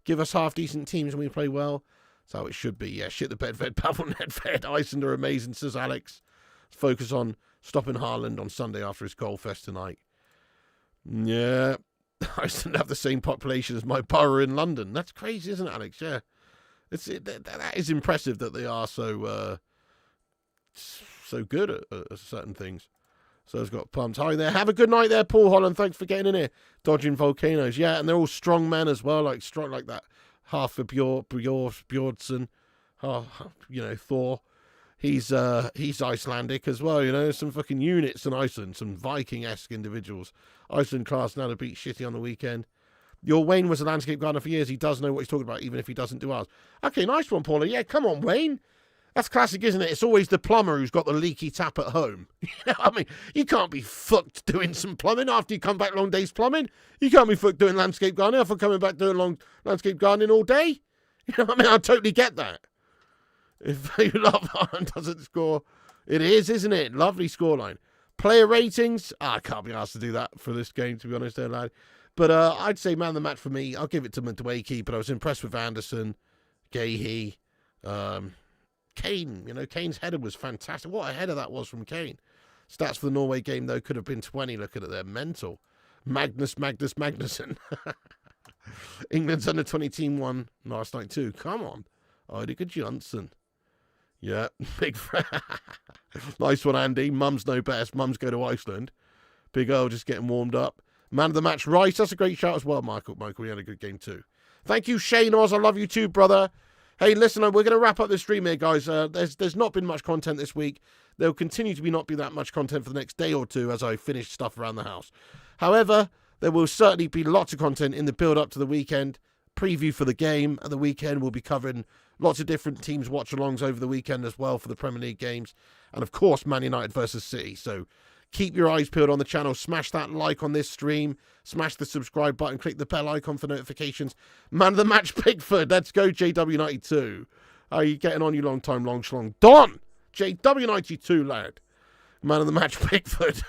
Give us half-decent teams and we play well. That's how it should be. Yeah, shit the bed fed, Pavel Nedved. Iceland are amazing, says Alex. Let's focus on stopping Haaland on Sunday after his goal fest tonight. Yeah. Iceland have the same population as my borough in London. That's crazy, isn't it, Alex? Yeah. That is impressive that they are so good at certain things. So it's got pumped. Hi there. Have a good night there, Paul Holland. Thanks for getting in here. Dodging volcanoes. Yeah, and they're all strong men as well, like strong like that. Half of Bjornsson. Thor. He's Icelandic as well, some fucking units in Iceland, some Viking-esque individuals. Iceland class now to beat shitty on the weekend. Your Wayne was a landscape gardener for years. He does know what he's talking about, even if he doesn't do ours. Okay, nice one, Paula. Yeah, come on, Wayne. That's classic, isn't it? It's always the plumber who's got the leaky tap at home. You can't be fucked doing some plumbing after you come back long days plumbing. You can't be fucked doing landscape gardening after coming back doing long landscape gardening all day. I totally get that. If you love Haaland doesn't score, it is, isn't it? Lovely scoreline. Player ratings. I can't be asked to do that for this game, to be honest, there, lad. But I'd say man of the match for me. I'll give it to Madueke, but I was impressed with Anderson, Gahey, Kane. Kane's header was fantastic. What a header that was from Kane. Stats for the Norway game, though, could have been 20. Looking at their mental. Magnussen. England's under-20 team won last night, too. Come on. Eidiger Johnson. Yeah, big nice one, Andy. Mum's no best. Mums go to Iceland. Big Earl just getting warmed up. Man of the match, Rice. That's a great shout as well, Michael. Michael, you had a good game too. Thank you, Shane Oz. I love you too, brother. Hey, listen, we're going to wrap up the stream here, guys. There's not been much content this week. There will continue to not be that much content for the next day or two as I finish stuff around the house. However, there will certainly be lots of content in the build-up to the weekend. Preview for the game at the weekend. We'll be covering lots of different teams watch-alongs over the weekend as well for the Premier League games. And, of course, Man United versus City. So keep your eyes peeled on the channel. Smash that like on this stream. Smash the subscribe button. Click the bell icon for notifications. Man of the match, Pickford. Let's go, JW92. How are you getting on, you long-time long schlong? Don! JW92, lad. Man of the match, Pickford.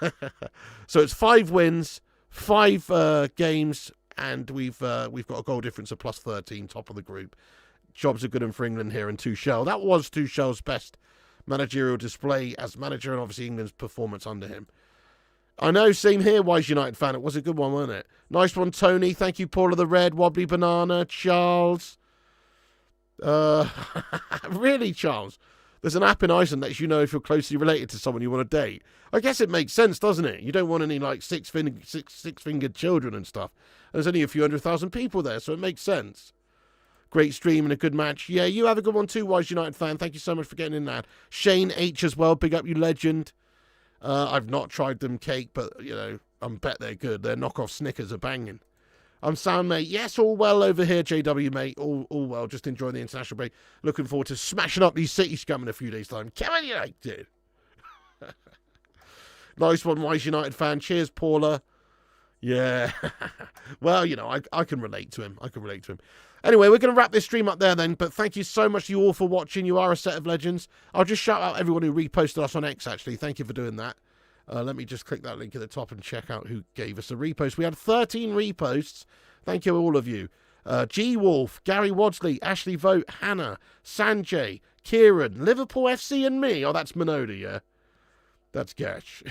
So it's 5 wins, 5 games, and we've got a goal difference of plus 13, top of the group. Jobs are good for England here, and Tuchel. That was Tuchel's best managerial display as manager, and obviously England's performance under him. I know, same here, Wise United fan. It was a good one, wasn't it? Nice one, Tony. Thank you, Paul of the Red, Wobbly Banana, Charles. Really, Charles? There's an app in Iceland that lets you know if you're closely related to someone you want to date. I guess it makes sense, doesn't it? You don't want any, like, six-fingered children and stuff. And there's only a few 100,000 people there, so it makes sense. Great stream and a good match. Yeah, you have a good one too, Wise United fan. Thank you so much for getting in that. Shane H as well. Big up, you legend. I've not tried them cake, but, you know, I bet they're good. Their knockoff Snickers are banging. I'm sound, mate. Yes, all well over here, JW, mate. All well. Just enjoying the international break. Looking forward to smashing up these City scum in a few days' time. Come on, United. Nice one, Wise United fan. Cheers, Paula. Yeah. Well, you know, I can relate to him. Anyway, we're going to wrap this stream up there then, but thank you so much to you all for watching. You are a set of legends. I'll just shout out everyone who reposted us on X, actually. Thank you for doing that. Let me just click that link at the top and check out who gave us a repost. We had 13 reposts. Thank you, all of you. G Wolf, Gary Wadsley, Ashley Vogt, Hannah, Sanjay, Kieran, Liverpool FC and me. Oh, that's Minoda, yeah. That's Gash.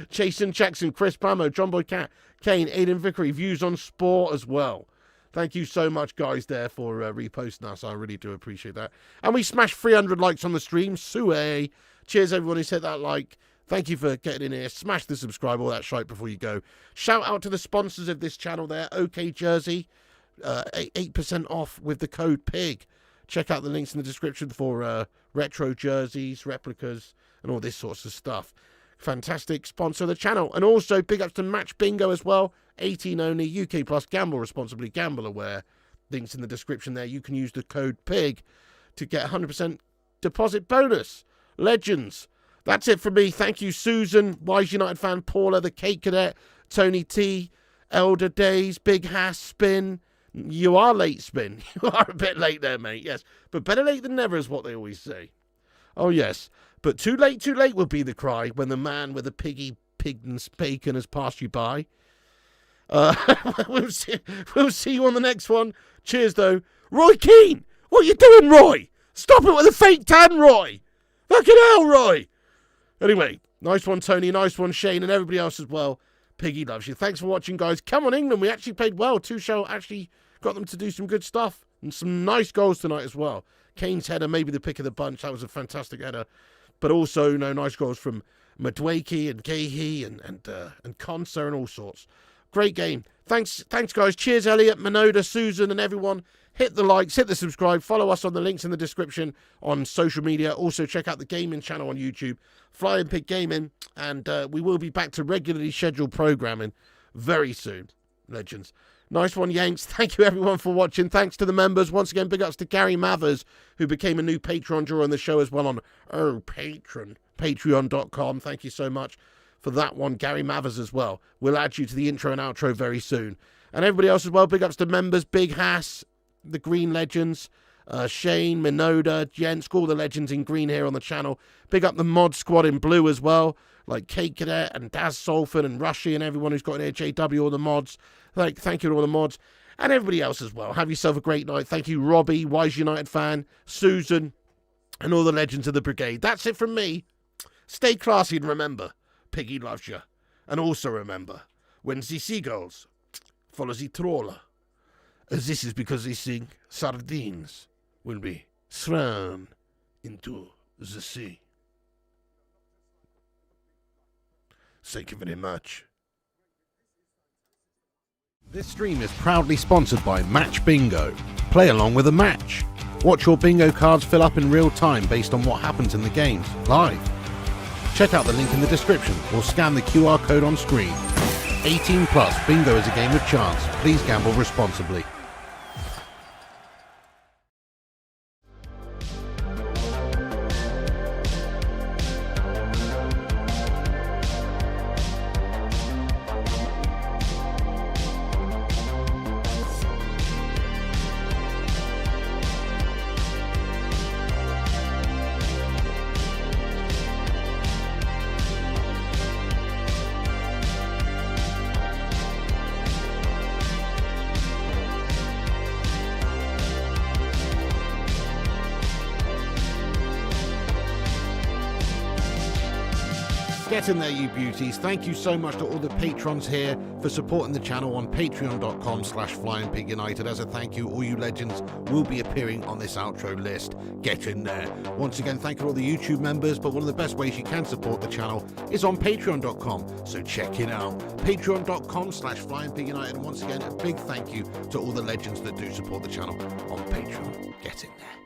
Jason Jackson, Chris Plamo, John Boy Cat, Kane, Aidan Vickery, Views on Sport as well. Thank you so much, guys, there for reposting us. I really do appreciate that. And we smashed 300 likes on the stream. Sue. Cheers, everyone who's hit that like. Thank you for getting in here. Smash the subscribe, all that shite before you go. Shout out to the sponsors of this channel there. OK Jersey, 8% off with the code PIG. Check out the links in the description for retro jerseys, replicas, and all this sorts of stuff. Fantastic sponsor of the channel. And also big ups to Match Bingo as well. 18 only, UK plus, gamble responsibly, gamble aware. Links in the description there. You can use the code PIG to get 100% deposit bonus. Legends. That's it from me. Thank you, Susan, Wise United fan, Paula, the Cake Cadet, Tony T, Elder Days, Big Hass, Spin. You are late, Spin. You are a bit late there, mate. Yes, but better late than never is what they always say. Oh, yes. But too late would be the cry when the man with the pig and bacon has passed you by. We'll see you on the next one. Cheers, though. Roy Keane! What are you doing, Roy? Stop it with the fake tan, Roy! Fucking hell, Roy! Anyway, nice one, Tony. Nice one, Shane, and everybody else as well. Piggy loves you. Thanks for watching, guys. Come on, England. We actually played well. Tuchel actually got them to do some good stuff. And some nice goals tonight as well. Kane's header, maybe the pick of the bunch. That was a fantastic header. But also, nice goals from Madueke and Gahey and Konsa and all sorts. Great game. Thanks, guys. Cheers, Elliot, Minoda, Susan, and everyone. Hit the likes, hit the subscribe. Follow us on the links in the description on social media. Also, check out the gaming channel on YouTube, Flying Pig Gaming. And we will be back to regularly scheduled programming very soon. Legends. Nice one, Yanks. Thank you, everyone, for watching. Thanks to the members. Once again, big ups to Gary Mathers, who became a new Patreon during the show as well on Patreon.com. Thank you so much for that one, Gary Mathers as well. We'll add you to the intro and outro very soon. And everybody else as well, big ups to members, Big Hass, the Green Legends, Shane, Minoda, Jens, all the legends in green here on the channel. Big up the mod squad in blue as well, like Cake Cadet and Daz Salford and Rushy and everyone who's got an JW, all the mods. Thank you to all the mods and everybody else as well. Have yourself a great night. Thank you, Robbie, Wise United fan, Susan, and all the legends of the brigade. That's it from me. Stay classy and remember, Piggy loves you. And also remember, when the seagulls follow the trawler, this is because they think sardines will be thrown into the sea. Thank you very much. This stream is proudly sponsored by Match Bingo. Play along with a match. Watch your bingo cards fill up in real time based on what happens in the games, live. Check out the link in the description or scan the QR code on screen. 18 plus, bingo is a game with chance. Please gamble responsibly. Get in there, you beauties. Thank you so much to all the patrons here for supporting the channel on patreon.com/flyingpigunited. As a thank you, all you legends will be appearing on this outro list. Get in there. Once again, thank you to all the YouTube members, but one of the best ways you can support the channel is on patreon.com, so check it out. Patreon.com/flyingpigunited. And once again, a big thank you to all the legends that do support the channel on Patreon. Get in there.